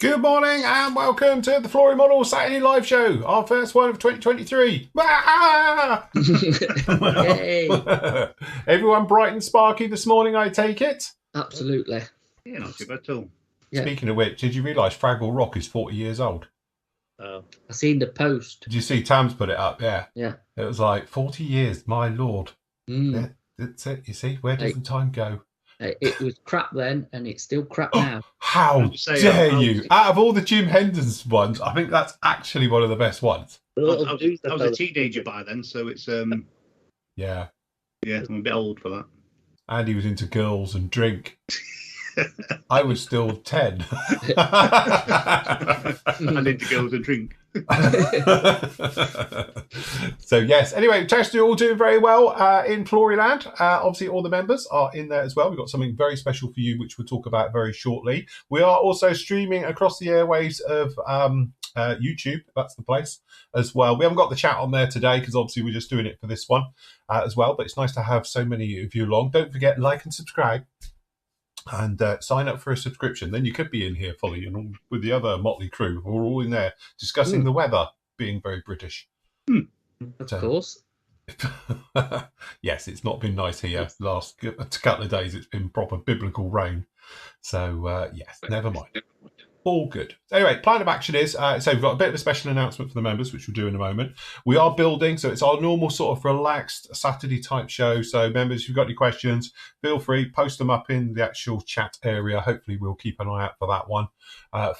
Good morning and welcome to the Flory Model Saturday live show, our first one of 2023. Yay. Everyone bright and sparky this morning, I take it? Absolutely. Yeah, not too bad at all. Yeah. Speaking of which, did you realise Fraggle Rock is 40 years old? I seen the post. Did you see Tam's put it up? Yeah. Yeah. It was like 40 years, my lord. Mm. Yeah, that's it. You see, where does the time go? It was crap then, and it's still crap now. How dare you? Out of all the Jim Henderson ones, I think that's actually one of the best ones. I was a teenager by then, so it's yeah, I'm a bit old for that. Andy was into girls and drink. I was still 10. And into girls and drink. So yes, anyway, Test, you're all doing very well in Floryland. Obviously all the members are in there as well. We've got something very special for you which we'll talk about very shortly. We are also streaming across the airwaves of YouTube. That's the place as well. We haven't got the chat on there today because obviously we're just doing it for this one as well, but it's nice to have so many of you along. Don't forget, like and subscribe. And sign up for a subscription. Then you could be in here fully and with the other motley crew. We're all in there discussing the weather, being very British. Of course. Yes, it's not been nice here. Last couple of days, it's been proper biblical rain. So, yes, never mind. All good. Anyway, plan of action is, so we've got a bit of a special announcement for the members, which we'll do in a moment. We are building, so it's our normal sort of relaxed Saturday type show. So members, if you've got any questions, feel free, post them up in the actual chat area. Hopefully we'll keep an eye out for that one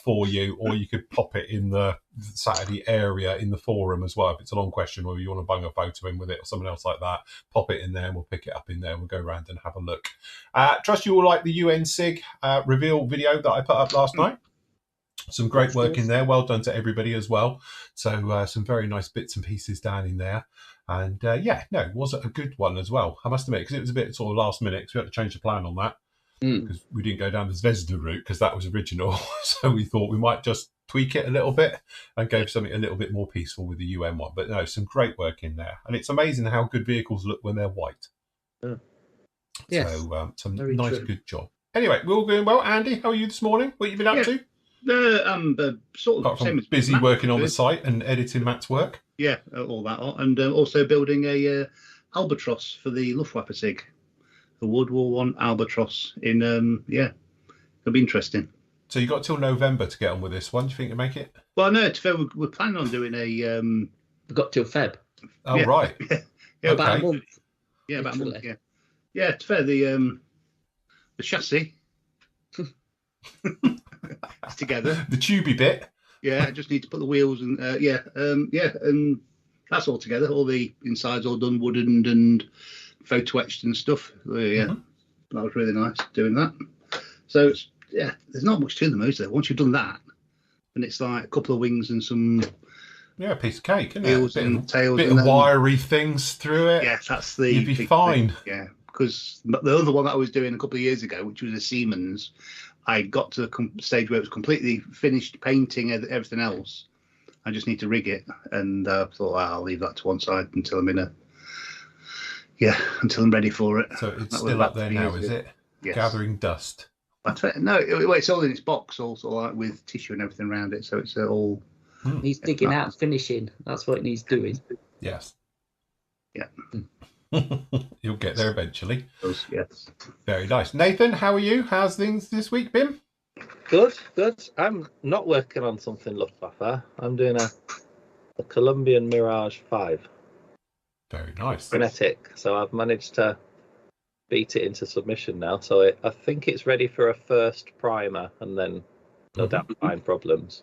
for you, or you could pop it in the Saturday area in the forum as well. If it's a long question or you want to bung a photo in with it or something else like that, pop it in there and we'll pick it up in there and we'll go around and have a look. Trust you all like the UN SIG reveal video that I put up last night. Some great work in there. Well done to everybody as well. So some very nice bits and pieces down in there. And it was a good one as well, I must admit, because it was a bit sort of last minute because we had to change the plan on that because we didn't go down the Zvezda route because that was original. So we thought we might just tweak it a little bit and go for something a little bit more peaceful with the UN one. But no, some great work in there. And it's amazing how good vehicles look when they're white. Yes. So some Very nice, true. good job. Anyway, we're all doing well. Andy, how are you this morning? What have you been up to? Sort of Apart from same as busy Matt working on did. the site and editing Matt's work. Yeah, all that, and also building a albatross for the Luftwaffe SIG, the World War One albatross. It'll be interesting. So you got till November to get on with this one. Do you think you'll make it? Well, no, to fair, we're planning on doing a. We've got till Feb. Oh, yeah. right. Yeah, About a month. Yeah, about a month. Literally. Yeah, to fair, the chassis. It's together. The tubey bit. Yeah, I just need to put the wheels and and that's all together. All the insides all done, wooden and photo etched and stuff. That was really nice doing that. So there's not much to them, is there? Once you've done that, and it's like a couple of wings and some A piece of cake, isn't wheels it? and tails, Bit and of then, wiry things through it. Yeah, that's the. You'd be big fine. thing. Yeah, because the other one that I was doing a couple of years ago, which was a Siemens. I got to the stage where it was completely finished painting everything else. I just need to rig it, and I thought I'll leave that to one side until I'm until I'm ready for it. So it's still up there now, is it? Yes. Gathering dust. That's right. No, it's all in its box, also like with tissue and everything around it. So it's all. He's digging out and finishing. That's what it needs doing. Yes. Yeah. You'll get there eventually. Yes. Very nice. Nathan, how are you? How's things this week been? Good. I'm not working on something Luftwaffe. I'm doing a Colombian Mirage 5 Very nice. kinetic. So I've managed to beat it into submission now. So I think it's ready for a first primer, and then no doubt find problems.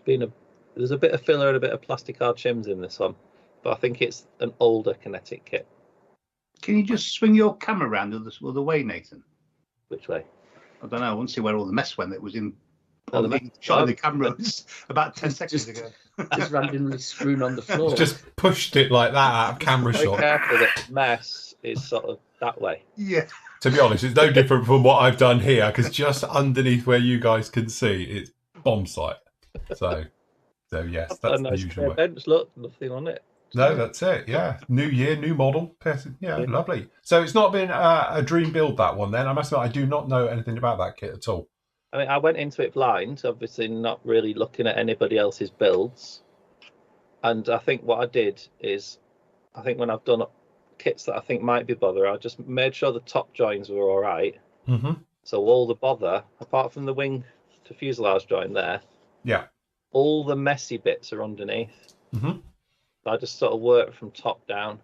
There's a bit of filler and a bit of plastic hard shims in this one, but I think it's an older kinetic kit. Can you just swing your camera around the other way, Nathan? Which way? I don't know. I want to see where all the mess went. That was in. Oh, the Shot of mess. the camera about 10 seconds ago. Just randomly strewn on the floor. Just pushed it like that out of camera Be shot. careful that mess is sort of that way. Yeah. To be honest, it's no different from what I've done here because just underneath where you guys can see, it's bomb site. So yes, that's the usual way. Bench, look, nothing on it. No, that's it. Yeah, new year, new model. Yeah, lovely. So it's not been a dream build, that one. Then I must admit, I do not know anything about that kit at all. I mean, I went into it blind, obviously not really looking at anybody else's builds. And I think what I did is, I think when I've done kits that I think might be bother, I just made sure the top joins were all right. Mm-hmm. So all the bother, apart from the wing to fuselage joint there, Yeah. all the messy bits are underneath. Mm-hmm. I just sort of work from top down,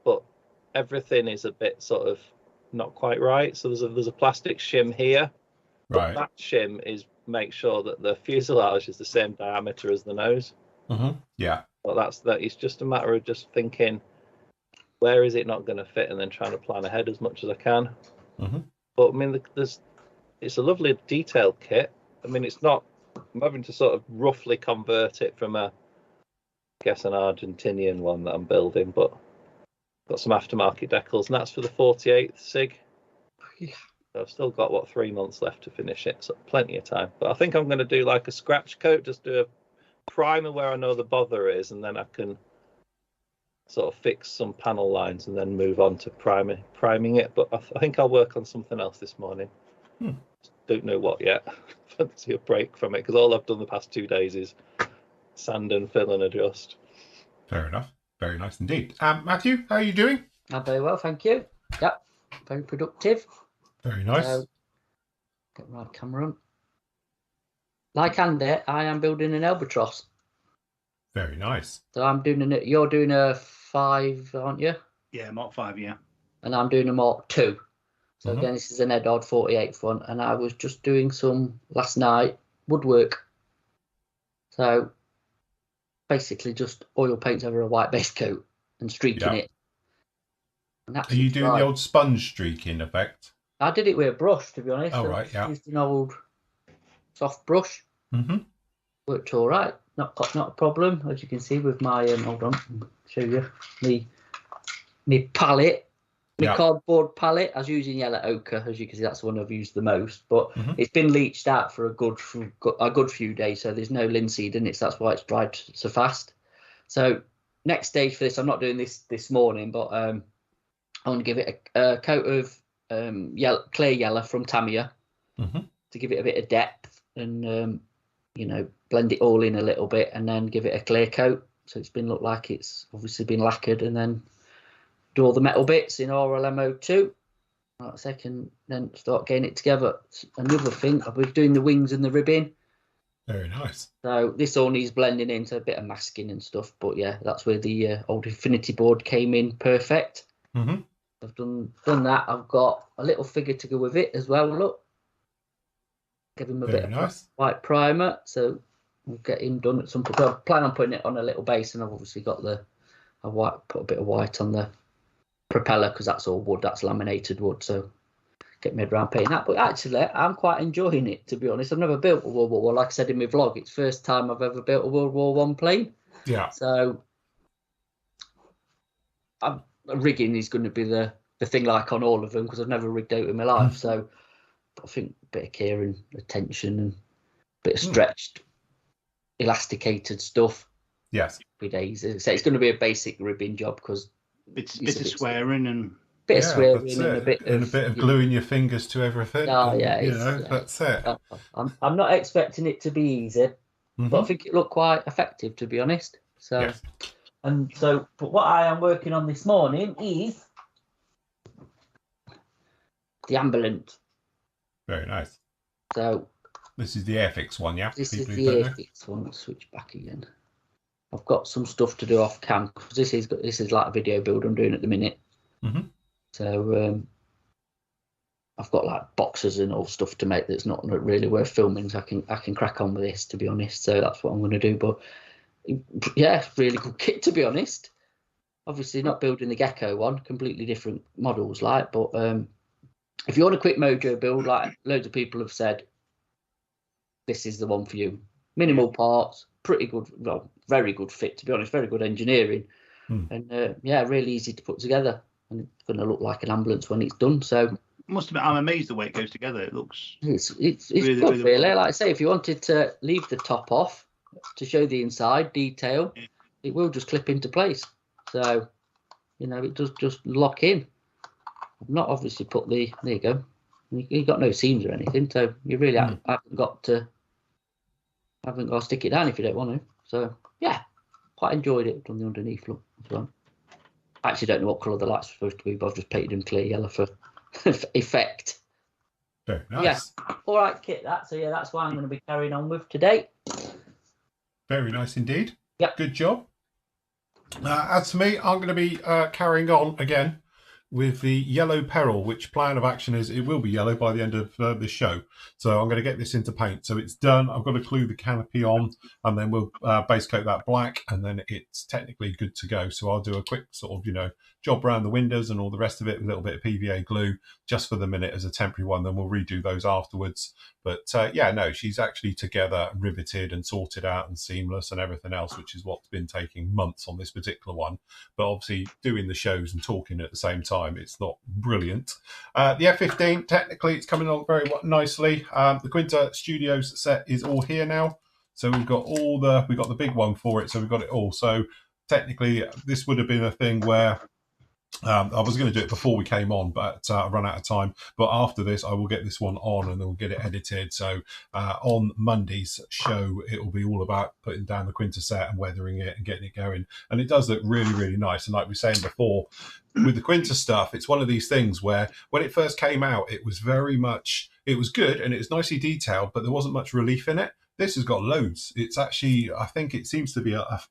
but everything is a bit sort of not quite right. So there's a plastic shim here, but Right. that shim is make sure that the fuselage is the same diameter as the nose. Mm-hmm. Yeah. But that. It's just a matter of just thinking, where is it not going to fit, and then trying to plan ahead as much as I can. Mm-hmm. But I mean, it's a lovely detailed kit. I mean, it's not. I'm having to sort of roughly convert it from an Argentinian one that I'm building, but got some aftermarket decals, and that's for the 48th SIG. Yeah. So I've still got 3 months left to finish it, so plenty of time. But I think I'm going to do like a scratch coat, just do a primer where I know the bother is, and then I can sort of fix some panel lines and then move on to priming it. But I think I'll work on something else this morning. Don't know what yet. Fancy a break from it, because all I've done the past 2 days is sand and fill and adjust. Fair enough. Very nice indeed. Matthew, how are you doing? I'm very well, thank you. Yep, very productive. Very nice. Get my camera on. Like Andy, I am building an albatross. Very nice. So I'm doing you're doing a 5, aren't you? Yeah, Mark 5, yeah. And I'm doing a Mark 2. So Mm-hmm. again, this is an Edard 48th one, and I was just doing some last night woodwork. So basically just oil paints over a white base coat and streaking it. And Are you doing the old sponge streaking effect? I did it with a brush, to be honest. Oh, I right, yeah. used an old soft brush. Mm-hmm. Worked all right. Not a problem, as you can see with my hold on, I'll show you me palette. My cardboard palette. I was using yellow ochre, as you can see. That's the one I've used the most. But it's been leached out for a good few days, so there's no linseed in it. So that's why it's dried so fast. So next stage for this, I'm not doing this morning, but I want to give it a coat of clear yellow from Tamiya to give it a bit of depth and blend it all in a little bit, and then give it a clear coat so it's been look like it's obviously been lacquered, and then do all the metal bits in RLMO2 like a second, then start getting it together. Another thing, I'll be doing the wings and the ribbing. Very nice. So this all needs blending into a bit of masking and stuff, but yeah, that's where the old Infinity board came in perfect. I've done that. I've got a little figure to go with it as well. Look, give him a bit of white primer, so we'll get him done at some point. I plan on putting it on a little base, and I've obviously got put a bit of white on the propeller, because that's all wood, that's laminated wood, so get me around painting that. But actually I'm quite enjoying it, to be honest. I've never built a World War One, like I said in my vlog. It's the first time I've ever built a World War One plane. Yeah. So rigging is going to be the thing, like on all of them, because I've never rigged out in my life. So I think a bit of care and attention and a bit of stretched elasticated stuff. Yes. Every day. So it's going to be a basic ribbing job, because bit of swearing and bit of swearing and a bit of gluing your fingers to everything. Oh, yeah, that's it. I'm not expecting it to be easy, but I think it looked quite effective, to be honest. So, but what I am working on this morning is the ambulance. Very nice. So this is the Airfix one, yeah? This is the Airfix one. Let's switch back again. I've got some stuff to do off cam, because this is like a video build I'm doing at the minute. So I've got like boxes and all stuff to make that's not really worth filming, so I can crack on with this, to be honest. So that's what I'm going to do. But yeah, really good kit, to be honest. Obviously not building the Gecko one, completely different models, like. But if you want a quick Mojo build, like loads of people have said, this is the one for you. Minimal parts, pretty good, well, very good fit, to be honest, very good engineering, and really easy to put together, and it's going to look like an ambulance when it's done. So must admit, I'm amazed the way it goes together. It looks it's really, good, really. Like I say, if you wanted to leave the top off to show the inside detail, it will just clip into place. So it does just lock in. I've not obviously put there you go, You got no seams or anything, so you really haven't got to stick it down if you don't want to. So yeah, quite enjoyed it. Done the underneath look as well. I actually don't know what colour the lights are supposed to be, but I've just painted them clear yellow for effect. Very nice. Yeah. All right, Kit. So yeah, that's what I'm going to be carrying on with today. Very nice indeed. Yep. Good job. As for me, I'm going to be carrying on again with the yellow peril, which plan of action is it will be yellow by the end of this show. So I'm going to get this into paint. So it's done. I've got to glue the canopy on, and then we'll base coat that black, and then it's technically good to go. So I'll do a quick sort of, job around the windows and all the rest of it with a little bit of PVA glue just for the minute as a temporary one. Then we'll redo those afterwards. But she's actually together, riveted and sorted out and seamless and everything else, which is what's been taking months on this particular one. But obviously doing the shows and talking at the same time, it's not brilliant. The F-15, technically it's coming along very nicely. The Quinta Studios set is all here now. So we've got the big one for it. So we've got it all. So technically this would have been a thing where I was going to do it before we came on, but I ran out of time. But after this, I will get this one on and then we'll get it edited. So on Monday's show, it will be all about putting down the Quinta set and weathering it and getting it going. And it does look really, really nice. And like we were saying before, with the Quinta stuff, it's one of these things where when it first came out, it was good and it was nicely detailed, but there wasn't much relief in it. This has got loads. It's actually, I think it seems to be a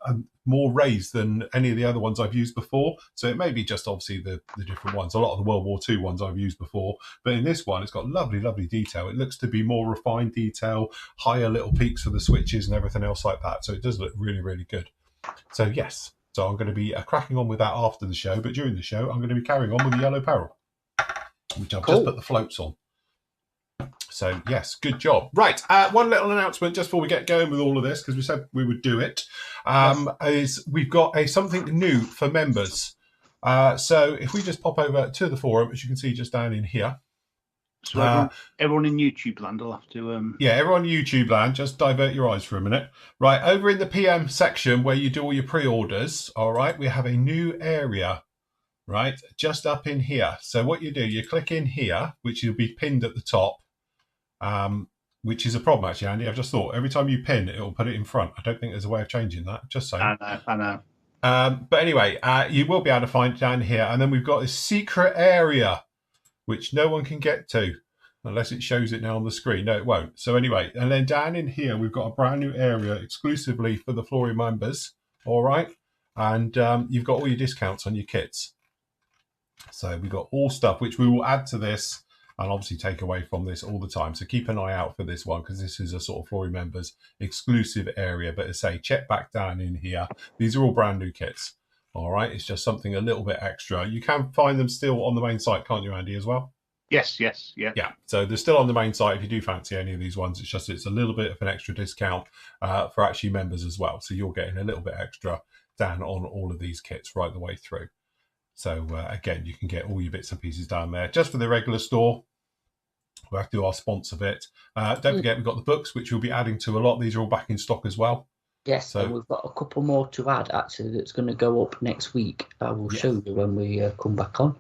more raised than any of the other ones I've used before. So it may be just obviously the different ones. A lot of the World War II ones I've used before. But in this one, it's got lovely, lovely detail. It looks to be more refined detail, higher little peaks for the switches and everything else like that. So it does look really, really good. So yes. So I'm going to be cracking on with that after the show. But during the show, I'm going to be carrying on with the yellow peril, which I've just put the floats on. So, yes, good job. Right, one little announcement just before we get going with all of this, because we said we would do it, is we've got something new for members. So if we just pop over to the forum, as you can see just down in here. So everyone in YouTube land will have to... Yeah, everyone in YouTube land, just divert your eyes for a minute. Right, over in the PM section where you do all your pre-orders, all right, we have a new area, right, just up in here. So what you do, you click in here, which will be pinned at the top. Which is a problem actually, Andy. I've just thought every time you pin, it'll put it in front. I don't think there's a way of changing that. Just saying. I know. But anyway, you will be able to find it down here, and then we've got this secret area which no one can get to unless it shows it now on the screen. No, it won't. So anyway, and then down in here we've got a brand new area exclusively for the Flory members. All right, and you've got all your discounts on your kits. So we've got all stuff which we will add to this. And obviously take away from this all the time. So keep an eye out for this one because this is a sort of Flory members exclusive area. But as I say, check back down in here. These are all brand new kits. All right. It's just something a little bit extra. You can find them still on the main site, can't you, Andy, as well? Yes. Yeah. Yeah. So they're still on the main site if you do fancy any of these ones. It's a little bit of an extra discount for actually members as well. So you're getting a little bit extra down on all of these kits right the way through. So again, you can get all your bits and pieces down there just for the regular store. We'll have to do our sponsor bit. Don't forget, we've got the books, which we'll be adding to a lot. These are all back in stock as well. Yes, so, and we've got a couple more to add, actually, that's going to go up next week. I will show you when we come back on.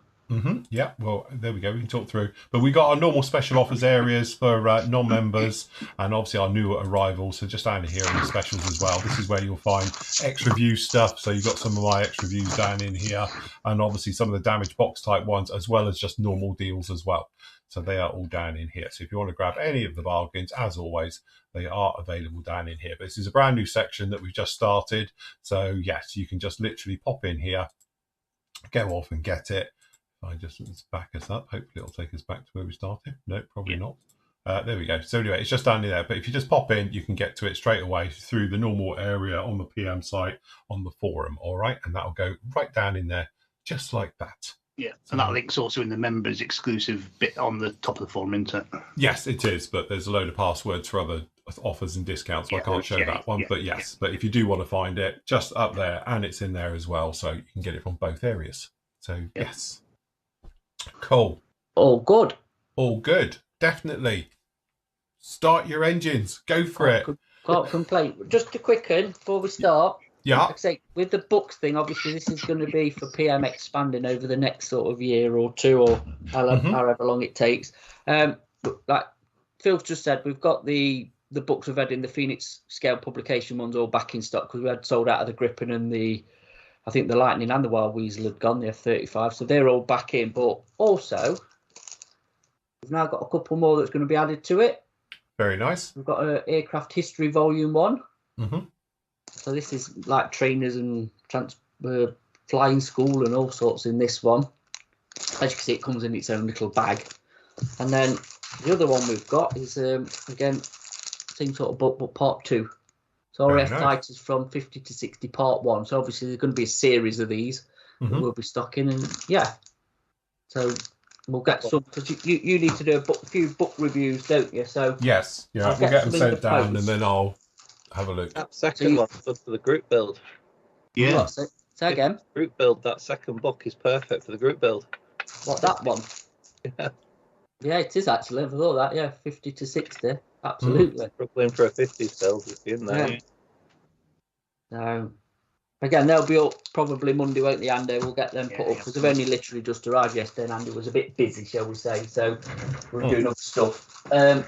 Yeah, well, there we go. We can talk through. But we got our normal special offers areas for non-members and obviously our new arrivals. So just down here in the specials as well. This is where you'll find extra view stuff. So you've got some of my extra views down in here and obviously some of the damaged box type ones as well as just normal deals as well. So they are all down in here. So if you want to grab any of the bargains, as always, they are available down in here. But this is a brand new section that we've just started. So yes, you can just literally pop in here, go off and get it. I just back us up. Hopefully it'll take us back to where we started. No, probably not. There we go. So anyway, it's just down there. But if you just pop in, you can get to it straight away through the normal area on the PM site on the forum. All right. And that'll go right down in there just like that. Yeah, and that link's also in the members exclusive bit on the top of the forum, isn't it? Yes, it is, but there's a load of passwords for other offers and discounts, so I can't show that one. But yes, but if you do want to find it, just up there, and it's in there as well, so you can get it from both areas. So yes, cool. All good. All good, definitely. Start your engines, go for it. Can't complain. Just a quick one before we start. Yeah. Like I say, with the books thing, obviously this is going to be for PM expanding over the next sort of year or two, or however long it takes. But like Phil's just said, we've got the books we've had in the Phoenix scale publication ones all back in stock, because we had sold out of the Gripen and I think the Lightning and the Wild Weasel had gone, the F-35, so they're all back in. But also, we've now got a couple more that's going to be added to it. Very nice. We've got an Aircraft History Volume 1. Mm-hmm. So this is like trainers and flying school and all sorts in this one. As you can see, it comes in its own little bag. And then the other one we've got is, again, same sort of book, but part 2. So RAF Fighters from 50 to 60, part 1. So obviously there's going to be a series of these that we'll be stocking. And yeah, so we'll get some, because you need to do a few book reviews, don't you? So yes, yeah, I'll we'll get them some sent down and then I'll have a look. That second one's good for the group build. Yeah. Say again. Group build, that second book is perfect for the group build. What, that one? Yeah. Yeah, it is actually. I thought that, yeah, 50 to 60. Absolutely. Brooklyn for a 50s build is in there. Yeah. So, again, they'll be up probably Monday, won't they, Andy? We'll get them put up, because they've only literally just arrived yesterday, and Andy was a bit busy, shall we say, so we're doing other stuff. So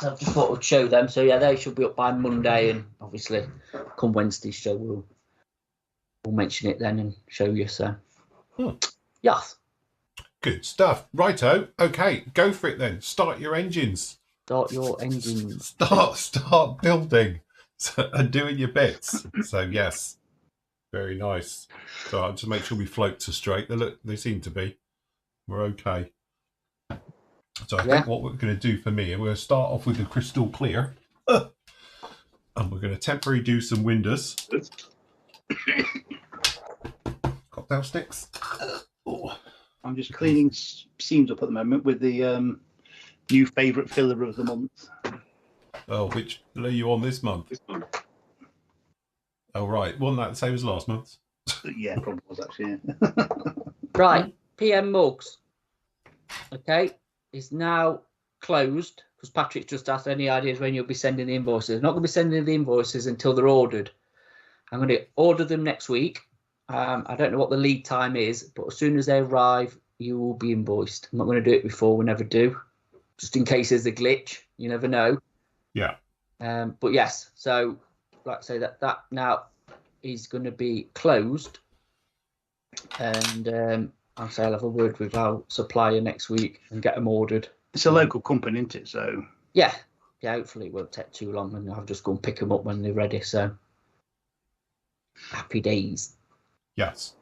I just thought I'd show them. So, yeah, they should be up by Monday, and obviously come Wednesday's show, we'll mention it then and show you, so. Yes. Good stuff. Righto. Okay, go for it then. Start your engines. Start your engines. Start building and doing your bits. So yes, very nice. So I'll just make sure we float to straight. They seem to be. We're okay. So I think what we're going to do for me, we're going to start off with the crystal clear, and we're going to temporarily do some windows. Cocktail sticks. I'm just cleaning seams up at the moment with the new favourite filler of the month. Oh, which are you on this month? Oh, right. Wasn't that the same as last month? Yeah, probably was actually. Yeah. Right, PM Mugs. Okay, is now closed, because Patrick's just asked any ideas when you'll be sending the invoices. I'm not going to be sending the invoices until they're ordered. I'm going to order them next week. I don't know what the lead time is, but as soon as they arrive, you will be invoiced. I'm not going to do it before. We never do, just in case there's a glitch. You never know. Yeah. But yes, so like I say, that now is going to be closed, and I'll say I'll have a word with our supplier next week and get them ordered. It's a local company, isn't it? So yeah, hopefully it won't take too long, and I'll just go and pick them up when they're ready. So happy days. Yes.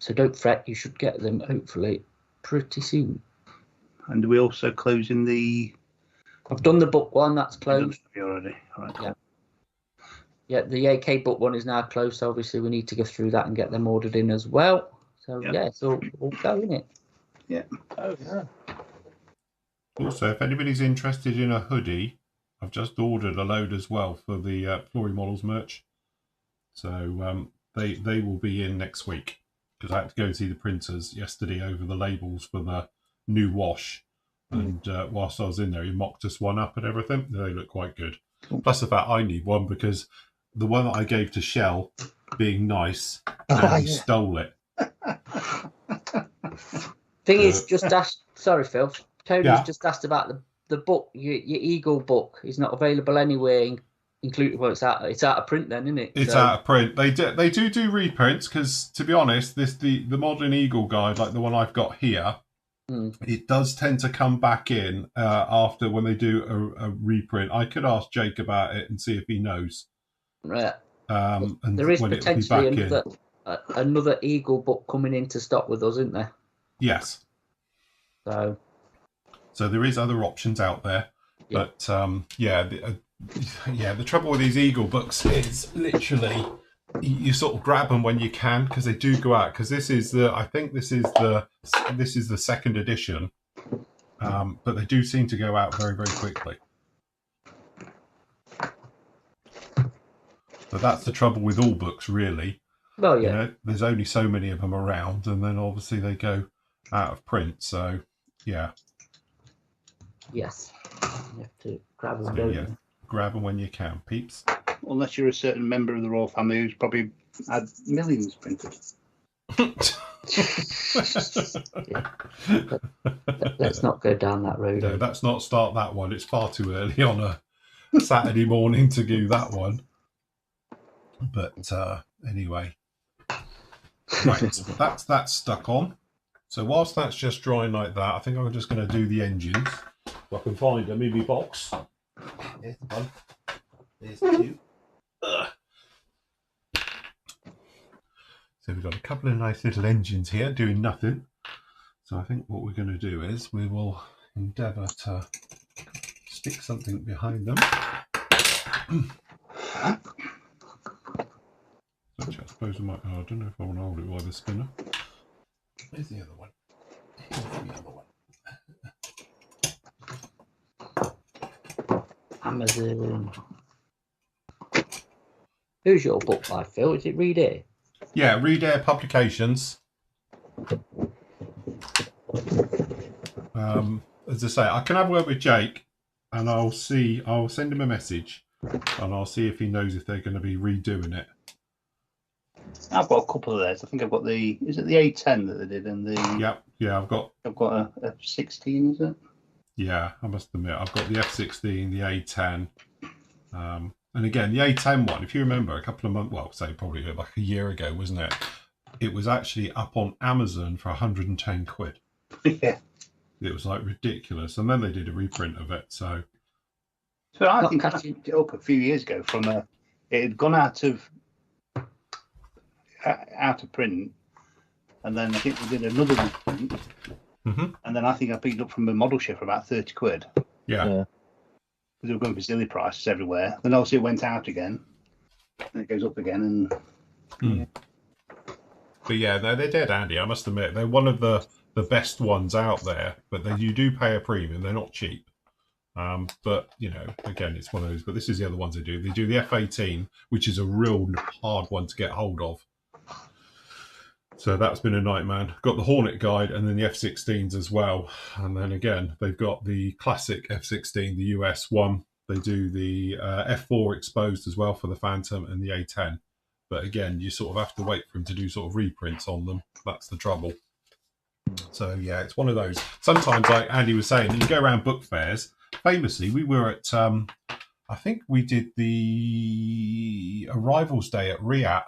So don't fret, you should get them hopefully pretty soon. And we also closing the. I've done the book one, that's closed already. All right. Yeah, the AK book one is now closed, so obviously we need to go through that and get them ordered in as well. So yeah, it's all go, isn't it? Yeah. Oh yeah. Also, if anybody's interested in a hoodie, I've just ordered a load as well for the Flory Models merch. So they will be in next week, because I had to go and see the printers yesterday over the labels for the new wash. And whilst I was in there, he mocked us one up and everything. They look quite good. Plus the fact I need one, because the one that I gave to Shell, being nice, he stole it. Thing is, just asked. Sorry, Phil. Tony's just asked about the book. Your Eagle book is not available anywhere, including it's out of print. Then, isn't it? It's out of print. They do reprints, because to be honest, the modern Eagle guide, like the one I've got here, it does tend to come back in after when they do a reprint. I could ask Jake about it and see if he knows. Right. And there is when potentially another Eagle book coming into stock with us, isn't there? Yes. So there is other options out there, but the trouble with these Eagle books is literally you sort of grab them when you can, because they do go out. Because this is the second edition, but they do seem to go out very, very quickly. But that's the trouble with all books, really. Well, yeah. You know, there's only so many of them around, and then obviously they go out of print. So, yeah. Yes. You have to grab them, don't you? Grab them when you can, peeps. unless you're a certain member of the royal family who's probably had millions printed. Let's not go down that road. No, let's not start that one. It's far too early on a Saturday morning to do that one. But anyway, right, that's stuck on. So whilst that's just drying like that, I think I'm just going to do the engines. If I can find them in my box. There's one. There's two. So we've got a couple of nice little engines here doing nothing. So I think what we're going to do is we will endeavour to stick something behind them. Actually, I suppose I might. Oh, I don't know if I want to hold it by the spinner. Where's the other one? Here's the other one. Amazon. Who's your book by, Phil? Is it Read Air? Yeah, Read Air Publications. As I say, I can have a word with Jake, and I'll send him a message, and I'll see if he knows if they're going to be redoing it. I've got a couple of those. I think I've got is it the A10 that they did, and the yeah, I've got a F16, is it? Yeah, I must admit, I've got the F16, the A10, and again the A10 one. If you remember, a couple of months, well, say probably like a year ago, wasn't it? It was actually up on Amazon for 110 quid. Yeah. It was like ridiculous, and then they did a reprint of it. So I think I picked it up a few years ago from it had gone out of print, and then I think we did another reprint, and then I think I picked it up from a model ship for about 30 quid. Yeah. They were going for silly prices everywhere. Then obviously it went out again, and it goes up again, and. But yeah, they're dead handy. I must admit, they're one of the best ones out there. But you do pay a premium. They're not cheap. But you know, again, it's one of those. But this is the other ones they do. They do the F18, which is a real hard one to get hold of. So that's been a nightmare. Got the Hornet Guide and then the F16s as well. And then again, they've got the classic F16, the US one. They do the F4 exposed as well for the Phantom and the A10. But again, you sort of have to wait for them to do sort of reprints on them. That's the trouble. So yeah, it's one of those. Sometimes, like Andy was saying, you go around book fairs. Famously, we were at, I think we did the Arrivals Day at Riyadh.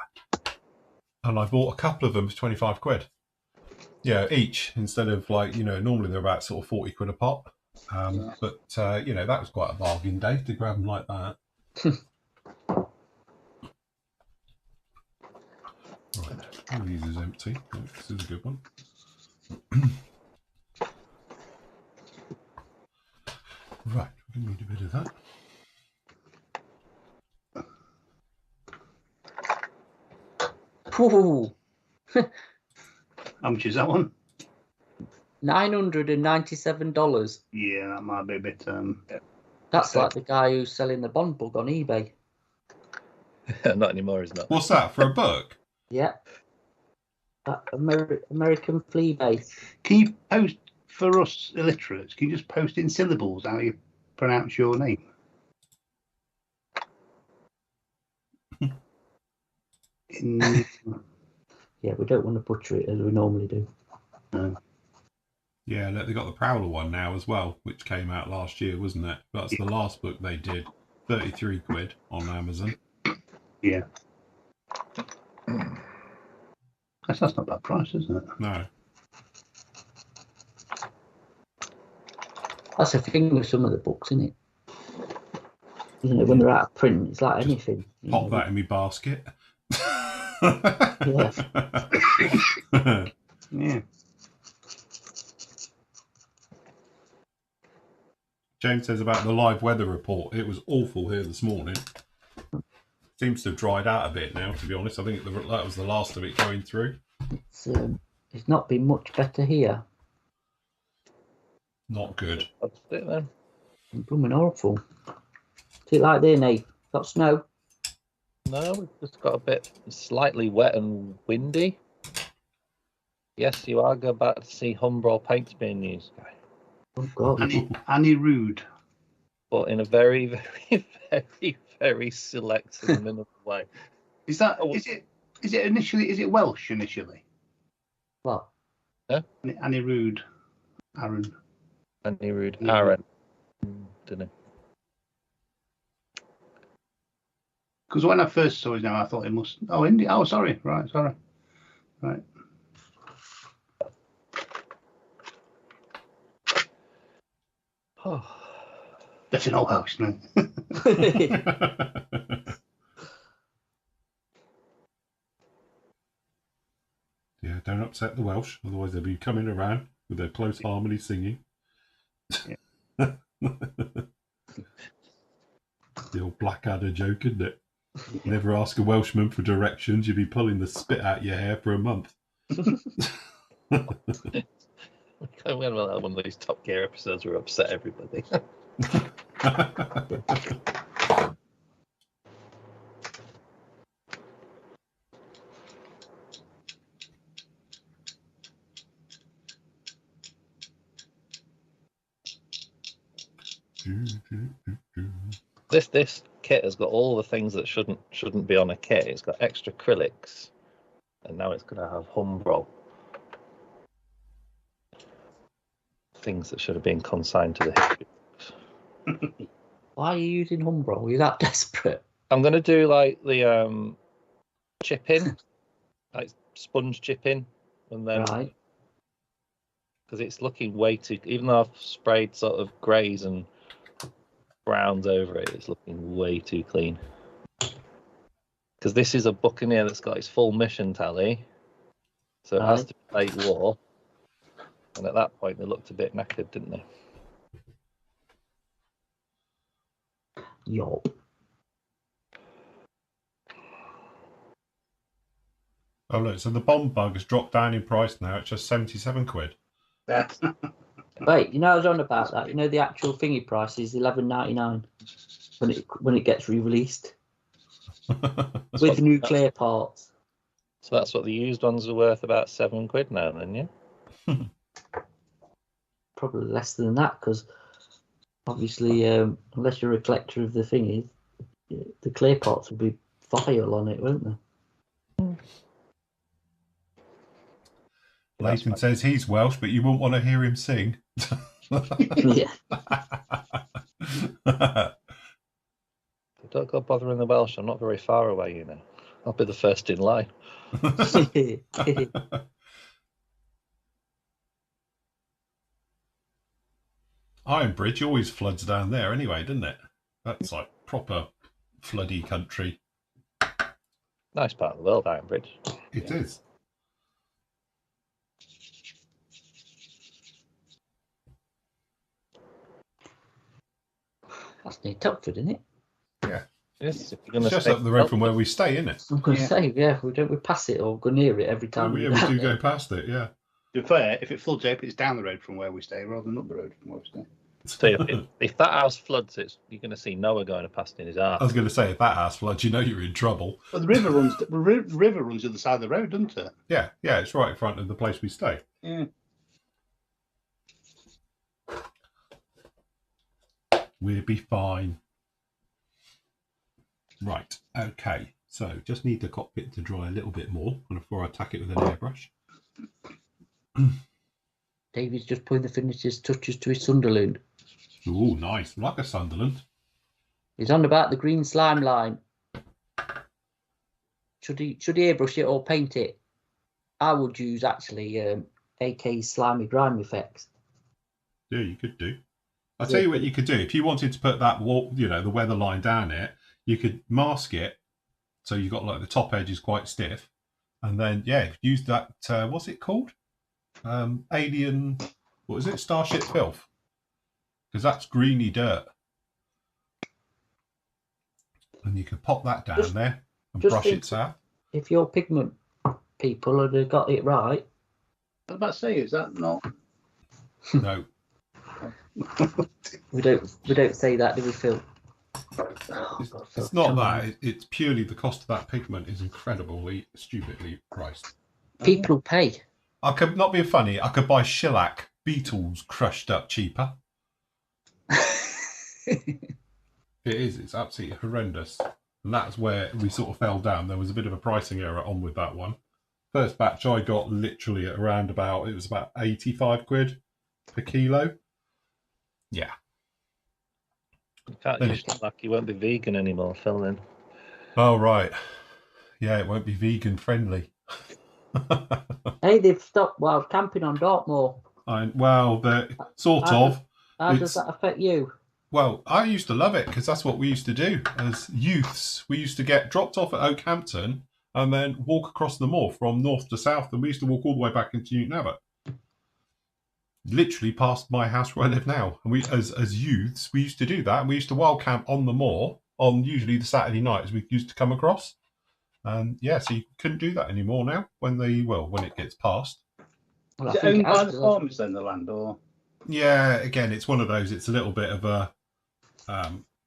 And I bought a couple of them for 25 quid. Yeah, each, instead of like, you know, normally they're about sort of 40 quid a pop. But, you know, that was quite a bargain day to grab them like that. Right, one of these is empty. This is a good one. Right, we need a bit of that. Ooh. How much is that one? $997. Yeah, that might be a bit. That's like the guy who's selling the Bond book on eBay. Not anymore, isn't it? What's that, for a book? Yeah. American Flea Base. Can you post for us illiterates? Can you just post in syllables how you pronounce your name? Yeah, we don't want to butcher it as we normally do. No. Yeah, look, they got the Prowler one now as well, which came out last year, wasn't it? That's the last book they did. 33 quid on Amazon. Yeah. That's not a bad price, isn't it? No. That's the thing with some of the books, isn't it? Isn't it? When they're out of print, it's like anything. Pop that in my basket. Yeah. Yeah. James says about the live weather report. It was awful here this morning. Seems to have dried out a bit now, to be honest. I think that was the last of it going through. It's not been much better here. Not good. That's it then. Blooming awful. Is it like there, Nate? Got snow? No, we've just got a bit slightly wet and windy. Yes, you are going back to see Humbrol paints being used. Oh, God. Annie Rude. But in a very, very, very, very select in the middle way. Is it Welsh initially? What? Annie Rude, Aaron. Annie Rude, Aaron. Don't know. Because when I first saw his name, I thought it must. Oh, India. Oh, sorry. Right. Oh. That's an old house, no? Yeah, don't upset the Welsh, otherwise they'll be coming around with their close harmony singing. Yeah. The old Blackadder joke, isn't it? Never ask a Welshman for directions, you'll be pulling the spit out your hair for a month. We had one of these Top Gear episodes where we upset everybody. This kit has got all the things that shouldn't be on a kit. It's got extra acrylics, and now it's going to have Humbrol. Things that should have been consigned to the history books. Why are you using Humbrol? Are you that desperate? I'm going to do like the chipping, like sponge chipping, and then Right. because it's looking way too. Even though I've sprayed sort of greys and browns over it, it's looking way too clean. Because this is a buccaneer that's got its full mission tally, so it has to be late war. And at that point, they looked a bit knackered, didn't they? Yup. Oh look, so the bomb bug has dropped down in price now. It's just 77 quid. Wait, I was on about that. The actual thingy price is $11.99 when it gets re-released with new clear parts. So that's what the used ones are worth, about £7 now, then, yeah. Probably less than that, because obviously, unless you're a collector of the thingies, the clear parts will be vile on it, won't they? Leighton says he's Welsh, but you won't want to hear him sing. Yeah. Don't go bothering the Welsh. I'm not very far away, I'll be the first in line. Ironbridge always floods down there anyway, doesn't it? That's like proper floody country. Nice part of the world, Ironbridge. It is. That's near Telford, isn't it? Yeah. Yes, if you're It's going to just up the road from where we stay, isn't it? I'm going to say, we pass it or go near it every time. Yeah, we do go past it, yeah. To be fair, if it floods up, it's down the road from where we stay rather than up the road from where we stay. So if that house floods, you're going to see Noah going past in his arse. I was going to say, if that house floods, you're in trouble. But the river runs. The river runs the other side of the road, doesn't it? Yeah, it's right in front of the place we stay. Yeah. We'll be fine. Right, okay. So just need the cockpit to dry a little bit more before I tack it with an airbrush. David's just putting the finishes touches to his Sunderland. Ooh, nice. Like a Sunderland. He's on about the green slime line. Should he airbrush it or paint it? I would use actually AK's slimy grime effects. Yeah, you could do. I'll tell you what you could do. If you wanted to put that wall, the weather line down it, you could mask it so you've got like the top edge is quite stiff. And then, use that, what's it called? Alien, what is it? Starship Filth. Because that's greeny dirt. And you could pop that down there and brush it out. If your pigment people had got it right. I was about to say, is that not? No. We don't say that, do we, Phil? It's not that. It's purely the cost of that pigment is incredibly, stupidly priced. People pay. I could not be funny. I could buy shellac beetles crushed up cheaper. It is. It's absolutely horrendous. And that's where we sort of fell down. There was a bit of a pricing error on with that one. First batch I got literally at around about, it was about 85 quid per kilo. Yeah. You can't use it like you won't be vegan anymore, Phil, then. Oh, right. Yeah, it won't be vegan friendly. Hey, they've stopped wild camping on Dartmoor. Well, sort of. How does that affect you? Well, I used to love it because that's what we used to do as youths. We used to get dropped off at Oakhampton and then walk across the moor from north to south, and we used to walk all the way back into Newton Abbot. Literally past my house where I live now. And we, as youths, we used to do that. And we used to wild camp on the moor on usually the Saturday nights we used to come across. And so you couldn't do that anymore now when it gets past. Is it owned by the farmers then, the land, or? Yeah, again, it's one of those. It's a little bit of a,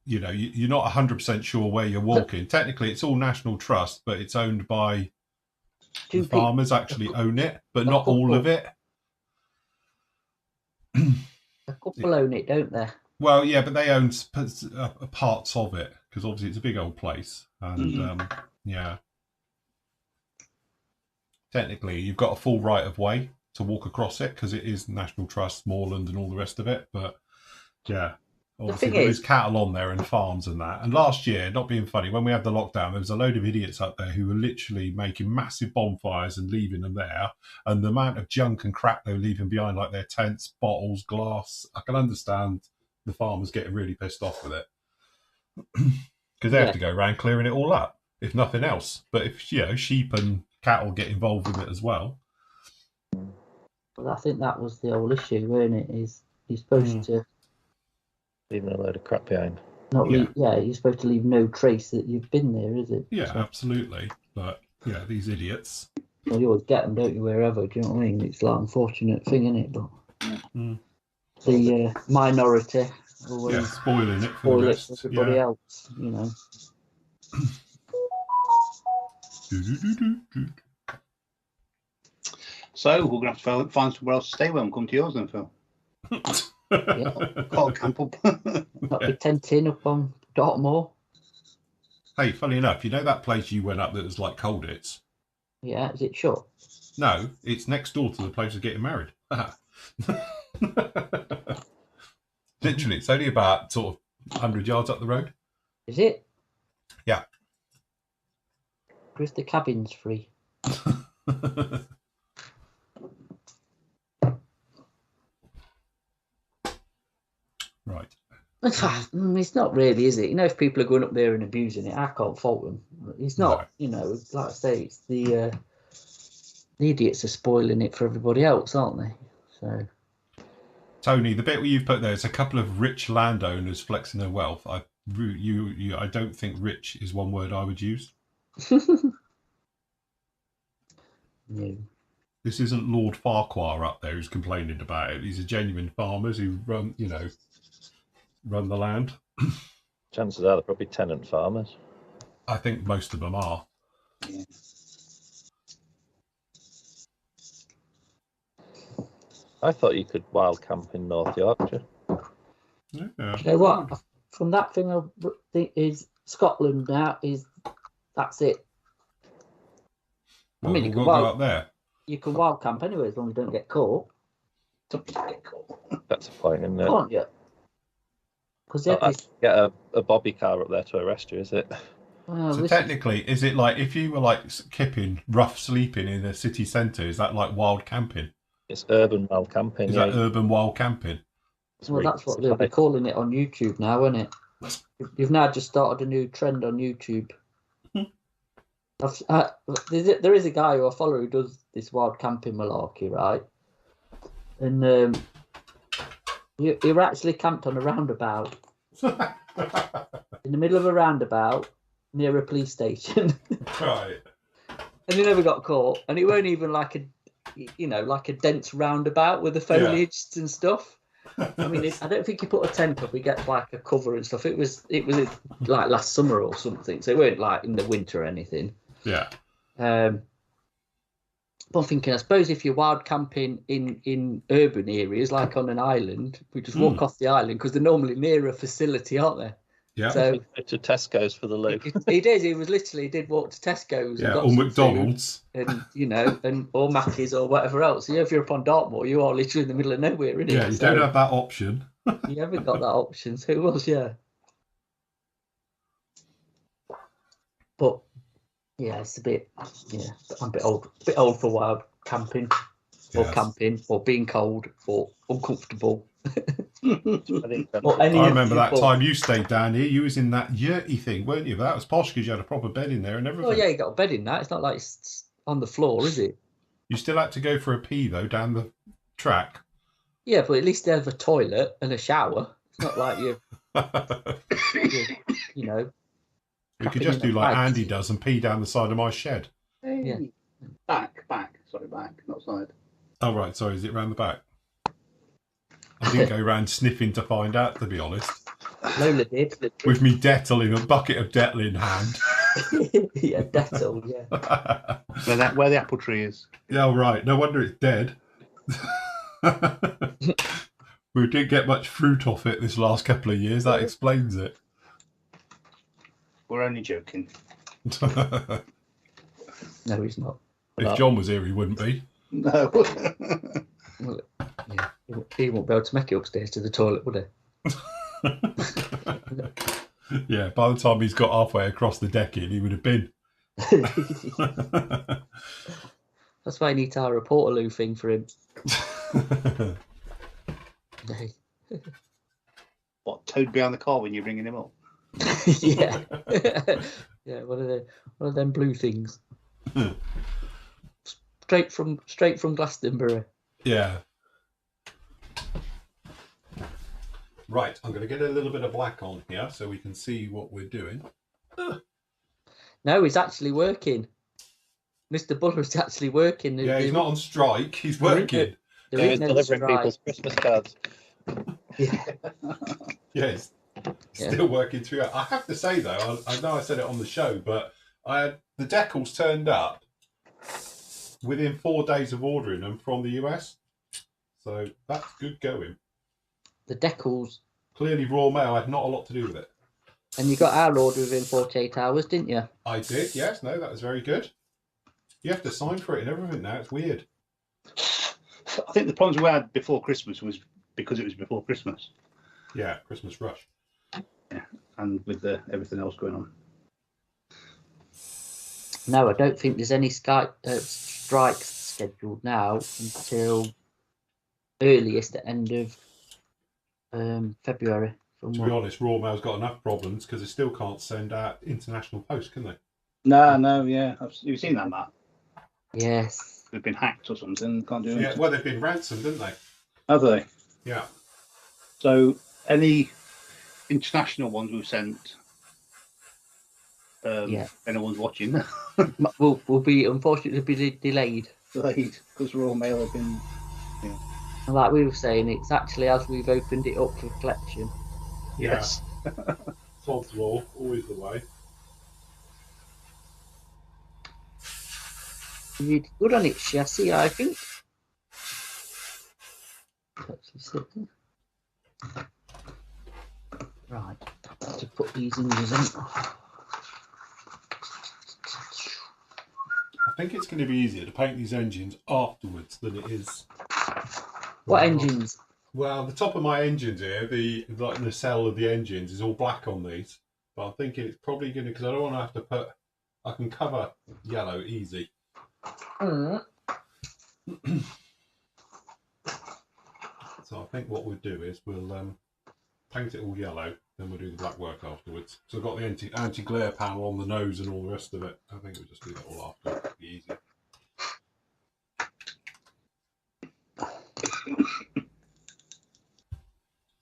you're not 100% sure where you're walking. Technically, it's all National Trust, but it's owned by the farmers. Actually, own it, but not all of it. A couple own it, don't they? Well, yeah, but they own parts of it because obviously it's a big old place, and technically you've got a full right of way to walk across it because it is National Trust, moorland, and all the rest of it. But yeah, obviously there is cattle on there and farms and that. And last year, not being funny, when we had the lockdown, there was a load of idiots up there who were literally making massive bonfires and leaving them there. And the amount of junk and crap they were leaving behind, like their tents, bottles, glass, I can understand the farmers getting really pissed off with it because they have to go around clearing it all up, if nothing else. But if sheep and cattle get involved with it as well. But I think that was the whole issue, weren't it? Is you're supposed to leaving a load of crap behind. You're supposed to leave no trace that you've been there, is it? Yeah, absolutely. But these idiots. Well, you always get them, don't you? Wherever, do you know what I mean? It's like an unfortunate thing, isn't it? But the minority always spoiling it for the rest. Everybody else, So we're going to have to find somewhere else to stay when we come to yours then, Phil. Call camp up. Not be tenting up on Dartmoor. Hey, funny enough, that place you went up that was like Colditz? Yeah, is it short? No, it's next door to the place of getting married. Literally, it's only about sort of 100 yards up the road. Is it? Yeah. Chris, the cabin's free. Right. It's not really, is it? If people are going up there and abusing it, I can't fault them. It's not, like I say, it's the idiots are spoiling it for everybody else, aren't they? So, Tony, the bit where you've put there is a couple of rich landowners flexing their wealth. I don't think rich is one word I would use. No. This isn't Lord Farquhar up there who's complaining about it. These are genuine farmers who run the land. Chances are they're probably tenant farmers. I think most of them are. Yeah. I thought you could wild camp in North Yorkshire. Yeah. You know what? From that thing, I think is Scotland now that's it. Well, you can go up there. You can wild camp anyway as long as you don't get caught. That's a point, isn't it? Can't you? Because get a bobby car up there to arrest you, is it? So technically, is it like if you were like kipping, rough sleeping in a city centre? Is that like wild camping? It's urban wild camping. Is that urban wild camping? Well, that's what they'll be calling it on YouTube now, isn't it? You've now just started a new trend on YouTube. There is a guy who I follow who does this wild camping malarkey, right? And you're actually camped on a roundabout. In the middle of a roundabout near a police station. Right. And he never got caught. And it weren't even like a dense roundabout with the foliage and stuff. I mean, I don't think he put a tent up. He gets like a cover and stuff. It was like last summer or something. So it weren't like in the winter or anything. Yeah. But I'm thinking, I suppose if you're wild camping in urban areas, like on an island, we just walk off the island because they're normally near a facility, aren't they? Yeah. So To Tesco's for the loo. he did. He did walk to Tesco's. Yeah, and got or some McDonald's. food and or Mackey's or whatever else. So, if you're up on Dartmoor, you are literally in the middle of nowhere, isn't it? Yeah, you don't have that option. You haven't got that option. So it was, yeah. But yeah, it's a bit. Yeah, I'm a bit old for wild camping, or camping, or being cold, or uncomfortable. I remember that time you stayed down here. You was in that yurty thing, weren't you? But that was posh because you had a proper bed in there and everything. Oh yeah, you got a bed in that. It's not like it's on the floor, is it? You still had to go for a pee though down the track. Yeah, but at least they have a toilet and a shower. It's not like you know. You could just do like Andy does and pee down the side of my shed. Yeah. Back. Sorry, back, not side. Oh right, sorry. Is it round the back? I didn't go round sniffing to find out, to be honest. Lola did. With me Dettol in a bucket of Dettol in hand. Yeah, Dettol, yeah. Where the apple tree is. Yeah, right. No wonder it's dead. We didn't get much fruit off it this last couple of years. That explains it. We're only joking. No, he's not. If John was here, he wouldn't be. No. Well, yeah, he won't be able to make it upstairs to the toilet, would he? Yeah, by the time he's got halfway across the decking, he would have been. That's why I need to hire a Portaloo thing for him. What, Toad behind the car when you're bringing him up? Yeah. Yeah, one of them blue things. Straight from Glastonbury. Yeah. Right, I'm going to get a little bit of black on here so we can see what we're doing. No, he's actually working. Mr. Buller's actually working. Yeah, he's not on strike. He's working. He's delivering people's Christmas cards. Yeah. Yeah, he's still working through it. I have to say, though, I know I said it on the show, but the decals turned up within 4 days of ordering them from the US. So that's good going. The decals. Clearly, Royal Mail had not a lot to do with it. And you got our order within 48 hours, didn't you? I did, yes. No, that was very good. You have to sign for it and everything now. It's weird. I think the problems we had before Christmas was because it was before Christmas. Yeah, Christmas rush. Yeah, and with everything else going on. No, I don't think there's any strikes scheduled now until earliest at end of February. To be honest, Royal Mail's got enough problems because they still can't send out international post, can they? No, yeah. You've seen that, Matt? Yes. They've been hacked or something. Can't do anything. Yeah, well, they've been ransomed, didn't they? Have they? Yeah. So any international ones we've sent, anyone's watching, will be unfortunately delayed. delayed because Royal Mail have been. Yeah. And like we were saying, it's actually as we've opened it up for collection. Yes. Sod's law, always the way. You did good on it, chassis, I think. Right, to put these hinges in. I think it's going to be easier to paint these engines afterwards than it is. What engines? Well, the top of my engines here, the nacelle of the engines is all black on these. But I'm thinking it's probably going to, because I don't want to have to put, I can cover yellow easy. So I think what we'll do is we'll paint it all yellow, then we'll do the black work afterwards. So I've got the anti-glare panel on the nose and all the rest of it. I think we'll just do that all after. It'll be easy.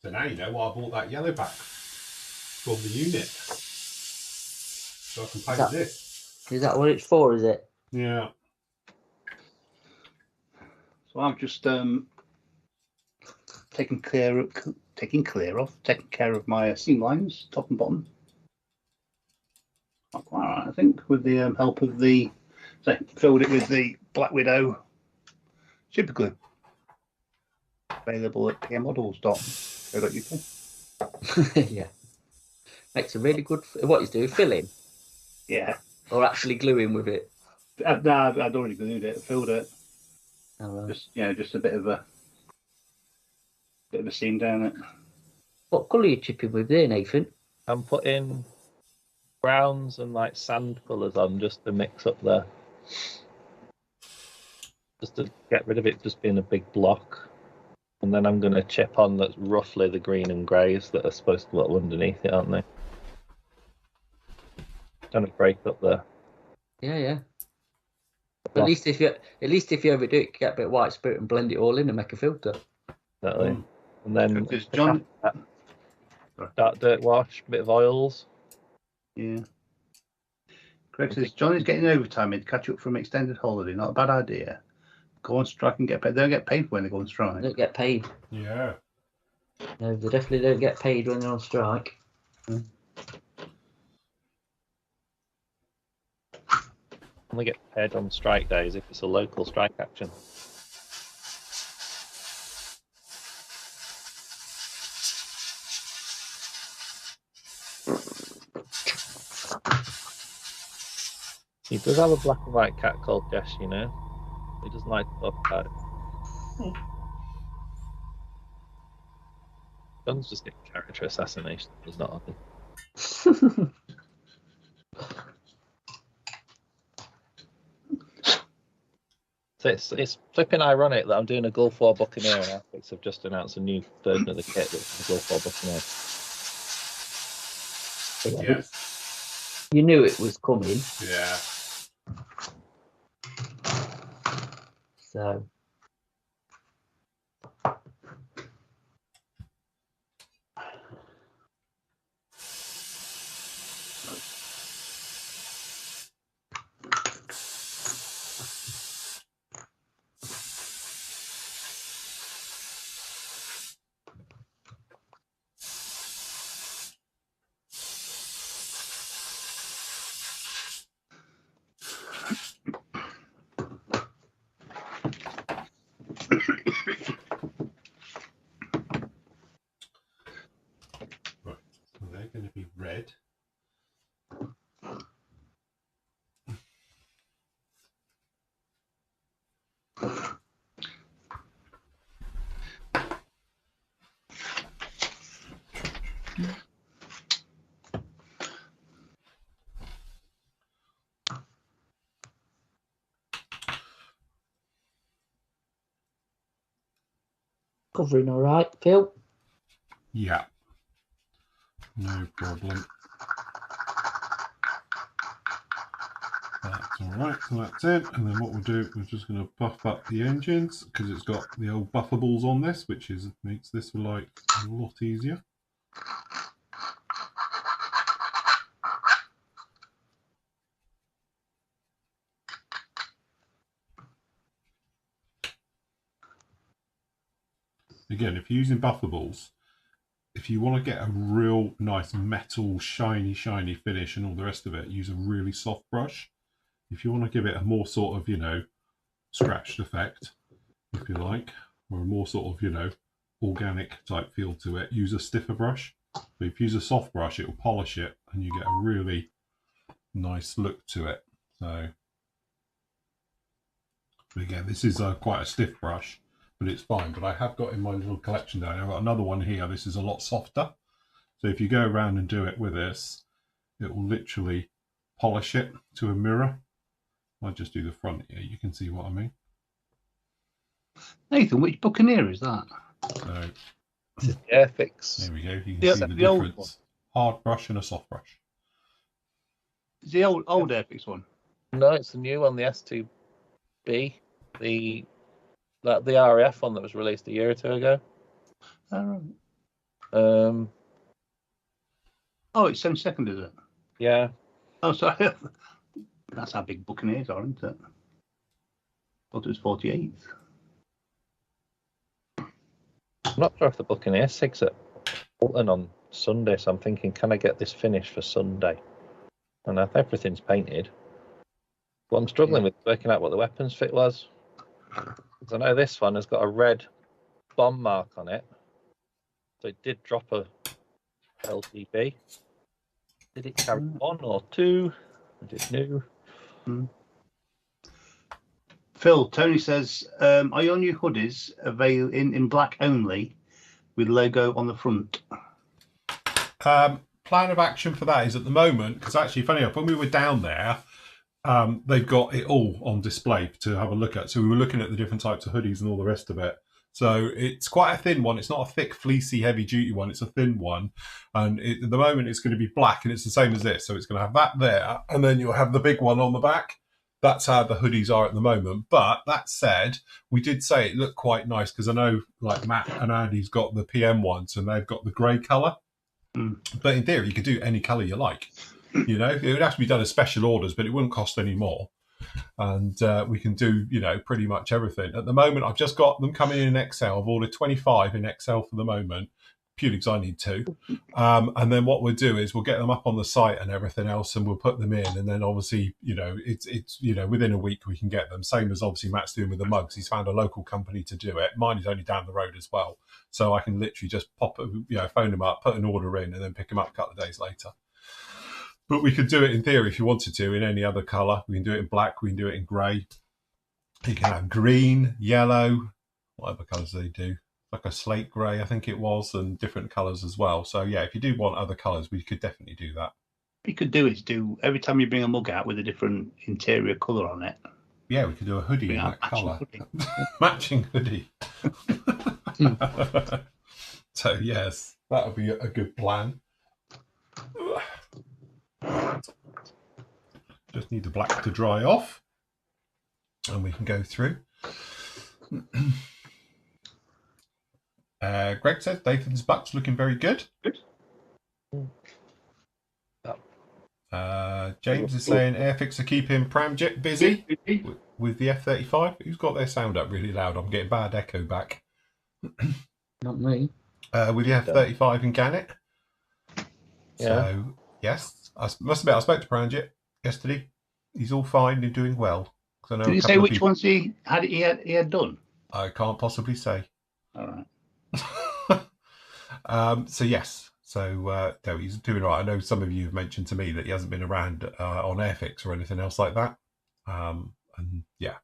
So now you know why I bought that yellow pack from the unit. So I can paint this. Is that what it's for, is it? Yeah. So I'm just taking care of my seam lines, top and bottom. Not quite right, I think, with the help of filled it with the Black Widow super glue. Available at pmmodels.co.uk. Yeah. Makes a really good. What he's doing, filling Yeah. or actually gluing with it. I'd already glued it, filled it. Oh, right. Just a bit of a seam down it. What colour are you chipping with there, Nathan? I'm putting browns and like sand colours on just to mix up just to get rid of it just being a big block. And then I'm going to chip on that's roughly the green and greys that are supposed to go underneath it, aren't they? Trying to break up the. Yeah. At least if you overdo it, you get a bit of white spirit and blend it all in and make a filter. Exactly. And then Because John, dark dirt wash, bit of oils. yeah. Craig says John is getting overtime to catch up from extended holiday. Not a bad idea. Go on strike and get paid. They don't get paid when they go on strike. They don't get paid. Yeah. No, they definitely don't get paid when they're on strike. Only get paid on strike days if it's a local strike action. He does have a black and white cat called Jess, you know. He doesn't like to talk about it. John's just getting character assassination. Does not happen. So it's flipping ironic that I'm doing a Gulf War Buccaneer and Airfix have just announced a new version of the kit that's the Gulf War Buccaneer. Yes. You knew it was coming. Yeah. So. Right. So they're going to be red. Covering all right, Phil? Yeah. No problem. That's all right. So that's it. And then what we'll do, we're just going to buff up the engines because it's got the old buffables on this, which makes this like a lot easier. Again, if you're using buffables, if you want to get a real nice metal, shiny finish and all the rest of it, use a really soft brush. If you want to give it a more sort of, scratched effect, if you like, or a more sort of, organic type feel to it, use a stiffer brush. But if you use a soft brush, it will polish it and you get a really nice look to it. So, but again, this is quite a stiff brush, but it's fine. But I have got in my little collection down here, I've got another one here. This is a lot softer. So if you go around and do it with this, it will literally polish it to a mirror. I'll just do the front here. You can see what I mean. Nathan, which Buccaneer is that? So Airfix. there we go. You can see the difference. Hard brush and a soft brush. Is the old Airfix one? No, it's the new one, the S2B, the RAF one that was released a year or two ago. Oh, it's 72nd, is it? Yeah. Oh, sorry. That's how big Buccaneers are, isn't it? Thought it was 48th. I'm not sure if the Buccaneer 6 at Bolton on Sunday, so I'm thinking, can I get this finished for Sunday? And everything's painted. What I'm struggling with working out what the weapons fit was. Because I know this one has got a red bomb mark on it. So it did drop a LTB. Did it carry 1 or 2? I did new. Phil, Tony says, are your new hoodies available in black only with logo on the front? Plan of action for that is at the moment, because actually, funny enough, when we were down there, they've got it all on display to have a look at. So we were looking at the different types of hoodies and all the rest of it. So it's quite a thin one. It's not a thick, fleecy, heavy-duty one. It's a thin one. And at the moment, it's going to be black, and it's the same as this. So it's going to have that there, and then you'll have the big one on the back. That's how the hoodies are at the moment. But that said, we did say it looked quite nice, because I know like Matt and Andy's got the PM ones, and they've got the grey colour. But in theory, you could do any colour you like. You know, it would have to be done as special orders, but it wouldn't cost any more. And we can do, you know, pretty much everything. At the moment, I've just got them coming in XL. I've ordered 25 in XL for the moment, purely because I need 2. And then what we'll do is we'll get them up on the site and everything else, and we'll put them in. And then obviously, you know, it's you know, within a week we can get them. Same as obviously Matt's doing with the mugs. He's found a local company to do it. Mine is only down the road as well. So I can literally just phone them up, put an order in, and then pick them up a couple of days later. But we could do it in theory if you wanted to in any other colour. We can do it in black. We can do it in grey. You can have green, yellow, whatever colours they do. Like a slate grey, I think it was, and different colours as well. So yeah, if you do want other colours, we could definitely do that. What you could do is do every time you bring a mug out with a different interior colour on it. Yeah, we could do a hoodie in that colour. Matching hoodie. So yes, that would be a good plan. Just need the black to dry off, and we can go through. Greg says Dathan's buck's looking very good. James is saying Airfix are keeping Pramjet busy with the F-35. Who's got their sound up really loud? I'm getting bad echo back. Not me. With the F-35 and Gannet. Yeah. So, yes. I must admit, I spoke to Pramjet yesterday. He's all fine and doing well. I know Did he say which ones he had done? I can't possibly say. All right. So yes, so no, he's doing all right. I know some of you have mentioned to me that he hasn't been around on Airfix or anything else like that. And yeah,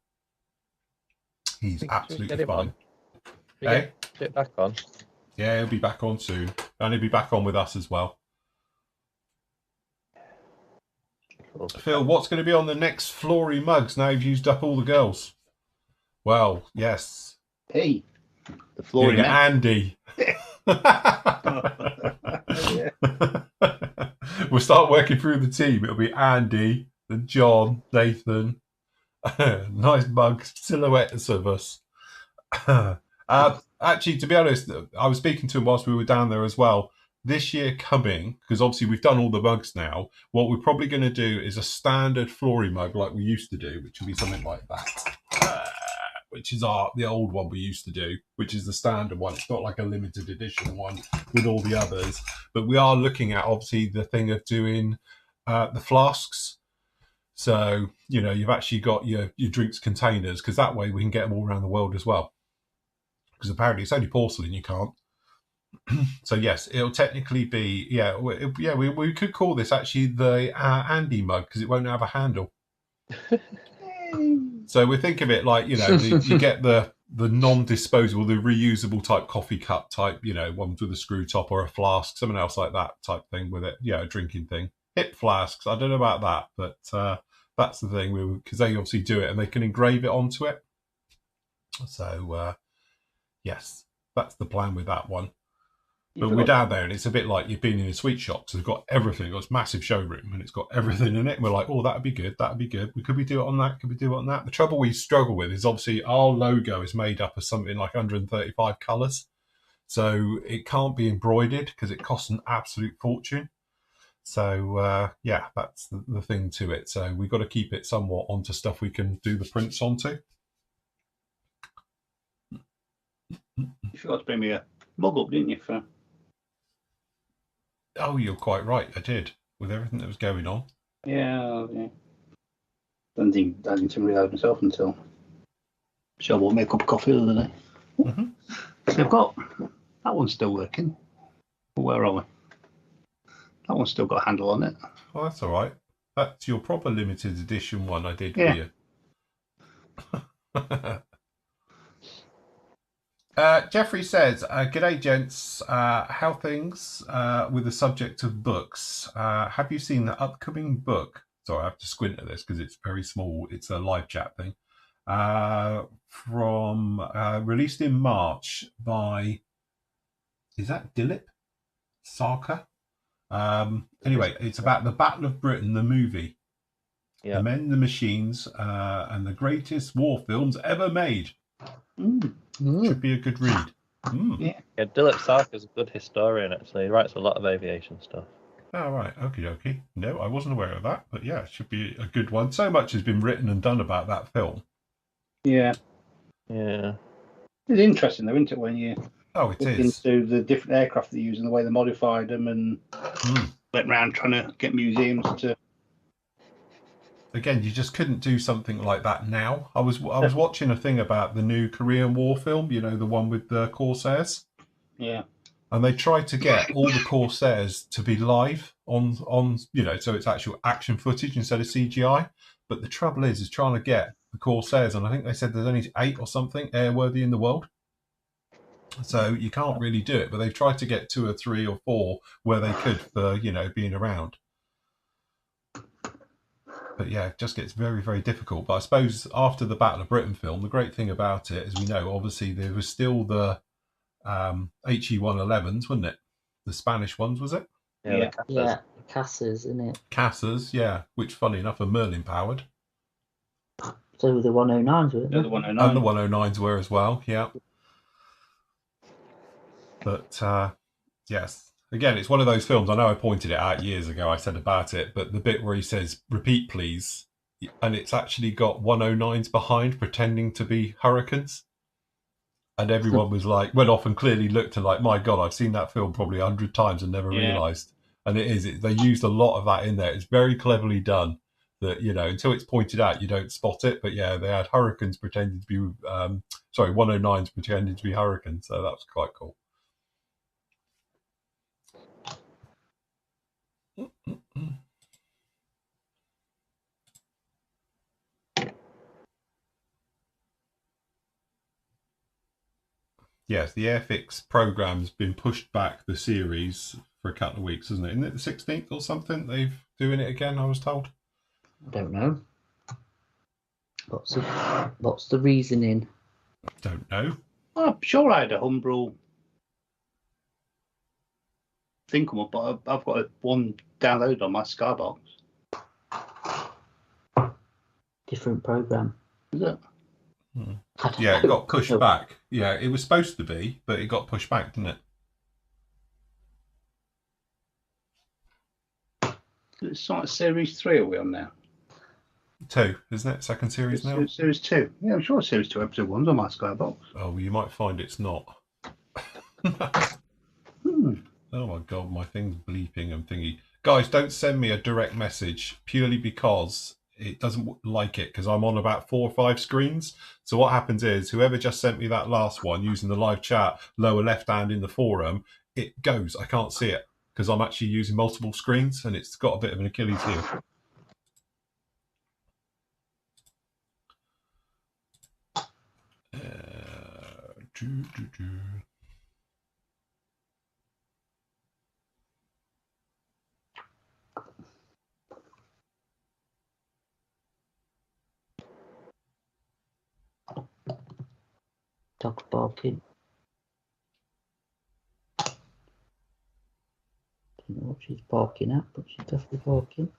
he's absolutely fine. Hey? Get back on. Yeah, he'll be back on soon, and he'll be back on with us as well. Phil, what's going to be on the next Flory mugs now you've used up all the girls? Well, yes. Hey, the Flory Andy. We'll start working through the team. It'll be Andy, then John, Nathan. Nice mug silhouettes of us. Actually, to be honest, I was speaking to him whilst we were down there as well. This year coming, because obviously we've done all the mugs now, what we're probably going to do is a standard Flory mug like we used to do, which will be something like that. Which is the old one we used to do, which is the standard one. It's not like a limited edition one with all the others. But we are looking at, obviously, the thing of doing the flasks. So, you know, you've actually got your drinks containers, because that way we can get them all around the world as well. Because apparently it's only porcelain, you can't. So, yes, it'll technically be, we could call this actually the Andy mug, because it won't have a handle. So we think of it like, you know, you get the non-disposable, the reusable type coffee cup type, you know, ones with a screw top or a flask, something else like that type thing with it. Yeah, a drinking thing. Hip flasks. I don't know about that, but that's the thing, because they obviously do it and they can engrave it onto it. So, yes, that's the plan with that one. But we're down there and it's a bit like you've been in a sweet shop. So they've got everything. It's got this massive showroom and it's got everything in it. And we're like, oh, that'd be good. That'd be good. Could we do it on that? Could we do it on that? The trouble we struggle with is obviously our logo is made up of something like 135 colours. So it can't be embroidered because it costs an absolute fortune. So, yeah, that's the thing to it. So we've got to keep it somewhat onto stuff we can do the prints onto. You forgot to bring me a mug up, didn't you, for... Oh, you're quite right. I did, with everything that was going on. Yeah. I didn't realise myself until Michelle bought me a cup of coffee the other day. Mm-hmm. So I've got that one's still working. Where are we? That one's still got a handle on it. Well, that's all right. That's your proper limited edition one I did Yeah. for you. Jeffrey says, "G'day, gents. How things with the subject of books? Have you seen the upcoming book?" Sorry, I have to squint at this because it's very small. It's a live chat thing. From released in March by, is that Dilip Sarkar? Anyway, it's about the Battle of Britain, the movie. Yeah. The Men, the Machines, and the greatest war films ever made. Should be a good read. Yeah. Yeah, Dilip Sarkar's a good historian, actually. He writes a lot of aviation stuff. Oh, right. Okie dokie. No, I wasn't aware of that. But yeah, it should be a good one. So much has been written and done about that film. Yeah. Yeah. It's interesting, though, isn't it, when you It look is. into the different aircraft they use and the way they modified them and went around trying to get museums to... Again, you just couldn't do something like that now. I was watching a thing about the new Korean War film, you know, the one with the Corsairs. Yeah. And they tried to get all the Corsairs to be live on you know, so it's actual action footage instead of CGI. But the trouble is trying to get the Corsairs, and I think they said there's only 8 or something airworthy in the world. So you can't really do it. But they've tried to get 2 or 3 or 4 where they could for, you know, being around. But yeah, it just gets very, very difficult. But I suppose after the Battle of Britain film, the great thing about it, as we know, obviously there was still the HE-111s, wasn't it? The Spanish ones, was it? Yeah. Yeah, Cassas, isn't it? Cassas, yeah, which, funny enough, are Merlin powered. So the 109s, were The it? other 109. And the 109s were as well, yeah. But yes, again, it's one of those films. I know I pointed it out years ago. I said about it, but the bit where he says "repeat, please," and it's actually got 109s behind pretending to be Hurricanes, and everyone was like, went off and clearly looked and like, my God, I've seen that film probably 100 times and never realised. And it is. They used a lot of that in there. It's very cleverly done. That, you know, until it's pointed out, you don't spot it. But yeah, they had Hurricanes pretending to be 109s pretending to be Hurricanes. So that was quite cool. Yes, the Airfix program's been pushed back, the series, for a couple of weeks, isn't it? Isn't it the 16th or something? They've doing it again, I was told. I don't know. What's the reasoning? Don't know. I'm sure I had a Humbrol thing come up, but I've got one downloaded on my Skybox. Different program. Is it? Yeah, it got pushed back. Yeah, it was supposed to be, but it got pushed back, didn't it? It's like Series 3 are we on now? 2, isn't it? Second series now? Series 2. Yeah, I'm sure Series 2 Episode 1's on my Skybox. Oh, you might find it's not. Oh my God, my thing's bleeping and thingy. Guys, don't send me a direct message purely because it doesn't like it, because I'm on about 4 or 5 screens. So what happens is whoever just sent me that last one using the live chat lower left hand in the forum, it goes. I can't see it because I'm actually using multiple screens and it's got a bit of an Achilles heel. Dog's barking. Don't know what she's barking at, but she's definitely barking.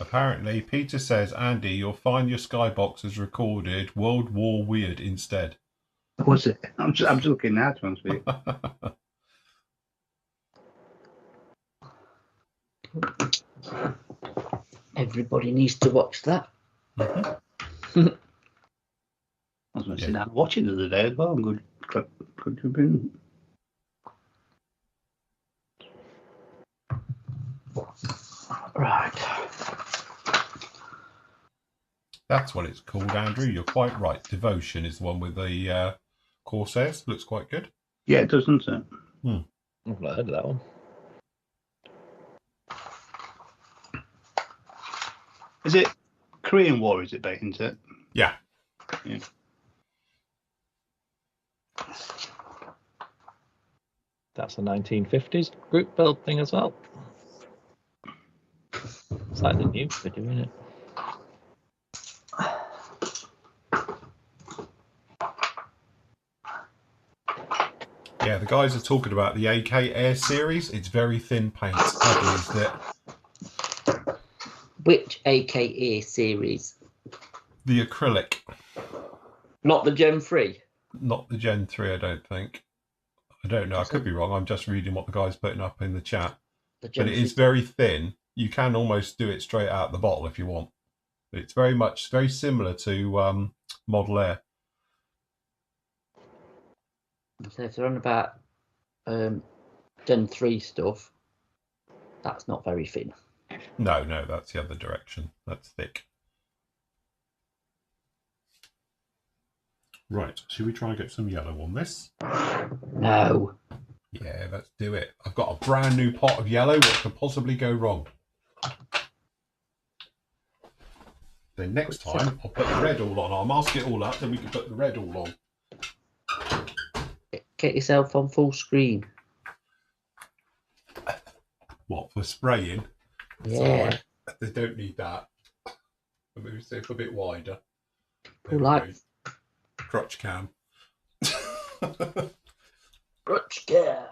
Apparently, Peter says, Andy, you'll find your Skybox has recorded World War Weird instead. Was it? I'm just looking now, to be honest with you. Everybody needs to watch that. I was going to sit down and watch it the other day as well. Good to have been. Right. That's what it's called, Andrew. You're quite right. Devotion is the one with the Corsairs. Looks quite good. Yeah, it does, doesn't it? I've not heard of that one. Is it Korean War? Is it based into it? Yeah. Yeah. That's a 1950s group build thing as well. Slightly new for doing it. Yeah, the guys are talking about the AK Air series. It's very thin paint. I've used it. Which AKA series? The acrylic. Not the Gen 3. Not the Gen 3, I don't think. I don't know. I could be wrong. I'm just reading what the guy's putting up in the chat. But it is very thin. You can almost do it straight out the bottle if you want. It's very similar to Model Air. So if they're on about Gen 3 stuff, that's not very thin. No, that's the other direction. That's thick. Right, should we try and get some yellow on this? No. Yeah, let's do it. I've got a brand new pot of yellow. What could possibly go wrong? Then next time, I'll put the red all on. I'll mask it all up, then we can put the red all on. Get yourself on full screen. What, for spraying? Yeah. Sorry, they don't need that. Maybe stay a bit wider. Who likes crutch cam? crutch cam?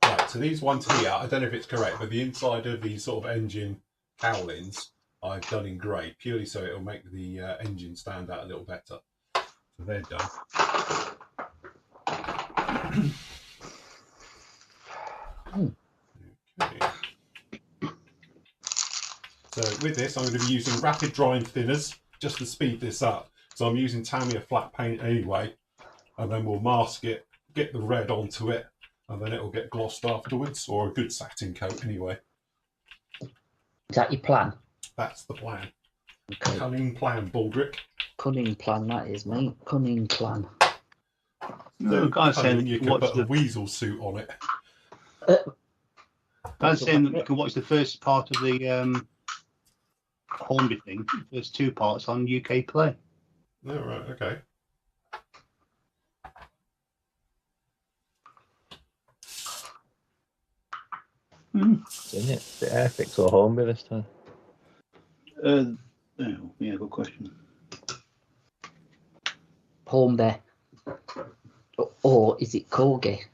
Right, so these ones here, I don't know if it's correct, but the inside of these sort of engine cowlings I've done in grey, purely so it'll make the engine stand out a little better. So they're done. Okay. So with this, I'm going to be using rapid drying thinners just to speed this up. So I'm using Tamiya flat paint anyway, and then we'll mask it, get the red onto it, and then it'll get glossed afterwards, or a good satin coat anyway. Is that your plan? That's the plan. Okay. Cunning plan, Baldrick. Cunning plan, that is, mate. Cunning plan. No, guys saying you can put a weasel suit on it. Guys saying that you can watch the first part of the Hornby thing. There's 2 parts on UK Play. Oh, right, okay. Isn't it? The Airfix or Hornby this time? Oh, yeah, good question. Hornby. Or is it Corgi?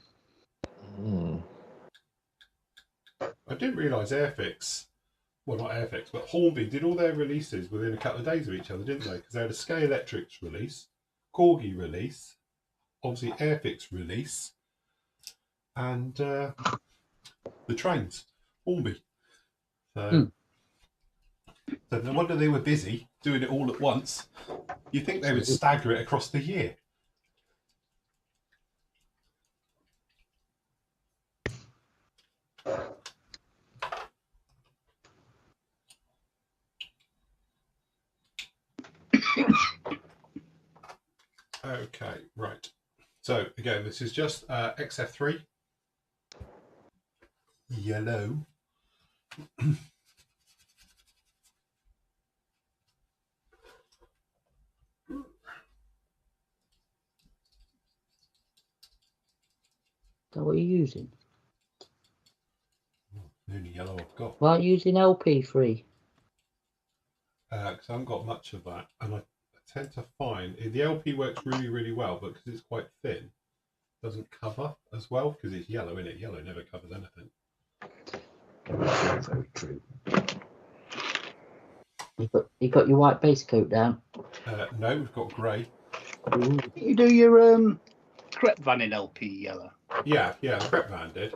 I didn't realise Airfix, well not Airfix, but Hornby did all their releases within a couple of days of each other, didn't they? Because they had a Skye Electrics release, Corgi release, obviously Airfix release, and the trains, Hornby. So no wonder they were busy doing it all at once. You'd think they would stagger it across the year. Okay, right. So again, this is just XF3 yellow. Is that what you're using? The only yellow I've got. Why aren't you using LP3? Because I haven't got much of that, and I tend to find the LP works really, really well, but because it's quite thin, it doesn't cover as well because it's yellow, isn't it? Yellow never covers anything. Very true. You got your white base coat down? No, we've got grey. You do your crepe van in LP yellow. Yeah, the prep van did.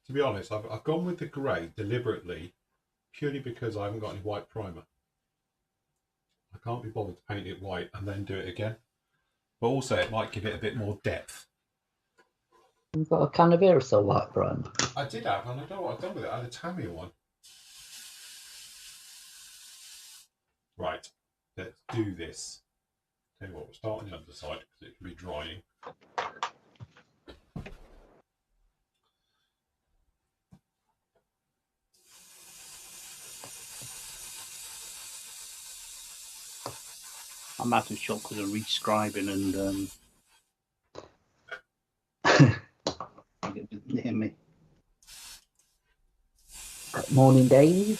To be honest, I've gone with the grey deliberately, purely because I haven't got any white primer. I can't be bothered to paint it white and then do it again. But also, it might give it a bit more depth. You've got a can of aerosol white primer. I did have, and I don't know what I've done with it. I had a Tamiya one. Right, let's do this. Tell you what, we'll start on the underside because it can be drying. I'm out of shot because I'm rescribing and get a bit near me. Good morning, Dave.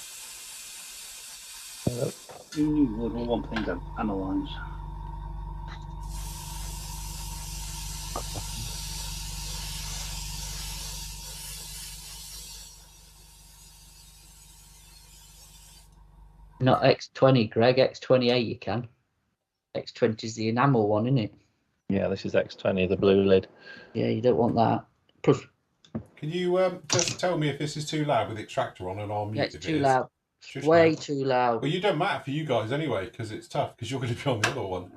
Hello. Who knew would want things to analyse? Not X20, Greg. X28 you can. X20 is the enamel one, isn't it? Yeah, this is X20, the blue lid. Yeah, you don't want that. Plus, Can you just tell me if this is too loud with the extractor on, and I'll mute yeah, if it's it too is. loud. Shush Way now. too loud. Well, you don't matter for you guys anyway because it's tough because you're going to be on the other one.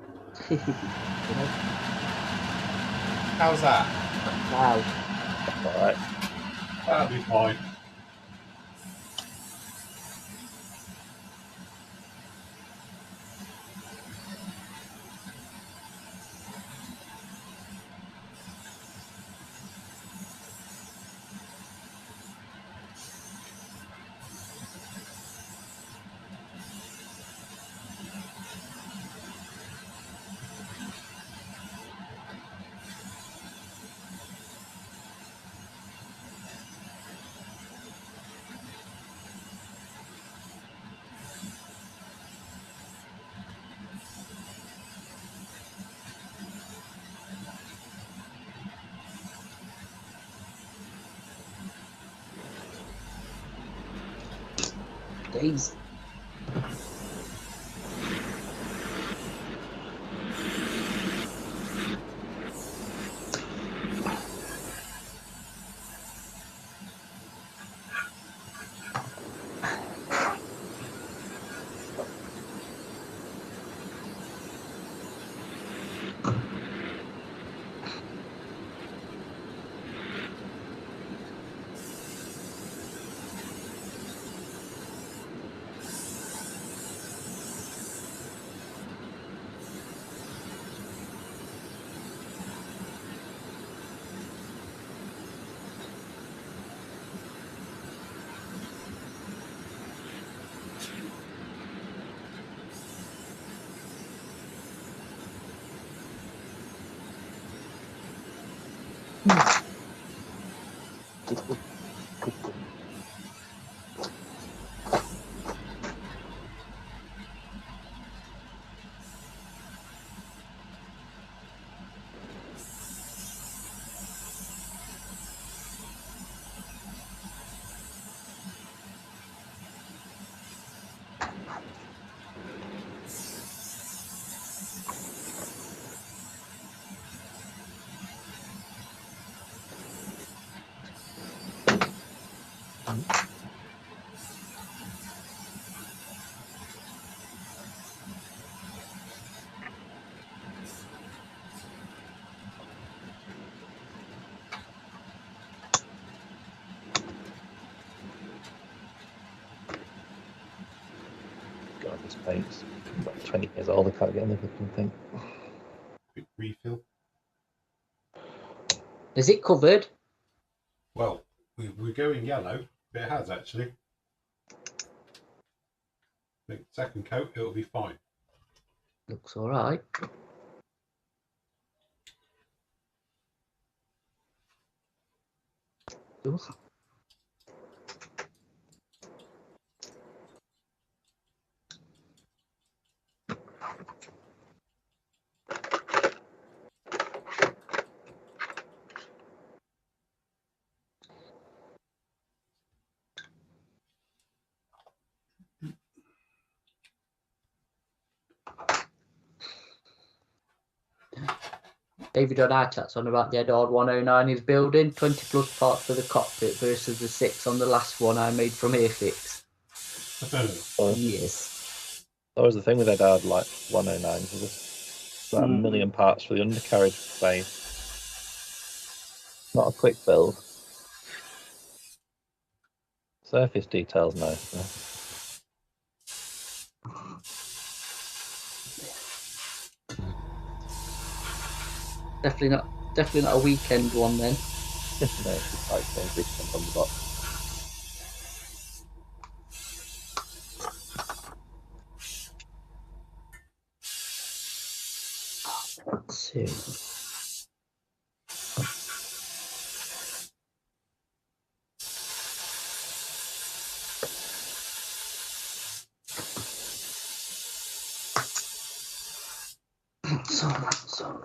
How's that? Loud. All right. That'll be fine. Days. God, this paint's about 20 years old. I can't get anything to think. Quick refill. Is it covered? Well, we're going yellow. But it has actually. I think second coat, it'll be fine. Looks all right. Ooh. David on iChat's on about the Edward 109 he's building. 20 plus parts for the cockpit versus the 6 on the last one I made from Airfix. Yes. That was the thing with Edard, like 109. There's about a million parts for the undercarriage phase. Not a quick build. Surface details nice though. Definitely not a weekend one then. No, it's like saying weekend on the box. Let's see. So.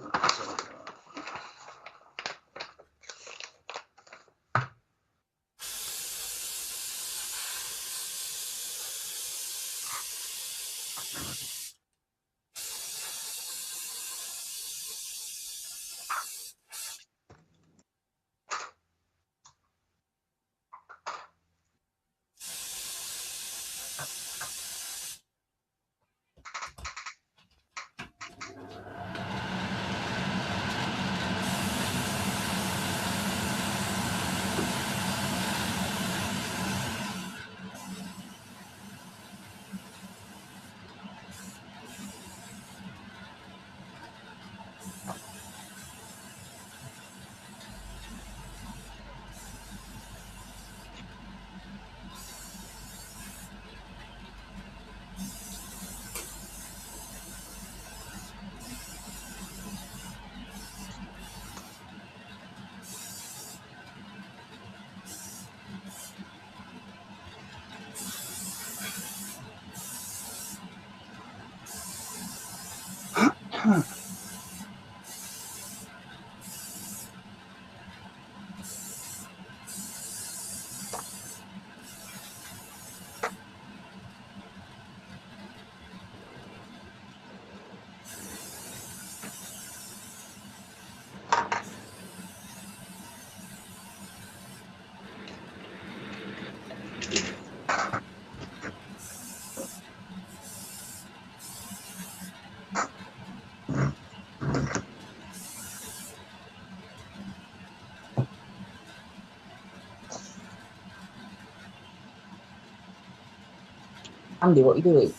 Andy, what are you doing?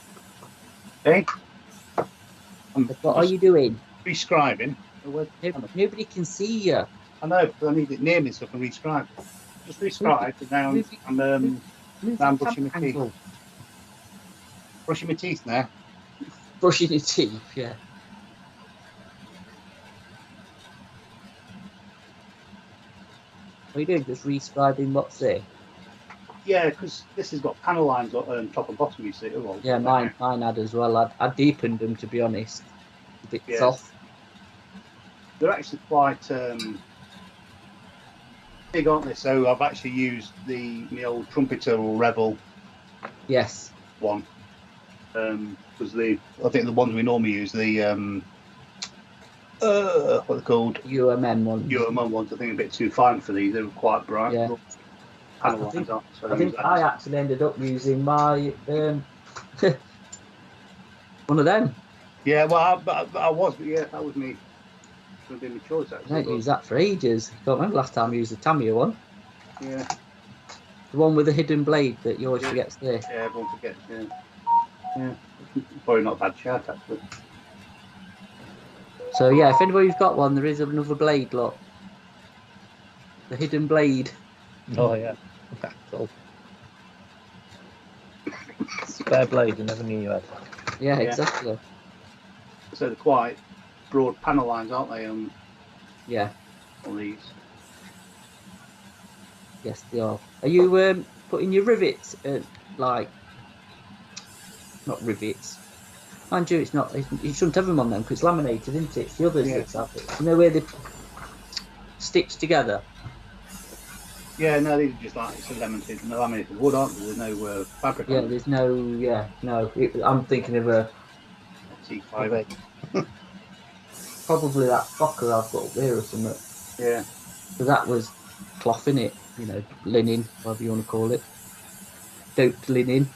Hey, What are you doing? Rescribing. Nobody can see you. I know, but I need it near me so I can rescribe. Just rescribe, and now I'm brushing my teeth. Brushing my teeth now. Brushing your teeth, yeah. What are you doing? Just rescribing what's there? Yeah, because this has got panel lines on top and bottom, you see. Well, yeah, mine had as well. I deepened them, to be honest. A bit soft. They're actually quite big, aren't they? So I've actually used my old trumpeter or Rebel. Yes. One. Because I think the ones we normally use, the what are they called? UMM ones. UMM ones. I think a bit too fine for these. They were quite bright. Yeah. I think I actually ended up using my one of them. Yeah, well, I was, but yeah, that was me. Would have been my choice actually. I don't use that for ages. I can't remember last time I used the Tamiya one. Yeah. The one with the hidden blade that you always forgets there. Yeah, everyone forgets. Yeah. Yeah. Probably not a bad shout actually. So yeah, if anybody's got one, there is another blade, look. The hidden blade. Oh yeah. Cool. Spare blade you never knew you had. Yeah, exactly. So they're quite broad panel lines, aren't they? Yeah. On these. Yes, they are. Are you putting your rivets like not rivets? Mind you, it's not. You shouldn't have them on them because it's laminated, isn't it? It's the others that have it. You know where they stitch together. Yeah, no, these are just like it's a laminated wood, aren't there? There's no fabric. Yeah, there's no. Yeah, no. I'm thinking of a C58. Probably that Fokker I've got up there or something. Yeah. So that was cloth in it, linen, whatever you want to call it. Doped linen.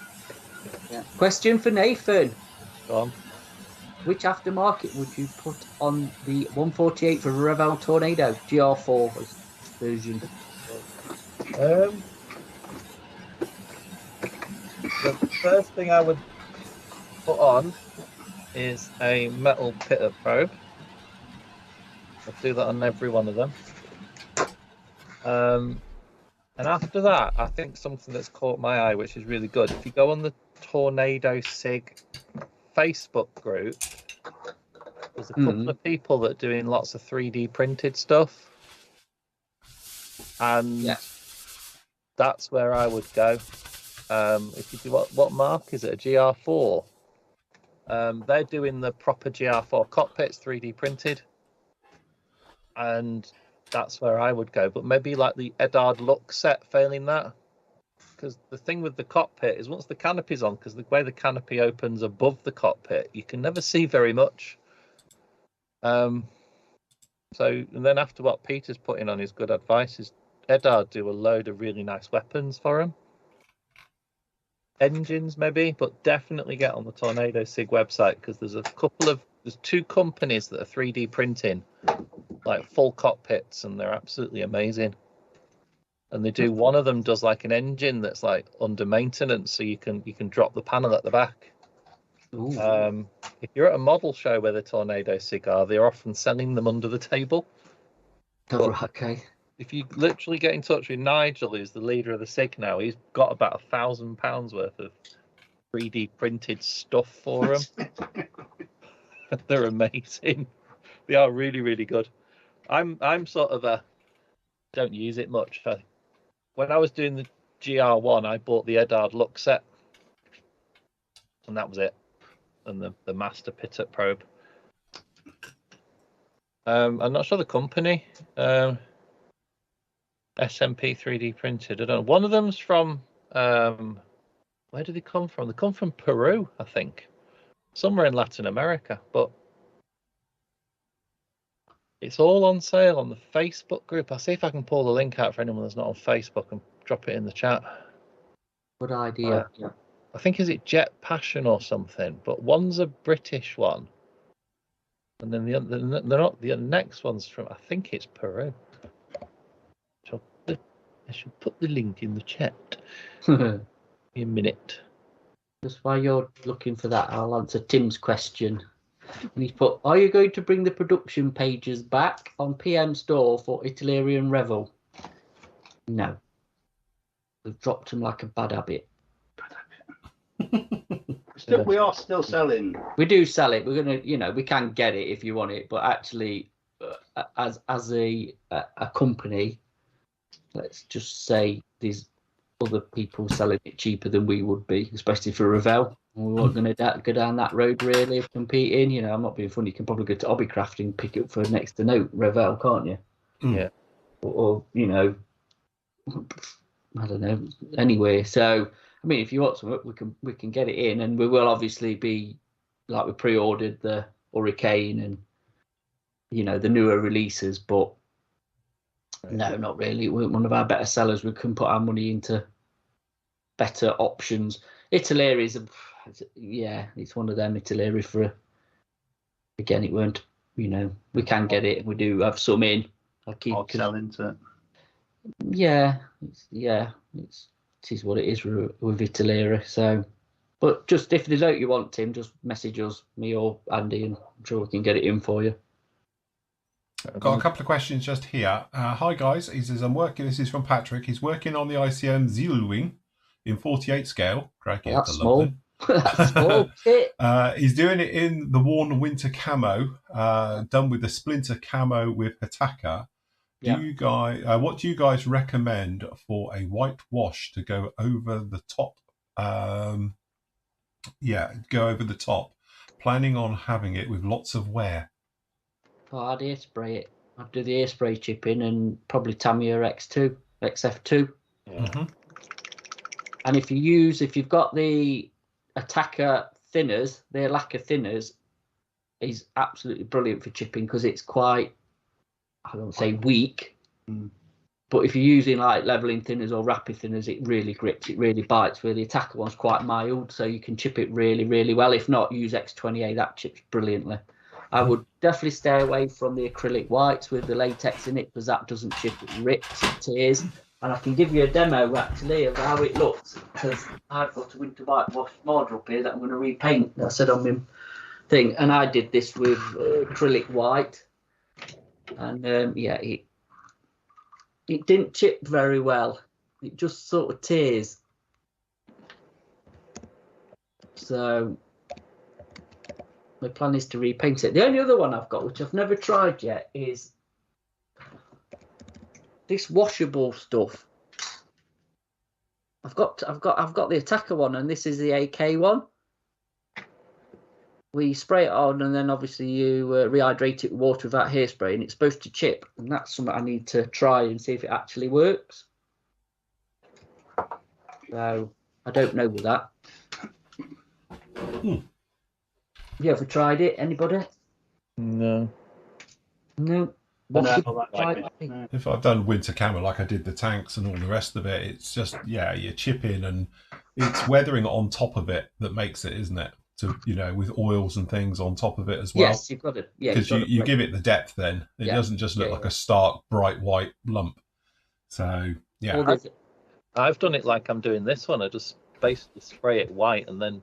Yeah. Question for Nathan. Go on. Which aftermarket would you put on the 148 for Revell Tornado GR4 version? The first thing I would put on is a metal pitter probe. I'll do that on every one of them. And after that, I think something that's caught my eye, which is really good. If you go on the Tornado Sig Facebook group, there's a couple of people that are doing lots of 3D printed stuff. And that's where I would go. If you do what mark is it? A GR4? They're doing the proper GR4 cockpits, 3D printed. And that's where I would go. But maybe like the Edard Look set, failing that. Because the thing with the cockpit is once the canopy's on, because the way the canopy opens above the cockpit, you can never see very much. And then after what Peter's putting on his good advice is Edard do a load of really nice weapons for him. Engines maybe, but definitely get on the Tornado Sig website because there's two companies that are 3D printing like full cockpits and they're absolutely amazing. And they do one of them does like an engine that's like under maintenance, so you can drop the panel at the back. If you're at a model show where the Tornado Sig are, they're often selling them under the table. Okay. If you literally get in touch with Nigel, who's the leader of the SIG now, he's got about £1,000 worth of 3D printed stuff for them. They're amazing. They are really, really good. I'm sort of don't use it much. When I was doing the GR1, I bought the Edard Look set, and that was it. And the Master Pitot probe. I'm not sure the company. SMP 3D printed. I don't know. One of them's from where do they come from? They come from Peru, I think. Somewhere in Latin America, but it's all on sale on the Facebook group. I'll see if I can pull the link out for anyone that's not on Facebook and drop it in the chat. Good idea. Yeah. I think is it Jet Passion or something, but one's a British one, and then the next one's from I think it's Peru. I should put the link in the chat. Give me a minute. Just while you're looking for that, I'll answer Tim's question. And he's put, are you going to bring the production pages back on PM Store for Italy and Revel? No. We've dropped them like a bad habit. We are still selling. We do sell it. We're gonna, we can get it if you want it, but actually, as a company, let's just say there's other people selling it cheaper than we would be, especially for Revel. We weren't going to go down that road really of competing. I'm not being funny. You can probably go to Hobbycraft and pick it up for next to no Revel, can't you? Yeah. Or I don't know. Anyway, so I mean, if you want something, we can get it in, and we will obviously be like we pre-ordered the Hurricane and the newer releases, but. No, not really. We're one of our better sellers. We can put our money into better options. Italy is, it's one of them. Italy again, it weren't, we can get it. We do have some in. I'll keep selling to it. Yeah, it is what it is with Italy. So, but just if there's out you want, Tim, just message us, me or Andy, and I'm sure we can get it in for you. Got a couple of questions just here. Hi guys, he says this is from Patrick. He's working on the ICM Zielwing in 48 scale. Crikey, that's small. That's small. He's doing it in the worn winter camo, done with the splinter camo with Hataka. What do you guys recommend for a white wash to go over the top? Go over the top. Planning on having it with lots of wear. I'd air spray it. I'd do the air spray chipping and probably Tamiya XF2. Mm-hmm. And if you've got the Attacker thinners, their lacquer thinners is absolutely brilliant for chipping because it's quite, I don't say weak, but if you're using like leveling thinners or rapid thinners, it really grips, it really bites. Where the Attacker one's quite mild, so you can chip it really, really well. If not, use X28, that chips brilliantly. I would definitely stay away from the acrylic whites with the latex in it because that doesn't chip, it rips, it tears. And I can give you a demo actually of how it looks because I've got a winter white wash model up here that I'm going to repaint. That I said on my thing, and I did this with acrylic white, And yeah, it didn't chip very well. It just sort of tears. So my plan is to repaint it. The only other one I've got, which I've never tried yet, is this washable stuff. I've got the Attacker one, and this is the AK one. We spray it on, and then obviously you rehydrate it with water without hairspray, and it's supposed to chip. And that's something I need to try and see if it actually works. So I don't know with that. Have you ever tried it? Anybody? No. No. If I've done winter camo like I did the tanks and all the rest of it, it's just you're chipping and it's weathering on top of it that makes it, isn't it? To with oils and things on top of it as well. Yes, you've got it. Yeah, because you give it the depth. Then it doesn't just look like a stark bright white lump. So yeah, I've done it like I'm doing this one. I just basically spray it white and then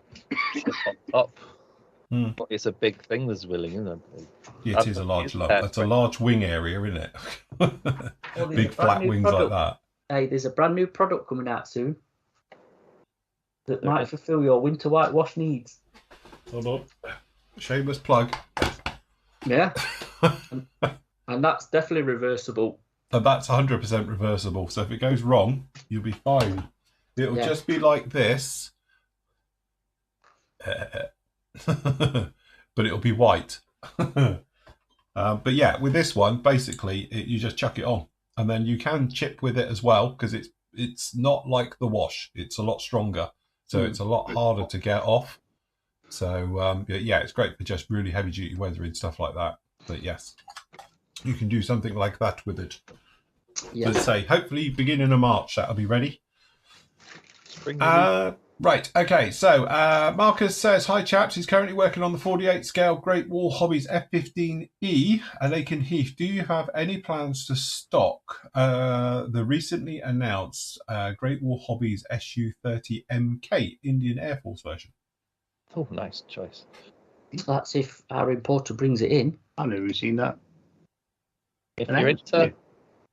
chip on top. But it's a big thing, there's willing, isn't it? Yeah, it is a large lump. That's a large wing area, isn't it? Big flat wings like that. Hey, there's a brand new product coming out soon that might fulfill your winter whitewash needs. Hold on. Shameless plug. Yeah. and that's definitely reversible. And that's 100% reversible. So if it goes wrong, you'll be fine. It'll just be like this. But it'll be white. But yeah, with this one, basically, you just chuck it on, and then you can chip with it as well because it's not like the wash. It's a lot stronger, so it's a lot harder to get off. So yeah, it's great for just really heavy duty weathering stuff like that. But yes, you can do something like that with it. Let's say hopefully beginning of March that'll be ready. Right, okay, so Marcus says, hi chaps, he's currently working on the 48 scale Great Wall Hobbies F15E at Laken Heath. Do you have any plans to stock the recently announced Great Wall Hobbies SU30MK Indian Air Force version? Oh, nice choice. That's if our importer brings it in. I've never seen that. If you're into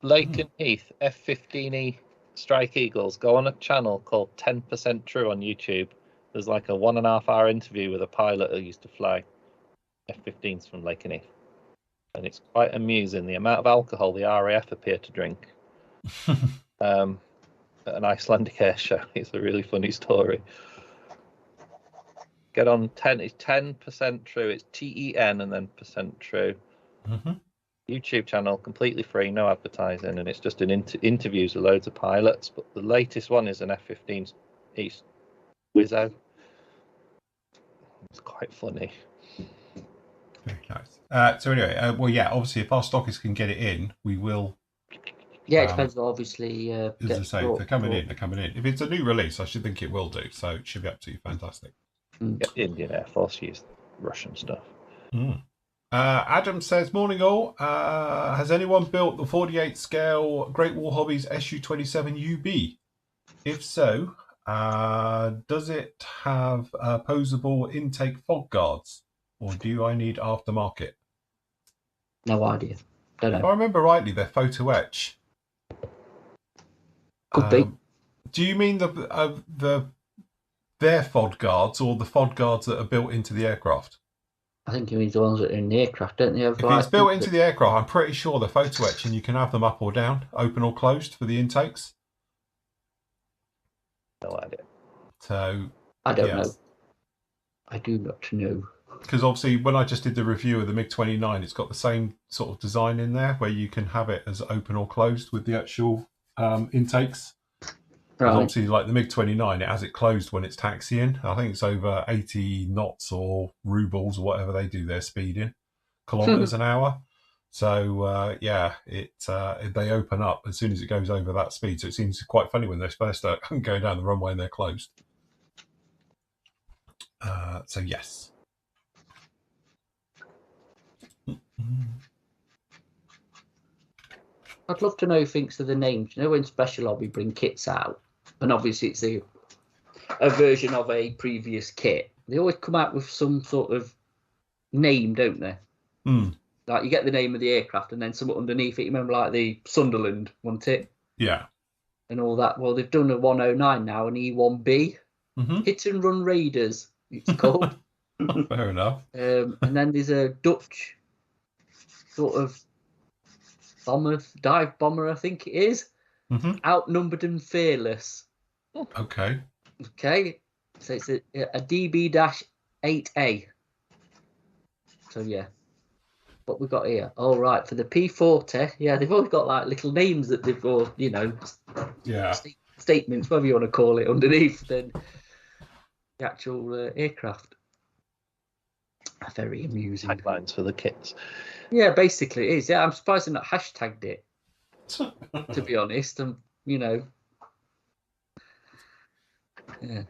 Laken Heath F15E Strike Eagles, go on a channel called 10% True on YouTube. There's like a 1.5 hour interview with a pilot who used to fly F-15s from Laken Heath. And it's quite amusing the amount of alcohol the RAF appear to drink at an Icelandic air show. It's a really funny story. Get on 10, it's 10% True. It's TEN and then % True. YouTube channel, completely free, no advertising, and it's just an interviews with loads of pilots. But the latest one is an F-15 East Wizzo. It's quite funny. Very nice. So anyway, well, yeah, obviously, if our stockists can get it in, we will. Yeah, it depends. Obviously, as I say, if they're coming in. They're coming in. If it's a new release, I should think it will do. So it should be absolutely fantastic. Get the Indian Air Force use Russian stuff. Adam says, morning all. Has anyone built the 48 scale Great Wall Hobbies SU27UB? If so, does it have posable intake fog guards, or do I need aftermarket? No idea. Don't know. If I remember rightly, they're photo etch. Could be. Do you mean their FOD guards or the FOD guards that are built into the aircraft? I think you mean the ones that are in the aircraft, don't they? If it's built into the aircraft, I'm pretty sure they're photo etch and you can have them up or down, open or closed for the intakes. No idea. So I don't know. I do not know. Because obviously, when I just did the review of the MiG-29, it's got the same sort of design in there where you can have it as open or closed with the actual intakes. Right. Obviously, like the MiG-29, it has it closed when it's taxiing. I think it's over 80 knots or rubles or whatever they do their speed in, kilometers an hour. So yeah, they open up as soon as it goes over that speed. So it seems quite funny when they're supposed to go down the runway and they're closed. So yes. I'd love to know who thinks of the names. You know, when Special Hobby bring kits out, and obviously it's a version of a previous kit, they always come out with some sort of name, don't they? like you get the name of the aircraft and then something underneath it. You remember like the Sunderland, wasn't it? Yeah. And all that. Well, they've done a 109 now, an E1B. Mm-hmm. Hit and Run Raiders, it's called. Fair enough. And then there's a Dutch sort of dive bomber, I think it is. Mm-hmm. Outnumbered and Fearless. Okay. Okay. So it's a DB-8A. So yeah. What we got here? All right, for the P40, yeah, they've all got like little names that they've got, you know, statements, whatever you want to call it, underneath the actual aircraft. Very amusing. Taglines for the kits. Yeah, basically it is. Yeah, I'm surprised they've not hashtagged it. To be honest, and you know, yeah.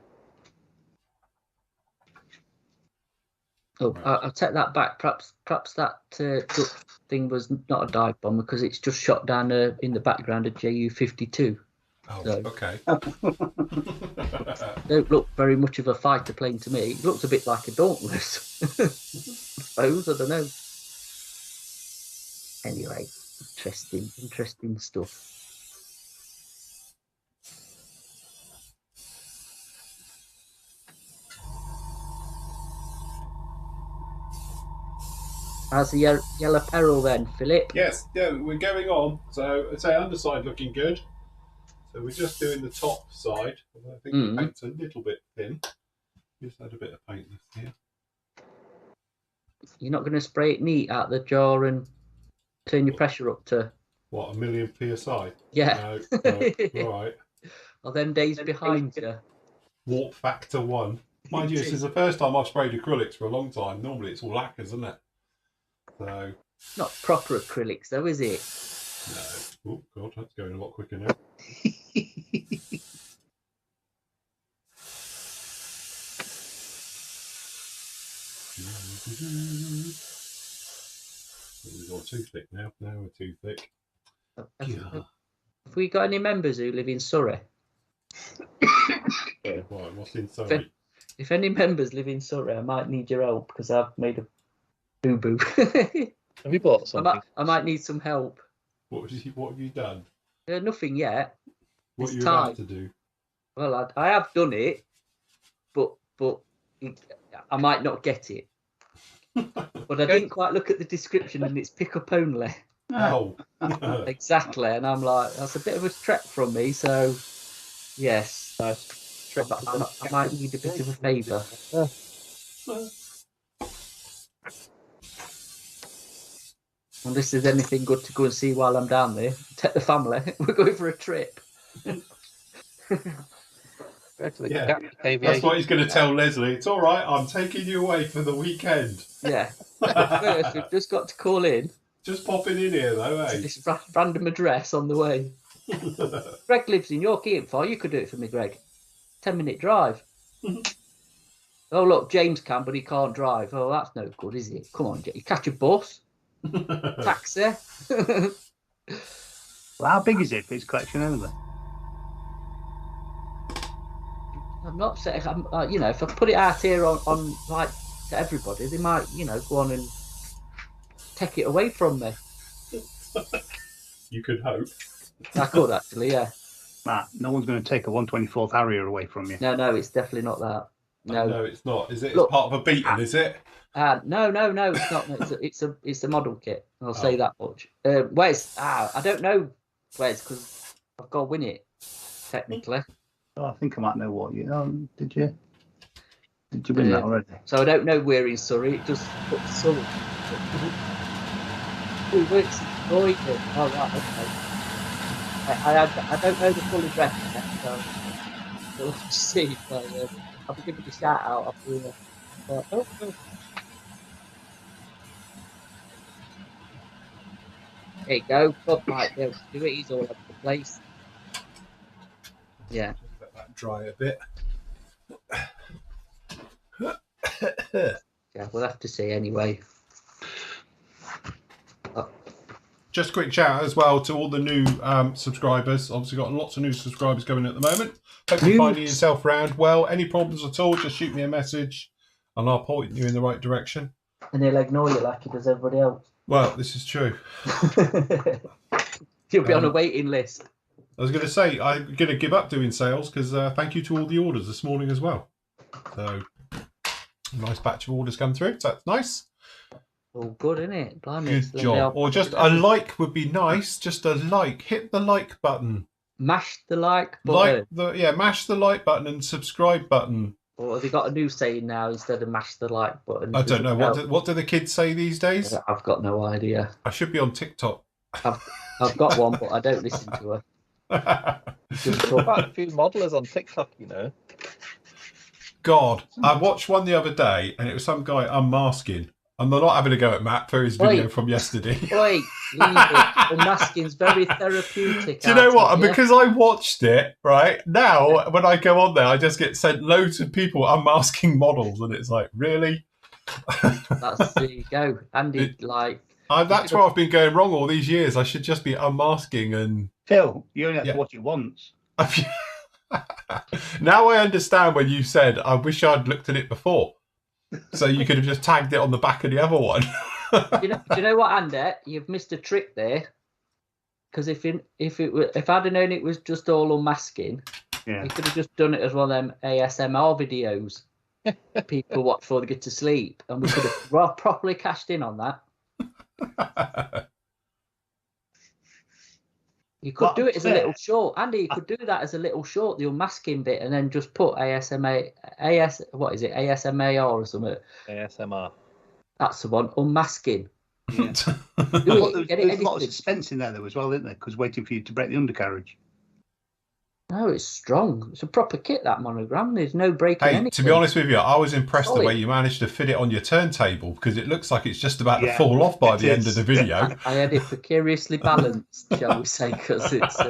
Oh, I'll take that back. Perhaps that thing was not a dive bomber because it's just shot down in the background of Ju-52. Oh, so, okay. Don't look very much of a fighter plane to me. It looks a bit like a Dauntless. I suppose, I don't know. Anyway, interesting stuff. How's the yellow peril then, Philip? Yes, yeah, we're going on. So I'd say underside looking good. So we're just doing the top side. I think the paint's a little bit thin. Just add a bit of paint here. You're not going to spray it neat out the jar and turn your pressure up to... What, 1,000,000 PSI? Yeah. No, all right. Are them days behind you? Warp factor 1. Mind you, this is the first time I've sprayed acrylics for a long time. Normally it's all lacquers, isn't it? So... Not proper acrylics though, is it? No. Oh, God, that's going a lot quicker now. We've gone too thick now. Now we're too thick. Have we got any members who live in Surrey? Right, what's in Surrey? If any members live in Surrey, I might need your help because I've made a boo-boo. Have you bought something? I might need some help. What have you done? Nothing yet. What are you time about to do? Well, I have done it, but I might not get it. But I didn't quite look at the description and it's pick up only. Oh. Exactly. And I'm like, that's a bit of a trek from me. So, yes. Nice. But I might need a bit of a favour. Unless there's anything good to go and see while I'm down there. Take the family. We're going for a trip. Yeah, that's what he's going to tell Leslie. It's all right. I'm taking you away for the weekend. Yeah. But first, we've just got to call in. Just popping in here, though, eh? This random address on the way. Greg lives in York, Eatonford. You could do it for me, Greg. 10-minute drive. Oh, look, James can, but he can't drive. Oh, that's no good, is it? Come on, you catch a bus. Taxi. Well, how big is it for his collection anyway? I'm not saying, you know, if I put it out here on like to everybody, they might, you know, go on and take it away from me. You could hope. I could actually, yeah. Matt, no one's going to take a 124th Harrier away from you. No, it's definitely not that. No, it's not. Is it? Look, it's part of a beaten, is it? No, it's not. It's a model kit. I'll say that much. Wes, I don't know, Wes, because I've got to win it technically. Oh, I think I might know what you. Did you win that already? So I don't know where in Surrey. It just put Surrey. Oh, it works in Croydon. Oh, right, okay. I don't know the full address yet, so we'll have to see. So, I'll be giving a shout out after. Oh. There you go. Bob might be able to do it. He's all over the place. Yeah. Let that dry a bit. Yeah, we'll have to see anyway. Just a quick shout out as well to all the new subscribers. Obviously got lots of new subscribers going at the moment. Hope you're finding yourself around well. Any problems at all, just shoot me a message and I'll point you in the right direction. And he'll ignore you like he does everybody else. Well, this is true. You'll be on a waiting list. I was going to say, I'm going to give up doing sales because thank you to all the orders this morning as well. So, a nice batch of orders come through. So that's nice. All good, isn't it? Blimey, Good job. Or just a like would be nice. Just a like. Hit the like button. Mash the like button. Mash the like button and subscribe button. Or have they got a new saying now instead of mash the like button? I don't know. What do the kids say these days? I've got no idea. I should be on TikTok. I've got one, but I don't listen to her. Quite a few modelers on TikTok, you know. God, I watched one the other day, and it was some guy unmasking. I'm not having a go at Matt for his video from yesterday. Wait, leave it. Unmasking's very therapeutic. Do you know what? Because I watched it, right? Now, when I go on there, I just get sent loads of people unmasking models, and it's like, really? There you go. Andy, that's where I've been going wrong all these years. I should just be unmasking and... Phil, you only have to watch it once. Now I understand when you said, I wish I'd looked at it before. So you could have just tagged it on the back of the other one. Do you know what, Andy? You've missed a trick there. Because if I'd have known it was just all unmasking, you could have just done it as one of them ASMR videos people watch before they get to sleep, and we could have properly cashed in on that. You could do it as a little short, Andy. You could do that as a little short, the unmasking bit, and then just put ASMR or something. ASMR. That's the one. Unmasking. Yeah. There's a lot of suspense in there though as well, isn't there? Because waiting for you to break the undercarriage. No, it's strong. It's a proper kit, that monogram. There's no breaking anything. To be honest with you, I was impressed the way you managed to fit it on your turntable, because it looks like it's just about to fall off by the end of the video. I had it precariously balanced, shall we say, because it's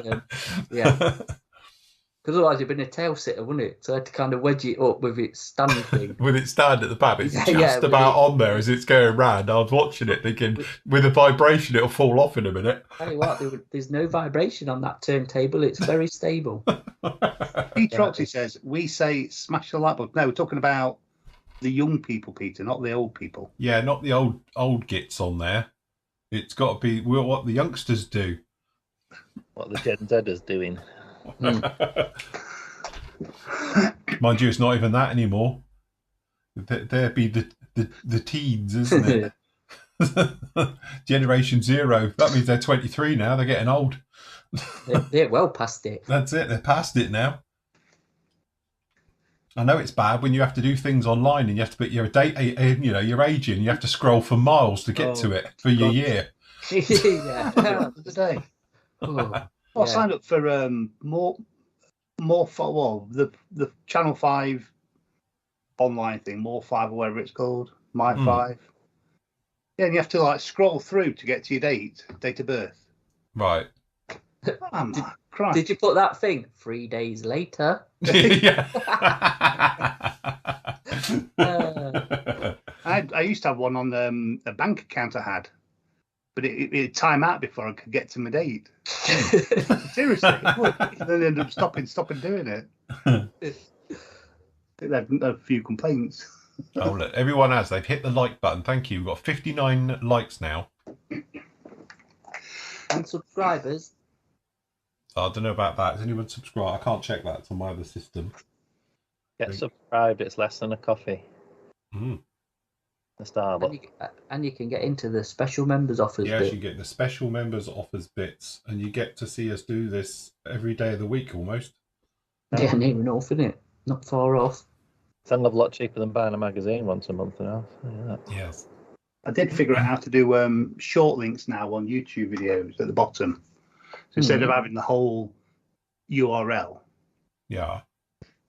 because otherwise it'd been a tail sitter, wouldn't it? So I had to kind of wedge it up with its stand thing. With its stand at the back, it's just about on there as it's going round. I was watching it thinking, with a vibration, it'll fall off in a minute. Tell you what, there's no vibration on that turntable. It's very stable. Pete Roxy says, we say smash the light bulb. No, we're talking about the young people, Peter, not the old people. Yeah, not the old gits on there. It's got to be what the youngsters do. What the Gen Zers doing. Mind you, it's not even that anymore. There'd be the teens, isn't it? Generation Zero. That means they're 23 now. They're getting old. They're well past it. That's it. They're past it now. I know it's bad when you have to do things online and you have to put your date, your age in. You have to scroll for miles to get to it for your year. Yeah. The day. I signed up for the Channel 5 online thing, More 5 or whatever it's called, My 5. Yeah, and you have to scroll through to get to your date of birth. Right. Did you put that thing 3 days later? Yeah. I used to have one on a bank account I had, but it'd time out before I could get to my date. Seriously. And then I ended up stopping doing it. They had a few complaints. Oh, look, everyone has. They've hit the like button. Thank you. We've got 59 likes now. And subscribers. I don't know about that. Has anyone subscribed? I can't check that. It's on my other system. Get subscribed. It's less than a coffee. Mm. The Starbucks. And you can get into the special members offers. Yes, you get the special members offers bits, and you get to see us do this every day of the week almost. Yeah, near enough, isn't it? Not far off. It's a lot cheaper than buying a magazine once a month now. Yes. I did figure out how to do short links now on YouTube videos at the bottom. So instead of having the whole URL, you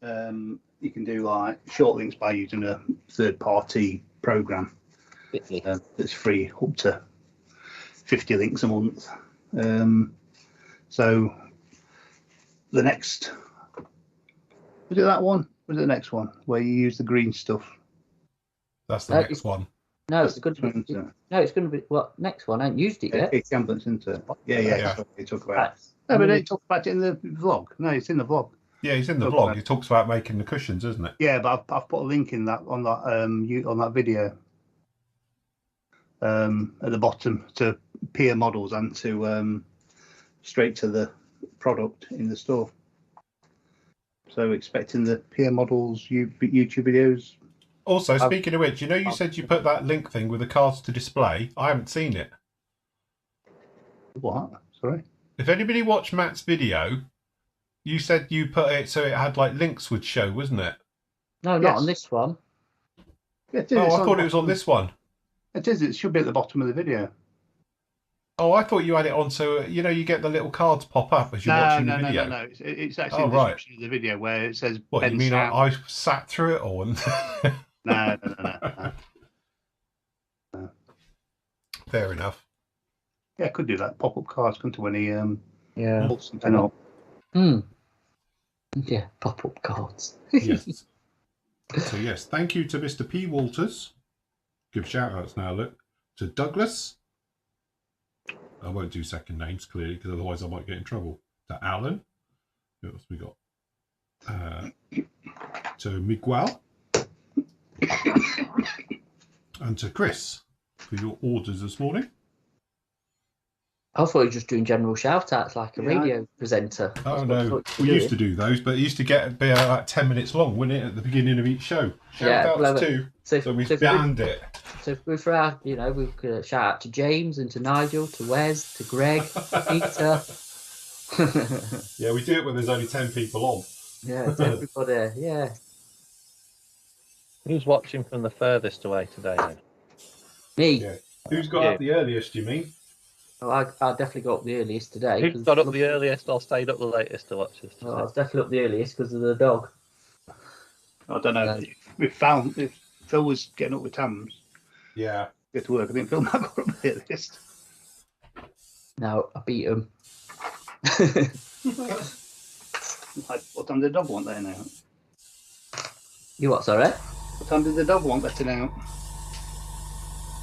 can do short links by using a third-party program that's free, up to 50 links a month. So the next, was it that one? Was it the next one where you use the green stuff? That's the next one. No, it's going to be. No, it's going to be. What next one? I ain't used it yet. It's Gamblin's, isn't it? Yeah. They talk about it. No, but they talk about it in the vlog. No, it's in the vlog. Yeah, he's in the vlog. He talks about making the cushions, isn't it? Yeah, but I've put a link in that on that video. at the bottom to peer models and to straight to the product in the store. So expecting the peer models YouTube videos. Also, speaking of which, you said you put that link thing with the cards to display. I haven't seen it. What? Sorry? If anybody watched Matt's video, you said you put it so it had like links would show, wasn't it? No, not on this one. Yeah, it is. Oh, I thought it was on this one. It is. It should be at the bottom of the video. Oh, I thought you had it on so you get the little cards pop up as you're watching the video. No. It's actually in the description of the video where it says. What you mean? I sat through it all? No. Fair enough. Yeah, I could do that. Pop up cards come to any Yeah. something up. Yeah, pop up cards. Yes. So yes, thank you to Mr. P. Walters. Give shout outs now. Look to Douglas. I won't do second names clearly because otherwise I might get in trouble. To Alan. Who else we got? To Miguel. And to Chris for your orders this morning. I thought you were just doing general shout outs like a radio presenter. Oh no, we used to do those, but it used to be like 10 minutes long, wouldn't it, at the beginning of each show? Shout outs too. So we banned it. So for our, we could shout out to James and to Nigel, to Wes, to Greg, Peter. Yeah, we do it when there's only 10 people on. Yeah, to everybody. Yeah. Who's watching from the furthest away today then? Me. Yeah. Who's got up the earliest, you mean? Oh, I definitely got up the earliest today. Who's got up the earliest or stayed up the latest to watch this? I was definitely up the earliest because of the dog. I don't know. If Phil was getting up with Tams. Yeah. Get to work. I think Phil might got up the earliest. No, I beat him. What time did the dog want letting out? You what, sorry? What time did the dog want letting out?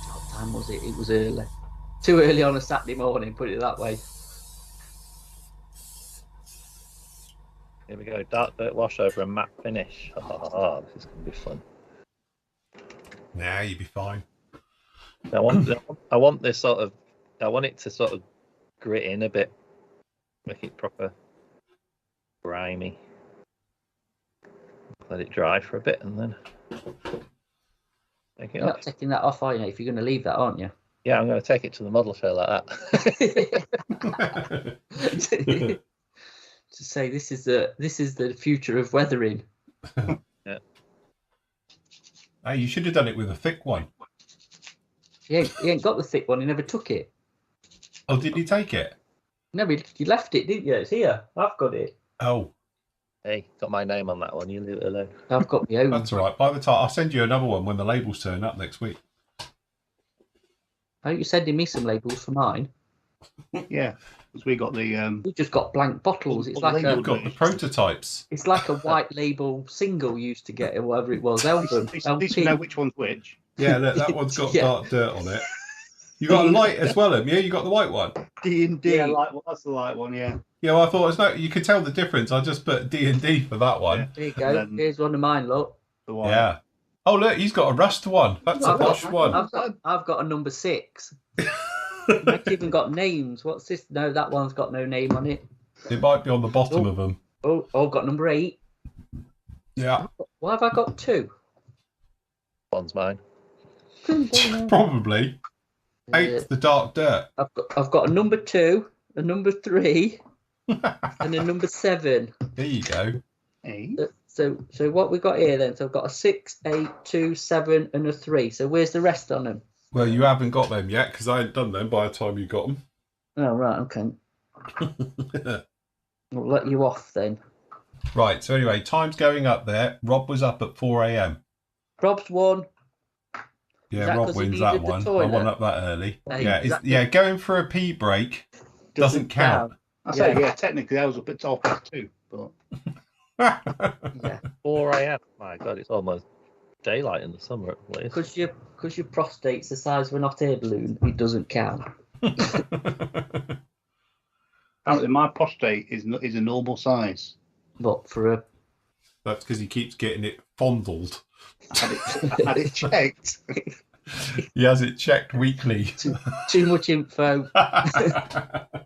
What time was it? It was early. Too early on a Saturday morning, put it that way. Here we go. Dark dirt washover and matte finish. Oh, this is going to be fun. Nah, you'll be fine. I want this sort of. I want it to sort of grit in a bit, make it proper grimy. Let it dry for a bit and then take it You're off. not taking that off, are you? If you're going to leave that, aren't you? Yeah, I'm going to take it to the model show like that. To say this is the future of weathering. Yeah. Hey, you should have done it with a thick one. He ain't got the thick one. He never took it. Oh, did he take it? No, you left it, didn't you? It's here. I've got it. Oh. Hey, got my name on that one. You leave it alone. I've got my own. That's all right. By the time I'll send you another one when the labels turn up next week. Are you sending me some labels for mine? Yeah, because we got the. We just got blank bottles. It's like We've got the prototypes. It's like a white label single used to get, or whatever it was. Album. At least we know which one's which. Yeah, look, that one's got dark dirt on it. You got a light as well, haven't you? You got the white one. D&D. Yeah, that's the light one. Yeah. Yeah, well, I thought it's no. You could tell the difference. I just put D&D for that one. Yeah. There you go. Here's one of mine. Look. The one. Yeah. Oh, look, he's got a rust one. That's a posh one. I've got a number 6. I've even got names. What's this? No, that one's got no name on it. It might be on the bottom of them. Oh, I've got number 8. Yeah. Why have I got 2? One's mine. Probably. 8's the dark dirt. I've got a number 2, a number 3, and a number 7. There you go. 8. So what we got here then? So I've got a 6, 8, 2, 7, and a 3. So where's the rest on them? Well, you haven't got them yet because I hadn't done them by the time you got them. Oh right, okay. I'll let you off then. Right. So anyway, time's going up there. Rob was up at 4 a.m. Rob's won. Yeah, Rob wins that one. I wasn't up that early. Yeah, going for a pee break doesn't count. I say, yeah, technically I was up at 2:30, but. Yeah. 4 a.m. My God, it's almost daylight in the summer at least. Because your prostate's the size of an hot air balloon, it doesn't count. Apparently, my prostate is a normal size. But for a. That's because he keeps getting it fondled. I had it checked. He has it checked weekly. Too much info.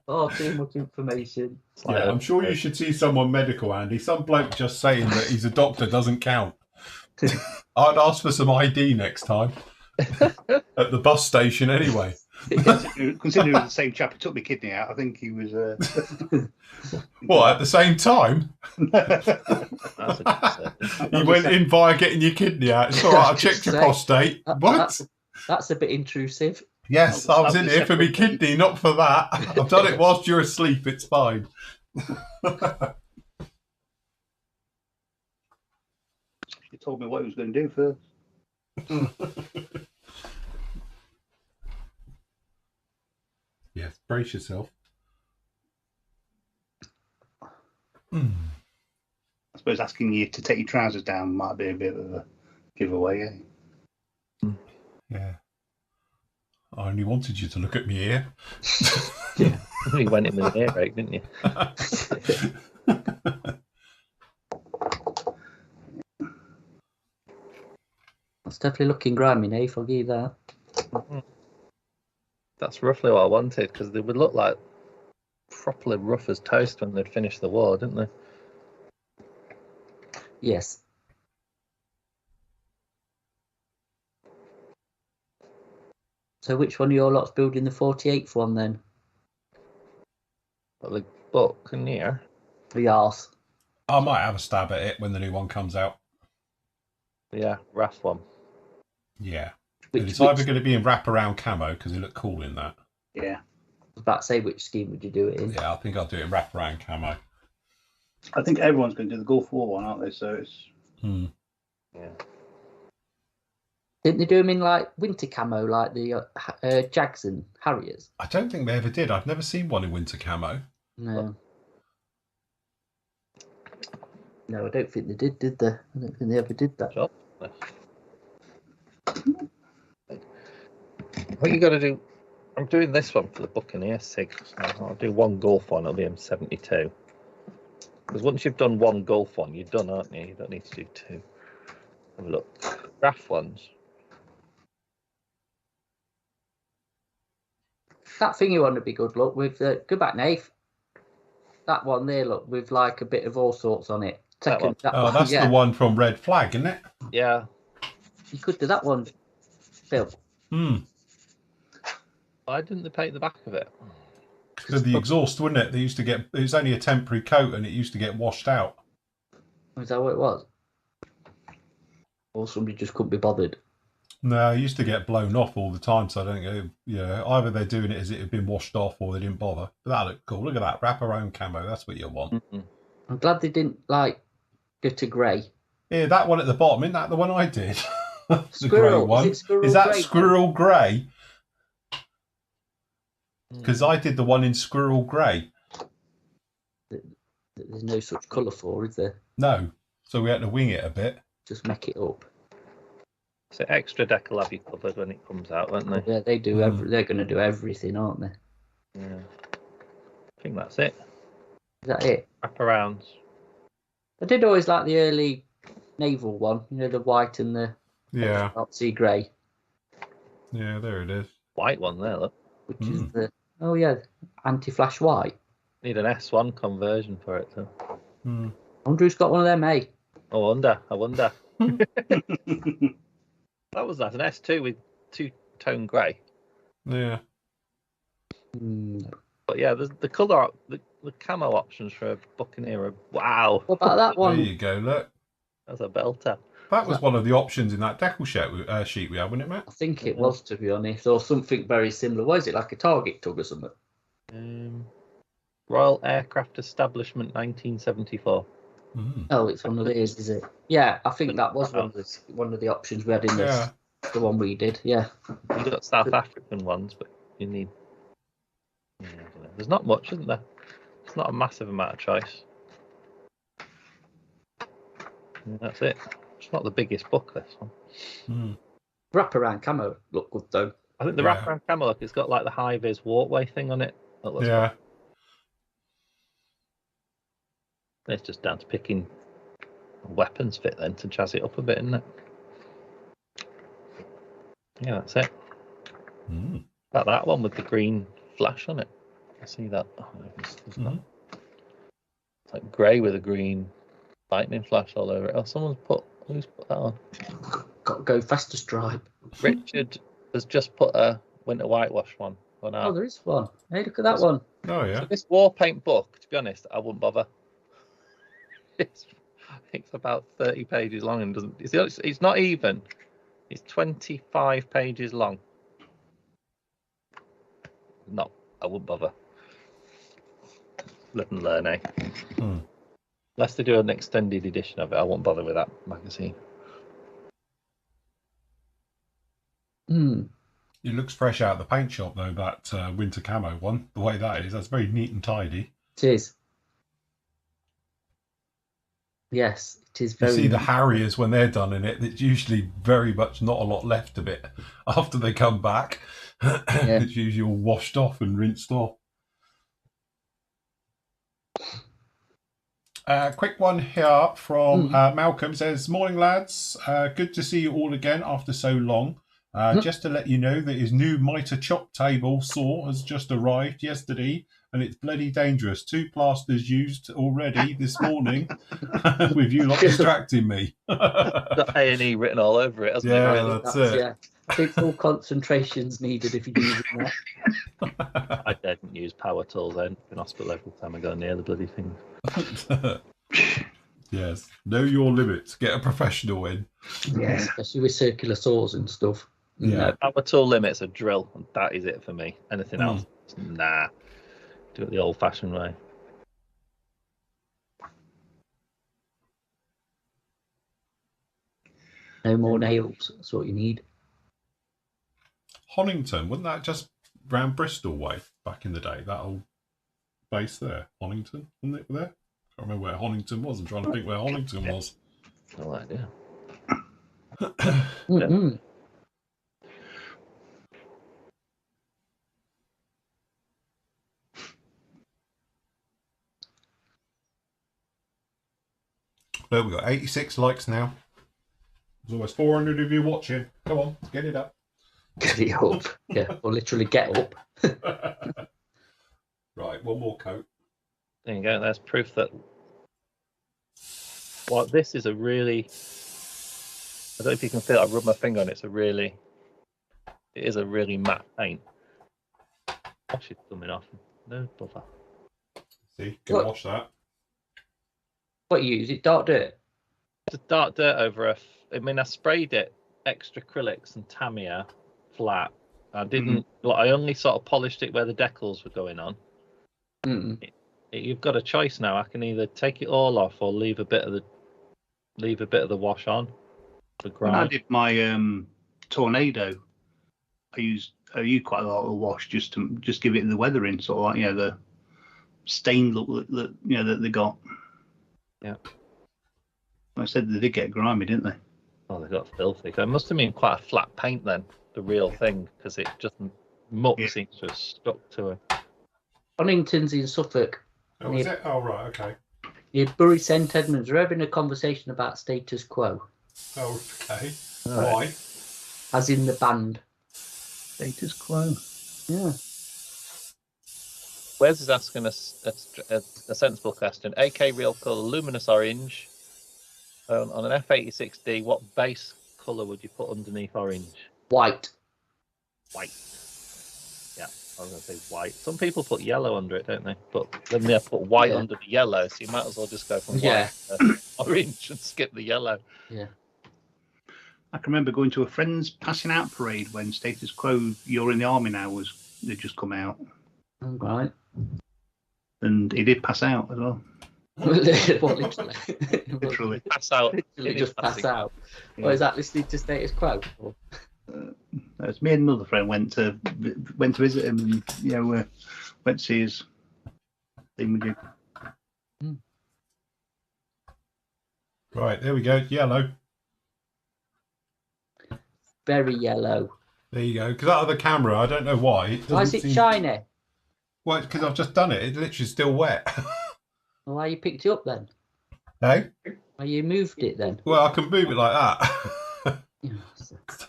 Oh, too much information. Yeah, I'm sure you should see someone medical, Andy. Some bloke just saying that he's a doctor doesn't count. I'd ask for some ID next time. At the bus station, anyway. Considering the same chap who took my kidney out, I think he was. What, at the same time? That's a good He went in via getting your kidney out. It's all right, I checked your prostate. What? That's a bit intrusive. Yes, I was in here for my kidney, not for that. I've done it whilst you're asleep. It's fine. He told me what he was going to do first. Yes, brace yourself. I suppose asking you to take your trousers down might be a bit of a giveaway, eh? Yeah. I only wanted you to look at me here. Yeah, you went in with an earache, didn't you? It's definitely looking grimy, Nate. I'll give you that. That's roughly what I wanted, because they would look like properly rough as toast when they'd finished the war, didn't they? Yes. So which one of your lot's building the 48th one then? But the book in here. The arse. I might have a stab at it when the new one comes out. Yeah, RAF one. Yeah. It's either going to be in wraparound camo, because it looked cool in that. Yeah. I was about to say, which scheme would you do it in? Yeah, I think I'll do it in wraparound camo. I think everyone's going to do the Gulf War one, aren't they? So it's. Yeah. Didn't they do them in like winter camo, like the Jags and Harriers? I don't think they ever did. I've never seen one in winter camo. No. No, I don't think they did they? I don't think they ever did that. Sure. What you got to do? I'm doing this one for the Buccaneer SIG. I'll do one Gulf one. It'll be M72. Because once you've done one Gulf one, you're done, aren't you? You don't need to do two. Have a look. RAF ones. That thing you want to be good, look, with go back, Nath. That one there, look, with like a bit of all sorts on it. That one? That's the one from Red Flag, isn't it? Yeah. You could do that one, Phil. Why didn't they paint the back of it? Because the exhaust, wouldn't it? They used to get. It was only a temporary coat, and it used to get washed out. Is that what it was? Or somebody just couldn't be bothered? No, it used to get blown off all the time. So I don't think, either they're doing it as it had been washed off, or they didn't bother. But that looked cool. Look at that wraparound camo. That's what you want. Mm-hmm. I'm glad they didn't like go to grey. Yeah, that one at the bottom. Isn't that the one I did? The Squirrel. grey one. Is that grey? squirrel grey? Because I did the one in squirrel grey. There's no such colour for, is there? No. So we had to wing it a bit. Just make it up. So Extra Deck will have you covered when it comes out, won't they? Yeah, they do. They're going to do everything, aren't they? Yeah. I think that's it. Is that it? Wraparounds. I did always like the early naval one. You know, the white and the Nazi grey. Yeah, there it is. White one there, look. Which is the anti-flash white. Need an S1 conversion for it too. I wonder who's got one of them, eh? I wonder. That was nice. An S2 with two-tone grey. Yeah. But yeah, the colour, the camo options for a Buccaneer are wow. What about that one? There you go, look. That's a belter. That was one of the options in that decal sheet we had, wasn't it, Matt? I think it was, to be honest, or something very similar. What is it, like a target tug or something? Royal Aircraft Establishment 1974. Oh, it's one of these, is it? Yeah, I think that was one of the options we had in this. The one we did, yeah. You got South African ones, but you need. Yeah, I don't know. There's not much, isn't there? It's not a massive amount of choice. And that's it. It's not the biggest book, this one. Wraparound camo look good though. I think the wraparound camo look, it's got like the high vis walkway thing on it. Yeah. It's just down to picking a weapons fit then to jazz it up a bit, isn't it? Yeah, that's it. Mm. About that one with the green flash on it. I see that. Oh, it's not. It's like grey with a green lightning flash all over it. Oh, who's put that on? Got to go faster stripe. Richard has just put a winter whitewash one on Oh, out. there is one. Hey, look at that one. Oh yeah. So this war paint book, to be honest, I wouldn't bother. It's about 30 pages long and doesn't. It's not even. It's 25 pages long. No, I wouldn't bother. Live and learn, eh? Unless they do an extended edition of it, I won't bother with that magazine. It looks fresh out of the paint shop though. That winter camo one, the way that is, that's very neat and tidy. It is. Yes, it is You very. see the Harriers when they're done in it. It's usually very much not a lot left of it after they come back. It's usually all washed off and rinsed off. Quick one here from Malcolm says, "Morning lads, good to see you all again after so long. Just to let you know that his new mitre chop table saw has just arrived yesterday and it's bloody dangerous. 2 plasters used already this morning with you lot distracting me." Got A&E written all over it, hasn't it? Yeah, that's it. Yeah. I think full concentration's needed if you're using that. I didn't use power tools then in hospital every time I go near the bloody thing. Yes, know your limits. Get a professional in. Yeah, especially with circular saws and stuff. Yeah. No, power tool limits a drill, and that is it for me. Anything else, nah. Do it the old-fashioned way. No more nails. That's what you need. Honington, wasn't that just round Bristol way back in the day? That old base there, Honington, wasn't it there? I can't remember where Honington was. I'm trying to think where Honington was. No idea. There we got 86 likes now. There's almost 400 of you watching. Come on, get it up. Get it up. Yeah, or literally get up. Right, one more coat. There you go. That's proof that. Well, this is a really. I don't know if you can feel it. I rub my finger on it. It is a really matte paint. Wash it coming off. No bother. See, can Look. wash that. What you use? It dark dirt. Just dark dirt over I sprayed it extra acrylics and Tamiya flat. I didn't. I only sort of polished it where the decals were going on. You've got a choice now. I can either take it all off or leave a bit of the wash on. When I did my tornado, I used quite a lot of wash just to give it the weathering, sort of like the stained look that they got. Yeah. I said they did get grimy, didn't they? Oh, they got filthy. So it must have been quite a flat paint then, the real thing, because it just muck seems to have stuck to it. Honington's in Suffolk. Oh, is it? Oh, right, okay. Near Bury St Edmunds. We're having a conversation about status quo. Oh, okay. Right. Why? As in the band. Status quo. Yeah. Wes is asking us a sensible question. AK real colour, luminous orange. On an F86D, what base colour would you put underneath orange? White. White. Yeah, I was going to say white. Some people put yellow under it, don't they? But then they put white under the yellow, so you might as well just go from white to orange and skip the yellow. Yeah. I can remember going to a friend's passing out parade when Status Quo You're in the Army Now they'd just come out. All right. And he did pass out as well. What, literally? Literally. Pass out. Literally just pass out. Yeah. Or is that listening to Status Quo? It's me and another friend went to visit him, and went to see his thingamajig. Right, there we go. Yellow. Very yellow. There you go. Because out of the camera, I don't know why. Why is it shiny? Well, because I've just done it. It's literally still wet. Well, why you picked it up then? Hey? Why you moved it then? Well, I can move it like that.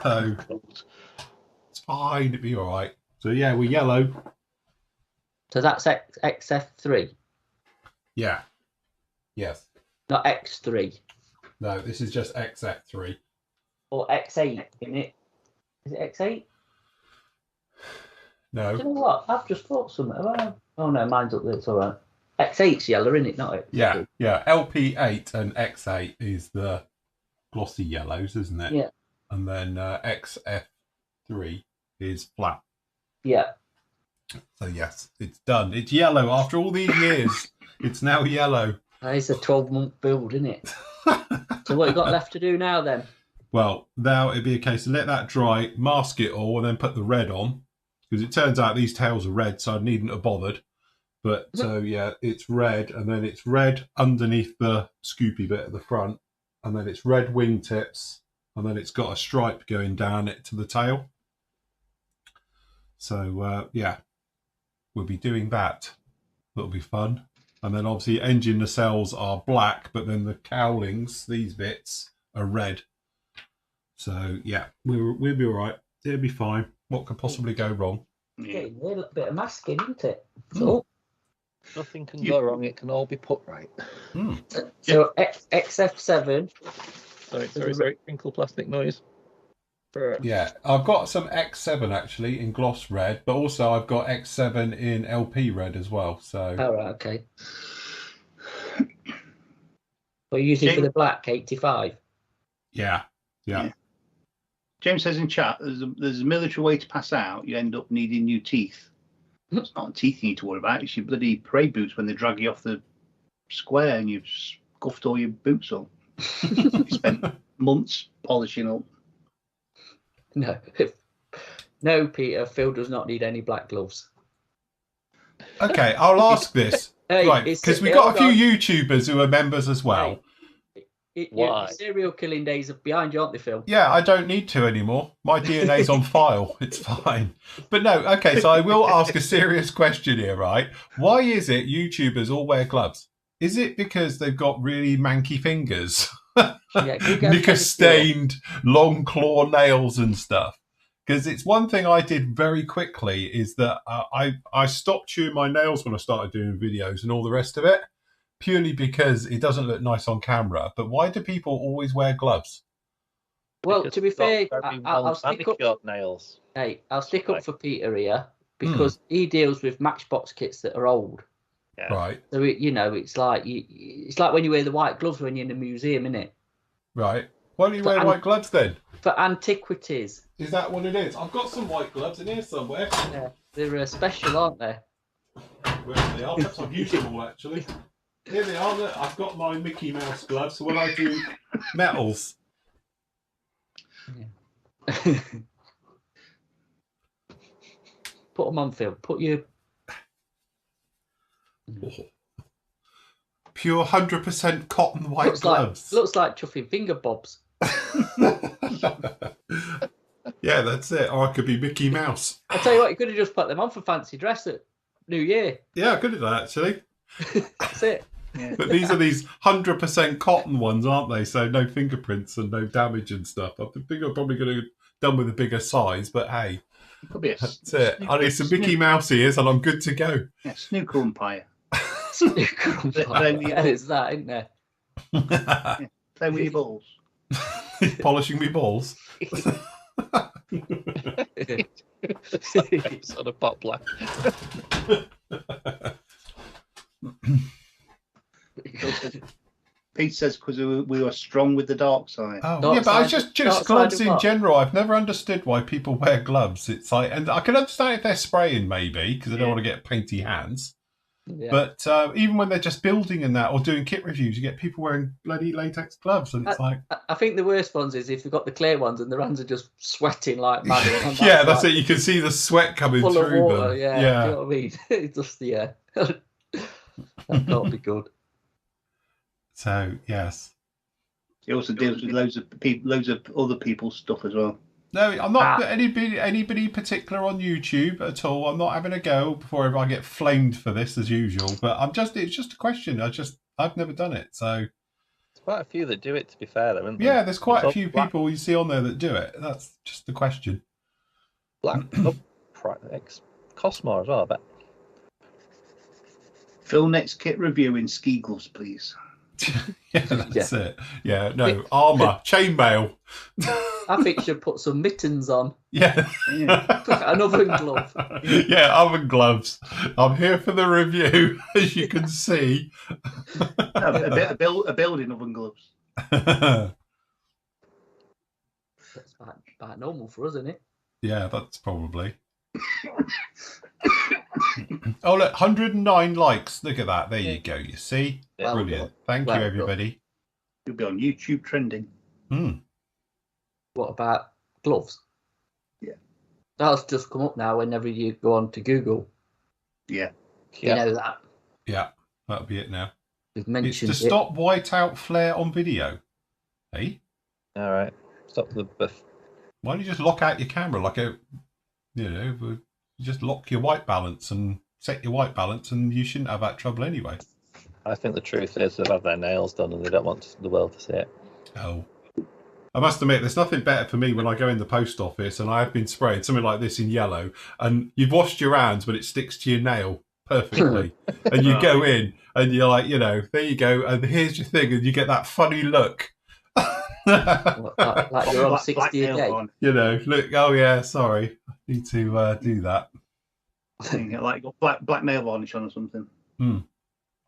So, fine. It'll be all right. So yeah, we're yellow. So that's XF3, Yeah. Yes. not X3 No, this is just XF3. or X8, isn't it? Is it X8? No. Do you know what? I've just thought something. Oh no, mine's up there. It's all right. X8's yellow, isn't it? Not X. Yeah, yeah. LP8 and X8 is the glossy yellows, isn't it? Yeah. And then XF3 is flat. Yeah. So yes, it's done. It's yellow after all these years. It's now yellow. It's a 12-month build, isn't it? So what you got left to do now then? Well, now it'd be a case of let that dry, mask it all, and then put the red on. Because it turns out these tails are red, so I needn't have bothered. But so yeah, it's red, and then it's red underneath the scoopy bit at the front, and then it's red wingtips, and then it's got a stripe going down it to the tail. So yeah, we'll be doing that. That'll be fun. And then obviously engine nacelles are black, but then the cowlings, these bits, are red. So yeah, we'll be all right. It'll be fine. What could possibly go wrong? Yeah, a little bit of masking, isn't it? So, Nothing can go wrong. It can all be put right. so XF7. Sorry. Crinkle plastic noise. Yeah, I've got some X7 actually in gloss red, but also I've got X7 in LP red as well. So. Oh, right, okay. What are you using for the black 85? Yeah. James says in chat, there's a military way to pass out. You end up needing new teeth. It's not teeth you need to worry about. It's your bloody parade boots when they drag you off the square and you've scuffed all your boots up. You spent months polishing up. No, Peter. Phil does not need any black gloves. Okay, I'll ask this. Hey, right, because we've got a few YouTubers who are members as well. Your serial killing days are behind you, aren't they, Phil? Yeah, I don't need to anymore. My DNA's on file. It's fine. But no, okay, so I will ask a serious question here, right? Why is it YouTubers all wear gloves? Is it because they've got really manky fingers? Knicker-stained, long claw nails and stuff? Because it's one thing I did very quickly is that I stopped chewing my nails when I started doing videos and all the rest of it. Purely because it doesn't look nice on camera. But why do people always wear gloves? Well, Because to be fair, I'll stick up nails. Hey, I'll stick up for Peter here because he deals with Matchbox kits that are old. Yeah. Right. So it's like when you wear the white gloves when you're in a museum, isn't it? Right. Why do you wear white gloves then? For antiquities. Is that what it is? I've got some white gloves in here somewhere. Yeah, they're special, aren't they? Where are they? Perhaps I've used them all actually. Here they are. Look, I've got my Mickey Mouse gloves. So when I do metals, Put them on, Phil. Put your pure 100% cotton white gloves. Looks like chuffing finger bobs. Yeah, that's it. Or I could be Mickey Mouse. I tell you what, you could have just put them on for fancy dress at New Year. Yeah, I could have done that actually. That's it. Yeah. But these are these 100% cotton ones, aren't they? So no fingerprints and no damage and stuff. I think I'm probably going to done with a bigger size, but hey, that's it. I need some Mickey Mouse ears and I'm good to go. Yeah, snooker umpire. Yeah, it's that, isn't there? Play with your balls. Polishing me balls. Sort of pop black. Pete says because we were strong with the dark side. Oh, yeah, but I just gloves in general. I've never understood why people wear gloves. It's like, and I can understand if they're spraying maybe because they don't want to get painty hands. Yeah. But even when they're just building and that or doing kit reviews, you get people wearing bloody latex gloves, and it's I think the worst ones is if you've got the clear ones and the hands are just sweating like mad. Yeah, that's it. You can see the sweat coming full through of water, them. Yeah, you know what I mean? It's just that can't be good. So yes, he also deals with loads of other people's stuff as well. No, I'm not anybody particular on YouTube at all. I'm not having a go before I get flamed for this as usual. But it's just a question. I've never done it, so there's quite a few that do it. To be fair, though, isn't there? Yeah, there's quite a few people you see on there that do it. That's just the question. Black cost more as well, I bet. Phil, next kit review in ski gloves, please. Yeah, that's it. Yeah, no, armour, chainmail. I think you should put some mittens on. Yeah. An oven glove. Yeah, oven gloves. I'm here for the review, as you can see. A building oven gloves. That's about normal for us, isn't it? Yeah, that's probably. Oh, look, 109 likes. Look at that. There you go. You see? Well Brilliant. done. Thank Well you, done. everybody. You'll be on YouTube trending. What about gloves? Yeah. That's just come up now whenever you go on to Google. Yeah. You know that. Yeah, that'll be it now. We've It's mentioned to stop whiteout flare on video. Hey? All right. Stop the buff. Why don't you just lock out your camera like a, you just lock your white balance and set your white balance and you shouldn't have that trouble anyway. I think the truth is they've had their nails done and they don't want the world to see it. Oh. I must admit, there's nothing better for me when I go in the post office and I have been sprayed something like this in yellow and you've washed your hands but it sticks to your nail perfectly. And you go in and you're like, there you go. And here's your thing. And you get that funny look. like you're on 60 a day. Look, oh yeah, sorry. I need to do that. Like got black nail varnish on or something.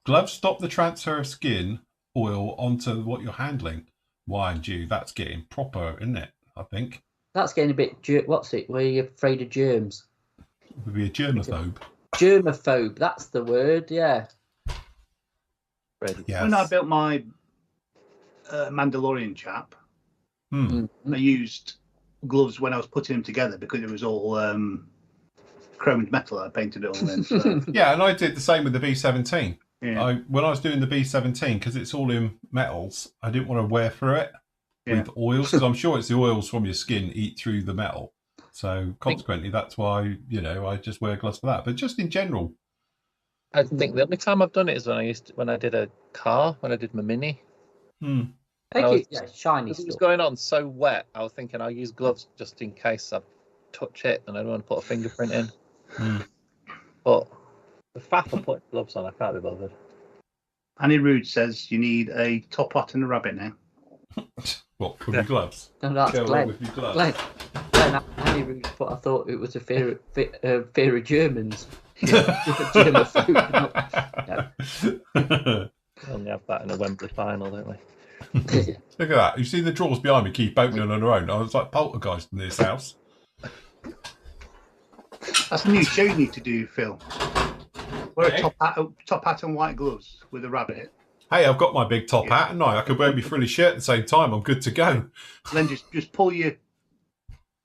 Gloves stop the transfer of skin oil onto what you're handling. Mind you, that's getting proper, isn't it? I think. That's getting a bit, what's it, where you're afraid of germs? It would be a germaphobe. Germaphobe, that's the word, yeah. Yes. When I built my Mandalorian chap, I used gloves when I was putting them together because it was all chromed metal. I painted it all in. So. Yeah, and I did the same with the B-17. Yeah. When I was doing the B-17, because it's all in metals, I didn't want to wear through it with oils, because I'm sure it's the oils from your skin eat through the metal. So consequently, that's why, I just wear gloves for that. But just in general. I think the only time I've done it is when I did a car, when I did my Mini. Shiny It stuff. was going on so wet, I was thinking I'll use gloves just in case I touch it and I don't want to put a fingerprint in. But the faff of putting gloves on, I can't be bothered. Annie Rude says you need a top hat and a rabbit now. What, for your gloves? No, that's Go Glenn. with your gloves. Glenn Annie Rude, but I thought it was a fear of Germans. Germaphobe. No. We only have that in a Wembley final, don't we? Look at that. You see the drawers behind me keep opening on their own. I was like poltergeist in this house. That's a new show you need to do, Phil. Wear a top hat and white gloves with a rabbit. Hey, I've got my big top hat, and I could wear my frilly shirt at the same time. I'm good to go. And then just pull your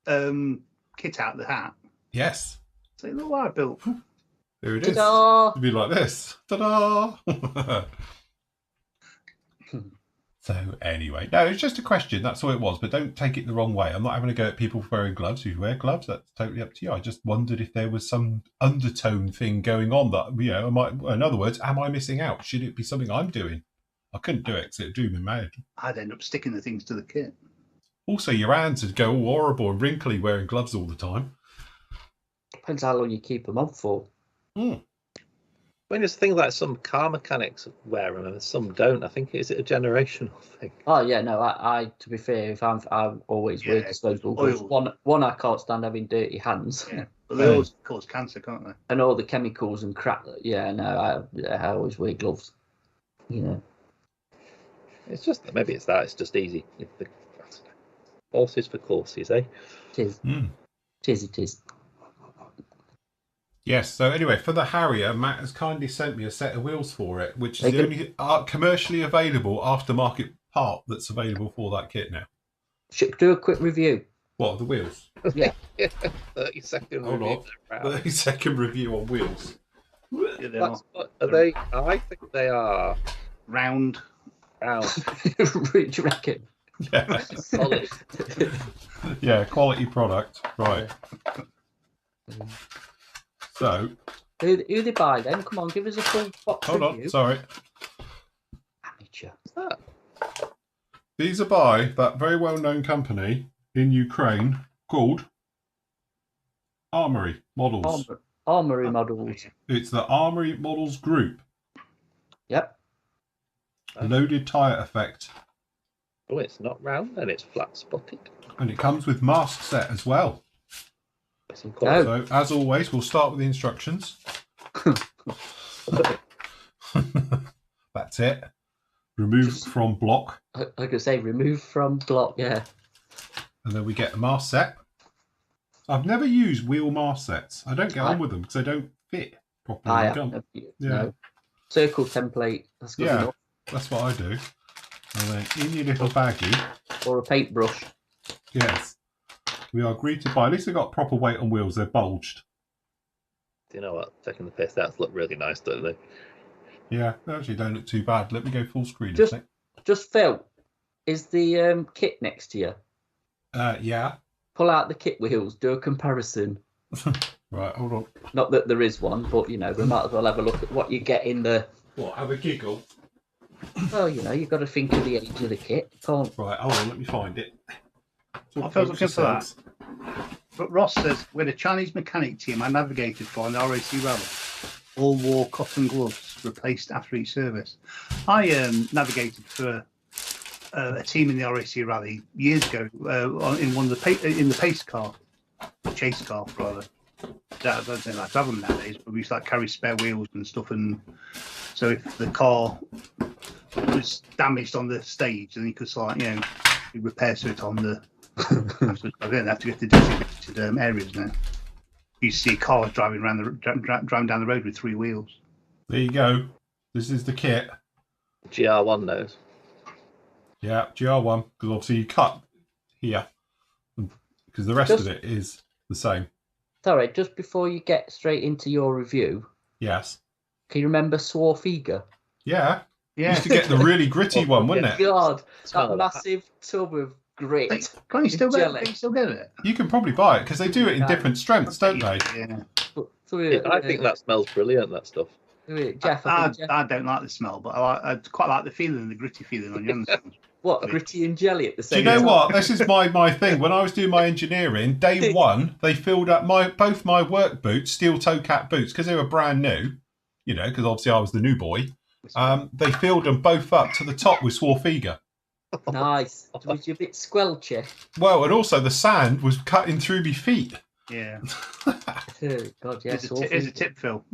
kit out of the hat. Yes. Say, look what I built. There it is. Ta-da! It'd be like this. Ta-da! So anyway, no, it's just a question. That's all it was. But don't take it the wrong way. I'm not having a go at people wearing gloves. Who wear gloves, that's totally up to you. I just wondered if there was some undertone thing going on that, in other words, am I missing out? Should it be something I'm doing? I couldn't do it because it would do me mad. I'd end up sticking the things to the kit. Also, your hands would go all horrible and wrinkly wearing gloves all the time. Depends how long you keep them on for. I mean, there's things like some car mechanics wear them and some don't. I think, is it a generational thing? Oh yeah, no. I to be fair, if I always wear disposable gloves. One, I can't stand having dirty hands. Yeah, but they always cause cancer, can't they? And all the chemicals and crap. Yeah, no. I always wear gloves. It's just maybe it's that. It's just easy. Horses for courses, eh? It is. It is. Yes, so anyway, for the Harrier, Matt has kindly sent me a set of wheels for it, which is the only commercially available aftermarket part that's available for that kit now. Should do a quick review. What, the wheels? Yeah. 30-second Hold review. on. 30-second review on wheels. Yeah, Are they? I think they are round. What do you reckon? Yeah. Solid. Yeah, quality product. Right. So, Who they buy then? Come on, give us a full box hold review. on, sorry. Amateur. These are by that very well-known company in Ukraine called Armory models. Armory models. It's the Armory models group. Yep. Loaded tyre effect. Oh, it's not round and it's flat spotted. And it comes with mask set as well. Some colour. So, as always, we'll start with the instructions. That's it. Remove from block. I could say remove from block, yeah. And then we get the mask set. I've never used wheel mask sets. I don't get on with them because they don't fit properly. No. Circle template. That's good enough. That's what I do. And then in your little baggie. Or a paintbrush. Yes. We are greeted by, at least they've got proper weight on wheels. They're bulged. Do you know what? Taking the piss out look really nice, don't they? Yeah, they actually don't look too bad. Let me go full screen. Just Phil, is the kit next to you? Yeah. Pull out the kit wheels, do a comparison. Right, hold on. Not that there is one, but we might as well have a look at what you get in the. What, have a giggle? Well, you've got to think of the age of the kit. Can't. Right, hold on, let me find it. I was looking for that. But Ross says, with a Chinese mechanic team I navigated for on the RAC rally, all wore cotton gloves replaced after each service. I navigated for a team in the RAC rally years ago in one of the pace car, chase car rather. I don't think I have them nowadays, but we used to carry spare wheels and stuff. And so if the car was damaged on the stage, then you could repair it on the. I don't have to get to designated areas now. You see cars driving driving down the road with 3 wheels. There you go. This is the kit. GR1 knows. Yeah, GR1, because obviously you cut here, because the rest of it is the same. Sorry, just before you get straight into your review. Yes. Can you remember Swarfiga? Yeah. Used to get the really gritty one, wouldn't it? God, that massive tub of grit. Can you still get it? You can probably buy it because they do it in different strengths, don't they? Yeah. I think that smells brilliant, that stuff. Jeff, I don't like the smell, but I quite like the feeling, the gritty feeling on your hands. What, gritty and jelly at the same time? Do you know time? what? This is my thing. When I was doing my engineering, day one, they filled up both my work boots, steel toe cap boots, because they were brand new, because obviously I was the new boy. They filled them both up to the top with Swarfiga. Nice. Was you a bit squelchy? Well, and also the sand was cutting through my feet. Yeah. God, yeah. Here's a tip, Phil.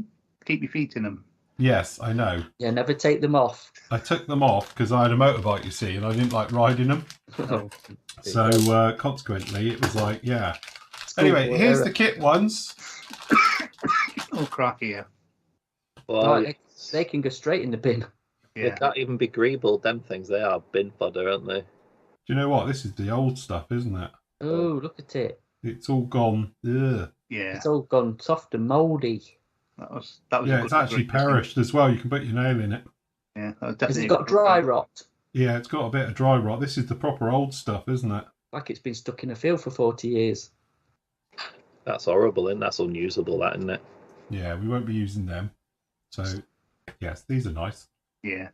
Keep your feet in them. Yes, I know. Yeah, never take them off. I took them off because I had a motorbike, you see, and I didn't like riding them. So consequently, it was like, yeah. Anyway, here's the kit ones. Oh, cracky, yeah. Well, right, they can go straight in the bin. Yeah. They can't even be greebled, them things. They are bin fodder, aren't they? Do you know what? This is the old stuff, isn't it? Oh, look at it. It's all gone. Ugh. Yeah. It's all gone soft and mouldy. That was yeah, it's actually perished as well. You can put your nail in it. Yeah, has it got dry rot? Yeah, it's got a bit of dry rot. This is the proper old stuff, isn't it? Like it's been stuck in a field for 40 years. That's horrible, and that's unusable, that, isn't it? Yeah, we won't be using them. So, yes, these are nice. Yeah.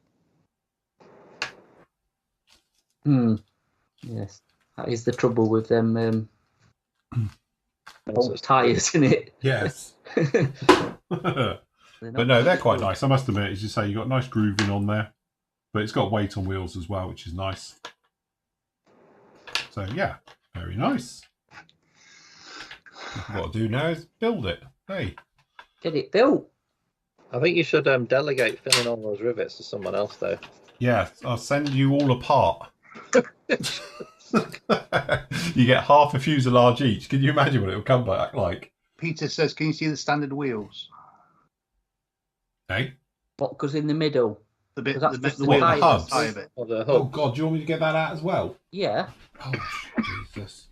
Yes, that is the trouble with them old tyres, isn't it? Yes. But no, they're quite nice. I must admit, as you say, you've got nice grooving on there. But it's got weight on wheels as well, which is nice. So, yeah, very nice. What I'll do now is build it. Hey. Get it built. I think you should delegate filling all those rivets to someone else, though. Yeah, I'll send you all a part. You get half a fuselage each. Can you imagine what it will come back like? Peter says, can you see the standard wheels? Hey? What goes in the middle? The bit, the hubs. Bit. Oh, God, do you want me to get that out as well? Yeah. Oh, Jesus.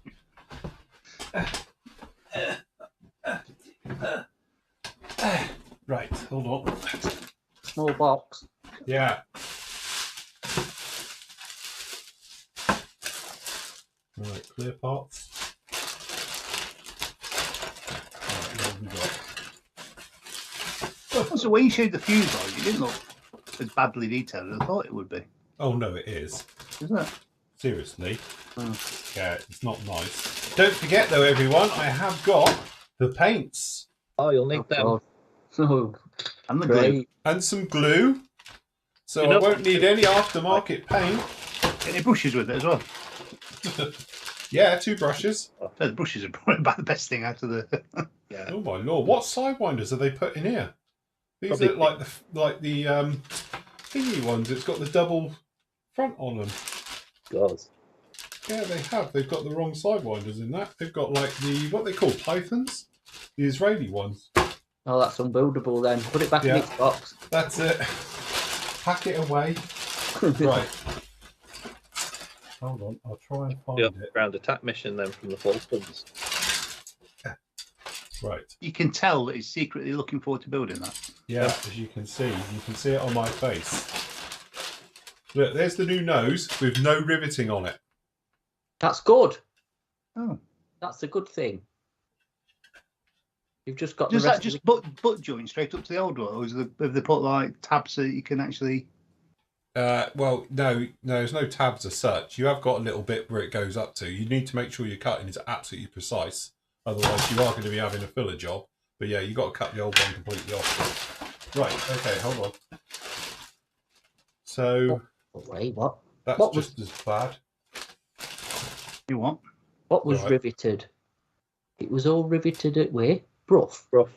Right, hold on. Small box. Yeah. Right, clear parts. Right, what have we got? So when you showed the fuselage, it didn't look as badly detailed as I thought it would be. Oh, no, it is. Isn't it? Seriously. Yeah, it's not nice. Don't forget, though, everyone, I have got The paints. Oh, you'll need them. God. Oh, And the glue. great. And some glue. So You know I won't what? need any aftermarket paint. Any brushes with it as well. Yeah, 2 brushes. The brushes are probably about the best thing out of the. Yeah. Oh my lord! What sidewinders are they put in here? These Probably are like the thingy ones. It's got the double front on them. God. Yeah, they have. They've got the wrong sidewinders in that. They've got like the what they call pythons, the Israeli ones. Oh, that's unbuildable then. Put it back in Yeah. its box. That's it. Pack it away. Right. Hold on. I'll try and find The it. ground attack mission then from the Falklands. Right. You can tell that he's secretly looking forward to building that. Yeah, as you can see it on my face. Look, there's the new nose with no riveting on it. That's good. Oh. That's a good thing. You've just got Does the that rest just of butt joint straight up to the old one, or have they put like tabs so that you can actually? Well, no, there's no tabs as such. You have got a little bit where it goes up to. You need to make sure your cutting is absolutely precise. Otherwise, you are going to be having a filler job. But yeah, you've got to cut the old one completely off. Right, okay, hold on. So, Wait, what? that's what just as bad. You want? What was Right. riveted? It was all riveted at where? Rough. Rough.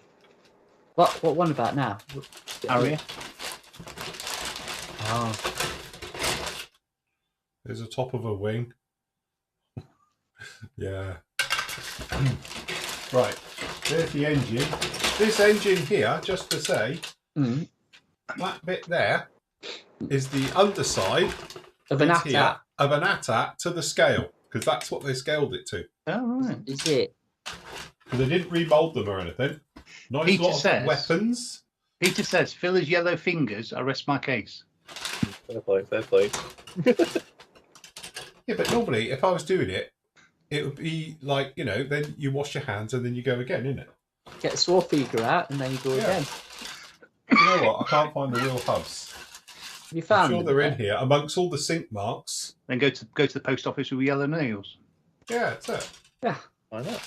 What one about now? Harrier. Oh, There's a top of a wing. Yeah. Right, there's the engine. This engine here, just to say, mm. that bit there is the underside Of an is here AT-AT. of an AT-AT to the scale, because that's what they scaled it to. Oh right. Is it? Because they didn't remold them or anything. Nice Peter lot of says- weapons. Peter says, "Fill his yellow fingers. I rest my case." Fair play, fair play. Yeah, but normally, if I was doing it, it would be like, then you wash your hands and then you go again, innit? Get a Swarfeger out and then you go Yeah. again. You know what? I can't find the wheel hubs. Have you I'm found sure them they're in yet? here amongst all the sink marks. Then go to the post office with yellow nails. Yeah, that's it. Yeah, Why not?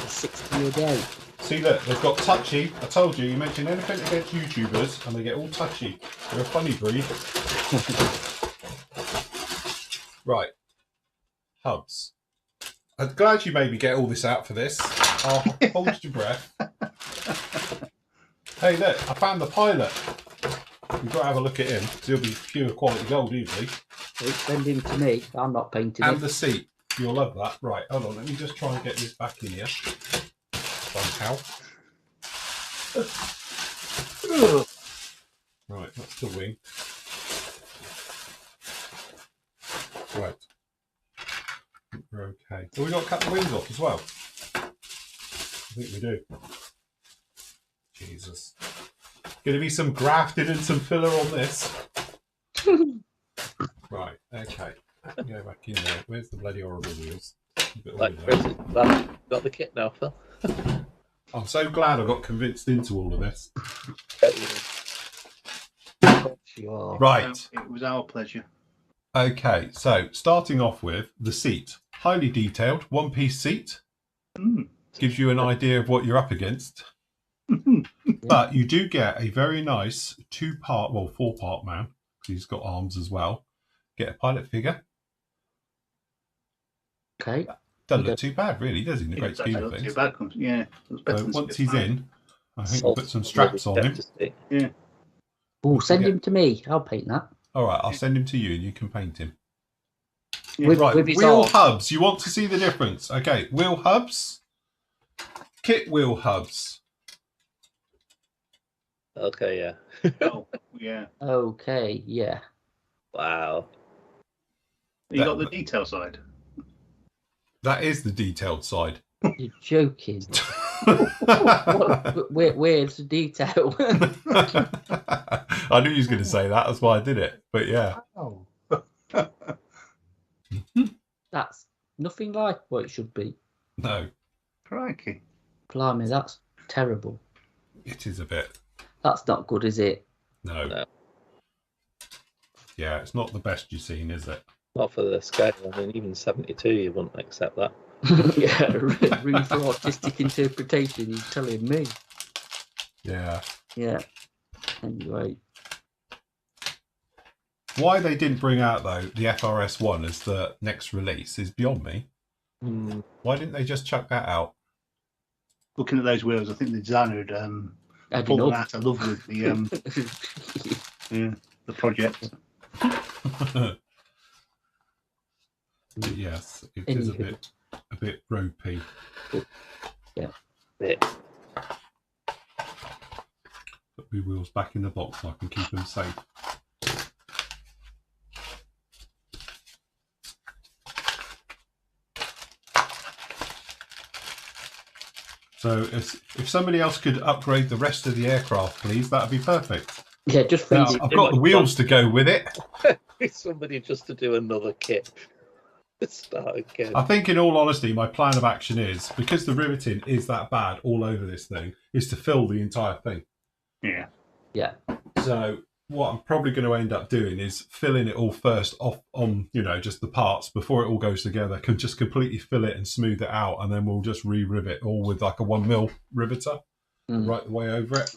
60 a day. See, look, they've got touchy. I told you, you mentioned anything against YouTubers and they get all touchy. They're a funny breed. Right. Hubs. I'm glad you made me get all this out for this. I'll hold your breath. Hey, look, I found the pilot. You've got to have a look at him. 'Cause he'll be pure quality gold easily. Send him to me. I'm not painting And it. the seat. You'll love that. Right, hold on. Let me just try and get this back in here. Somehow. Right, that's the wing. Right. We're okay. So we've got to cut the wings off as well. I think we do. Jesus. Going to be some grafted and some filler on this. Right, okay. Go back in there. Where's the bloody horrible wheels? Keep it all Like, in Chris there. has got the kit now, Phil. I'm so glad I got convinced into all of this. Sure. Right. It was our pleasure. Okay, so starting off with the seat. Highly detailed, one-piece seat. Gives you an idea of what you're up against. But you do get a very nice four-part man. He's got arms as well. Get a pilot figure. Okay. Doesn't look too bad, really, does he? In the great It's scheme actually of not things. too bad. Yeah. It was better So than once Spitfire. he's in, I think we'll put some straps on him. Oh, send Yeah. him to me. I'll paint that. All right, I'll send him to you and you can paint him. Yeah. With, Right, with his wheel arm. hubs. You want to see the difference? Okay, wheel hubs. Kit wheel hubs. Okay, yeah. Oh, yeah. Okay, yeah. Wow. You got the detail side. That is the detailed side. You're joking. Where's the detail? I knew you was going to say that. That's why I did it. But yeah. Oh. That's nothing like what it should be. No, Crikey. Blimey, that's terrible. it is a bit. That's not good, is it? No. No. Yeah, it's not the best you've seen, is it? Not for the scale. I mean, even 72, you wouldn't accept that. Yeah, room for artistic interpretation. You're telling me. Yeah. Yeah. Anyway. Why they didn't bring out, though, the FRS 1 as the next release is beyond me. Why didn't they just chuck that out? Looking at those wheels, I think the designer had fallen out of love with the the project. Yes, it is a bit ropey. Yeah. Put my wheels back in the box so I can keep them safe. So if somebody else could upgrade the rest of the aircraft, please, that'd be perfect. Yeah, just Now, I've got the wheels to go with it. Somebody just to do another kit. Start again. I think, in all honesty, my plan of action is, because the riveting is that bad all over this thing, is to fill the entire thing. Yeah. Yeah. So what I'm probably going to end up doing is filling it all first off on, just the parts before it all goes together. Can just completely fill it and smooth it out, and then we'll just re-rivet all with like a 1mm riveter right the way over it.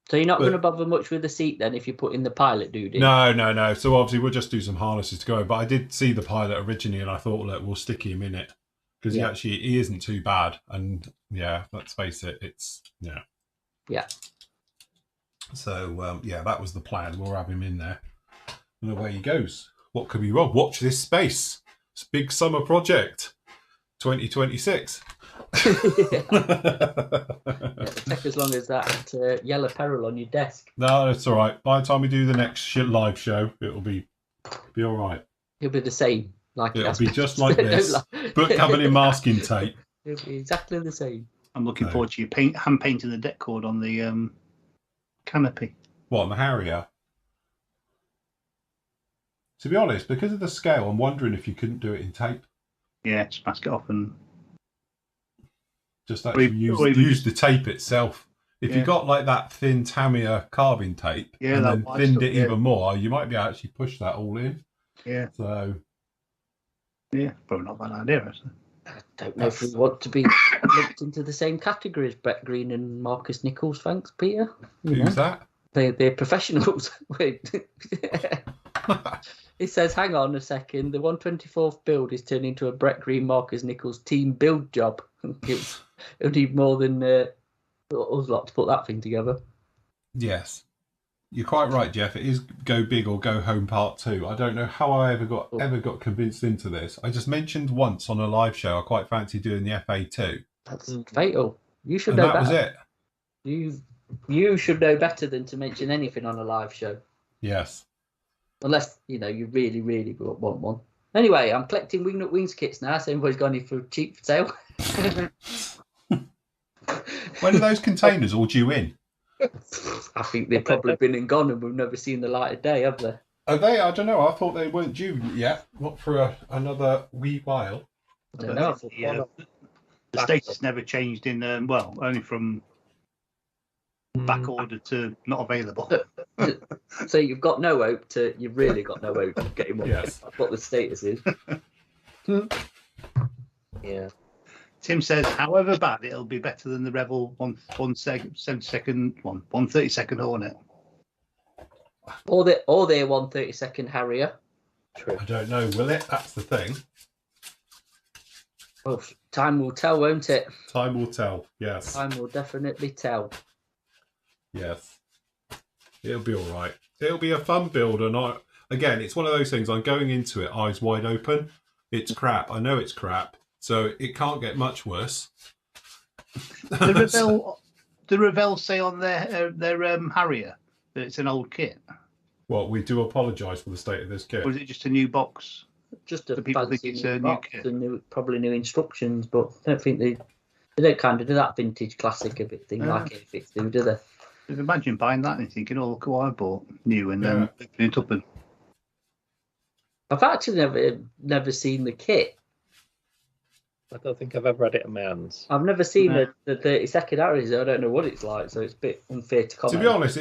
So you're not going to bother much with the seat then if you put in the pilot dude in? No. So obviously we'll just do some harnesses to go. But I did see the pilot originally, and I thought, look, we'll stick him in it because he isn't too bad. And yeah, let's face it, it's Yeah. So that was the plan. We'll have him in there, and away he goes. What could be wrong? Watch this space. It's a big summer project, 2026. Take as long as that yellow peril on your desk. No, that's all right. By the time we do the next live show, it'll be all right. It'll be the same. It'll be just like this, but covered in masking tape. It'll be exactly the same. I'm looking forward to you hand painting the deck cord on the canopy. What, on the Harrier? To be honest, because of the scale, I'm wondering if you couldn't do it in tape. Yeah, just mask it off and just actually use the tape itself. If you got like that thin Tamiya carbon tape and then thinned it even more, you might be able to actually push that all in. Yeah. So. Yeah, probably not a bad idea, actually. I don't know if we want to be lumped into the same category as Brett Green and Marcus Nichols. Thanks, Peter. Who's that? They're professionals. Wait. It says, hang on a second, the 124th build is turning into a Brett Green, Marcus Nichols team build job. It'll need more than us lot to put that thing together. Yes. You're quite right, Jeff. It is Go Big or Go Home Part 2. I don't know how I ever got convinced into this. I just mentioned once on a live show I quite fancy doing the FA2. That's fatal. You should know better. That was it. You should know better than to mention anything on a live show. Yes. Unless, you really, really want one. Anyway, I'm collecting Wingnut Wings kits now, so everybody's gone in for cheap sale. When are those containers all due in? I think they've probably been and gone and we've never seen the light of day, have they? Are they? I don't know. I thought they weren't due yet. Not for another wee while. I don't know. The status never changed in, only from back order to not available. So you've got no hope to, you've really got no hope of getting one. Yes. That's what the status is. Yeah. Tim says, however bad, it'll be better than the Rebel 132nd Hornet. Or their 132nd Harrier. True. I don't know, will it? That's the thing. Oh, time will tell, won't it? Time will tell, yes. Time will definitely tell. Yes. It'll be all right. It'll be a fun build. And again, it's one of those things, I'm going into it eyes wide open. It's crap. I know it's crap. So it can't get much worse. The Revell say on their Harrier that it's an old kit. Well, we do apologise for the state of this kit. Or is it just a new box? Just a The people think fancy it's a new box kit. and probably new instructions, but I don't think they don't kind of do that vintage classic a bit thing like Airfix do they? Imagine buying that and thinking, oh, look what I bought new, and then opening it up and. I've actually never seen the kit. I don't think I've ever had it in my hands. I've never seen the 32nd Harriers. I don't know what it's like, so it's a bit unfair to comment. To be honest,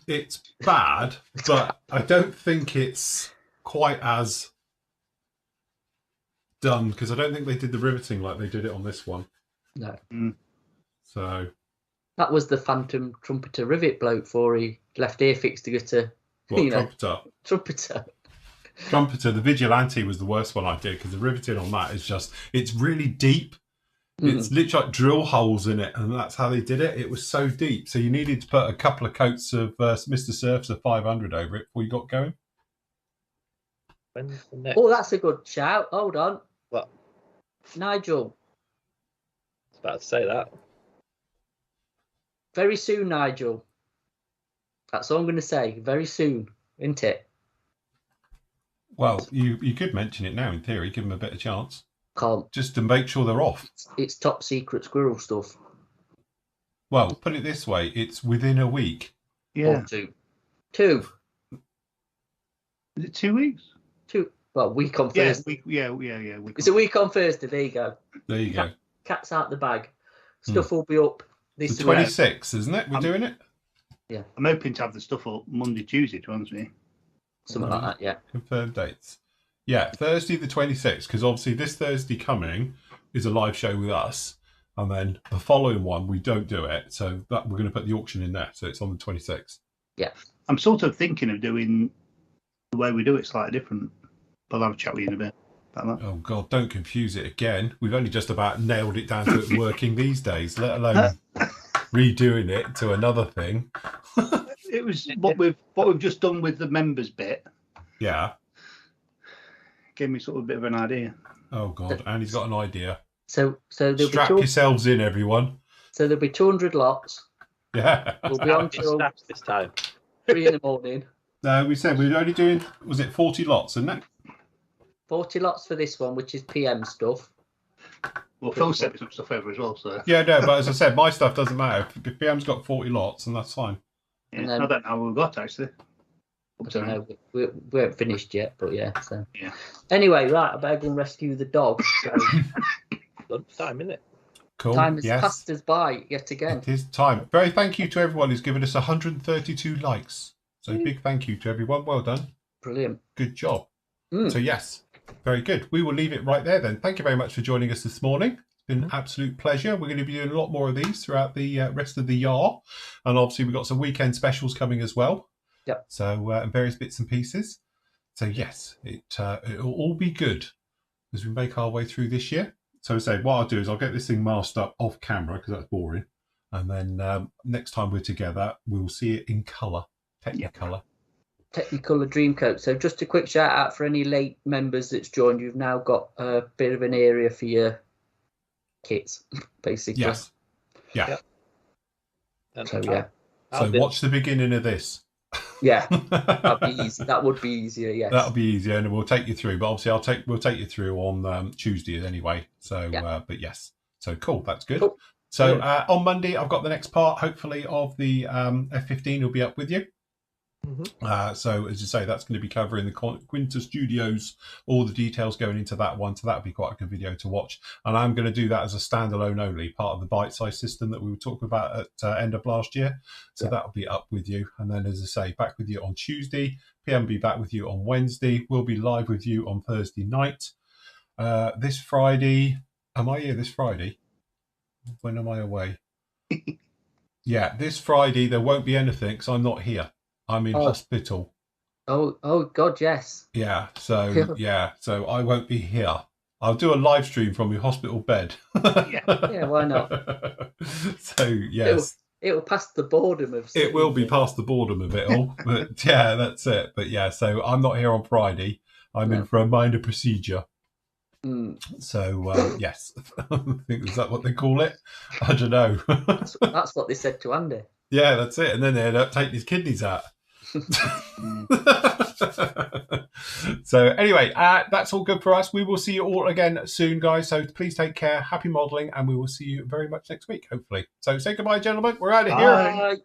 it's bad, but I don't think it's quite as done because I don't think they did the riveting like they did it on this one. No. So that was the Phantom Trumpeter rivet bloke for he left Airfix to go to Trumpeter. Trumpeter. The Vigilante was the worst one I did because the riveting on that is just, it's really deep. It's literally like drill holes in it, and that's how they did it. It was so deep. So you needed to put a couple of coats of Mr. Surf's 500 over it before you got going. When's the next? Oh, that's a good shout. Hold on. What? Nigel. I was about to say that. Very soon, Nigel. That's all I'm going to say. Very soon, isn't it? Well, you could mention it now in theory, give them a bit of chance. Can't. Just to make sure they're off. It's top secret squirrel stuff. Well, put it this way, it's within a week. Yeah. Or two. Is it 2 weeks? Well, week on Thursday. Yeah. It's a week on Thursday. There you go. There you go. Cat's out the bag. Stuff will be up this The week. 26th, isn't it? We're doing it? Yeah. I'm hoping to have the stuff up Monday, Tuesday, to be honest with you. Something like that, yeah. Confirmed dates. Yeah, Thursday the 26th, because obviously this Thursday coming is a live show with us, and then the following one we don't do it, so that we're going to put the auction in there, so it's on the 26th. Yeah. I'm sort of thinking of doing the way we do it slightly different, but I'll have a chat with you in a bit about that. Oh God, don't confuse it again. We've only just about nailed it down to it working these days, let alone redoing it to another thing. It was what we've just done with the members bit. Yeah. Gave me sort of a bit of an idea. Oh God, Andy's got an idea. So there'll Strap be yourselves in, everyone. So there'll be 200 lots. Yeah. We'll be on till snaps this time. 3 in the morning. No, we said we were only doing, was it 40 lots, isn't it? 40 lots for this one, which is PM stuff. Well, Phil sent me some stuff over as well, so. Yeah, no, but as I said, my stuff doesn't matter. If PM's got 40 lots, and that's fine. Yeah, And then- I don't know how we've got, actually. I don't know. We haven't finished yet, but yeah. So Yeah. anyway, right, I better go and rescue the dog. So Lunchtime, isn't it? Cool. time has Yes. passed us by yet again. It is time. Very thank you to everyone who's given us 132 likes. So big thank you to everyone. Well done. Brilliant. Good job. Mm. So yes, very good. We will leave it right there then. Thank you very much for joining us this morning. It's been an absolute pleasure. We're going to be doing a lot more of these throughout the rest of the year. And obviously we've got some weekend specials coming as well. Yep. So and various bits and pieces. So yes, it'll all be good as we make our way through this year. So I say, what I'll do is I'll get this thing masked up off camera because that's boring. And then next time we're together, we'll see it in colour, Technicolor. Technicolor Dreamcoat. So just a quick shout out for any late members that's joined. You've now got a bit of an area for your kits, basically. Yes. Yeah. And So yeah. So watch the beginning of this. Yeah. That'd be easy. That would be easier, yes. That'll be easier, and we'll take you through. But obviously, we'll take you through on Tuesday anyway. So, Yeah. But yes, so cool. That's good. Cool. So on Monday, I've got the next part, hopefully, of the F-15 will be up with you. Mhm. So as you say, that's going to be covering the Quinta Studios, all the details going into that one. So that'll be quite a good video to watch. And I'm going to do that as a standalone only, part of the bite-size system that we were talking about at end of last year. So that'll be up with you. And then, as I say, back with you on Tuesday. PM will be back with you on Wednesday. We'll be live with you on Thursday night. This Friday, am I here this Friday? When am I away? Yeah, this Friday there won't be anything because I'm not here. I'm in hospital. Oh God, yes. Yeah, so so I won't be here. I'll do a live stream from your hospital bed. Yeah, why not? So yes, It'll pass the boredom of. it will be past the boredom of it all. But yeah, that's it. But yeah, so I'm not here on Friday. I'm in for a minor procedure. Mm. So yes, I think is that what they call it? I don't know. That's what they said to Andy. Yeah, that's it. And then they end up taking his kidneys out. So anyway, that's all good for us. We will see you all again soon, guys. So please take care. Happy modelling, and we will see you very much next week, hopefully. So say goodbye, gentlemen. We're out of here. Bye.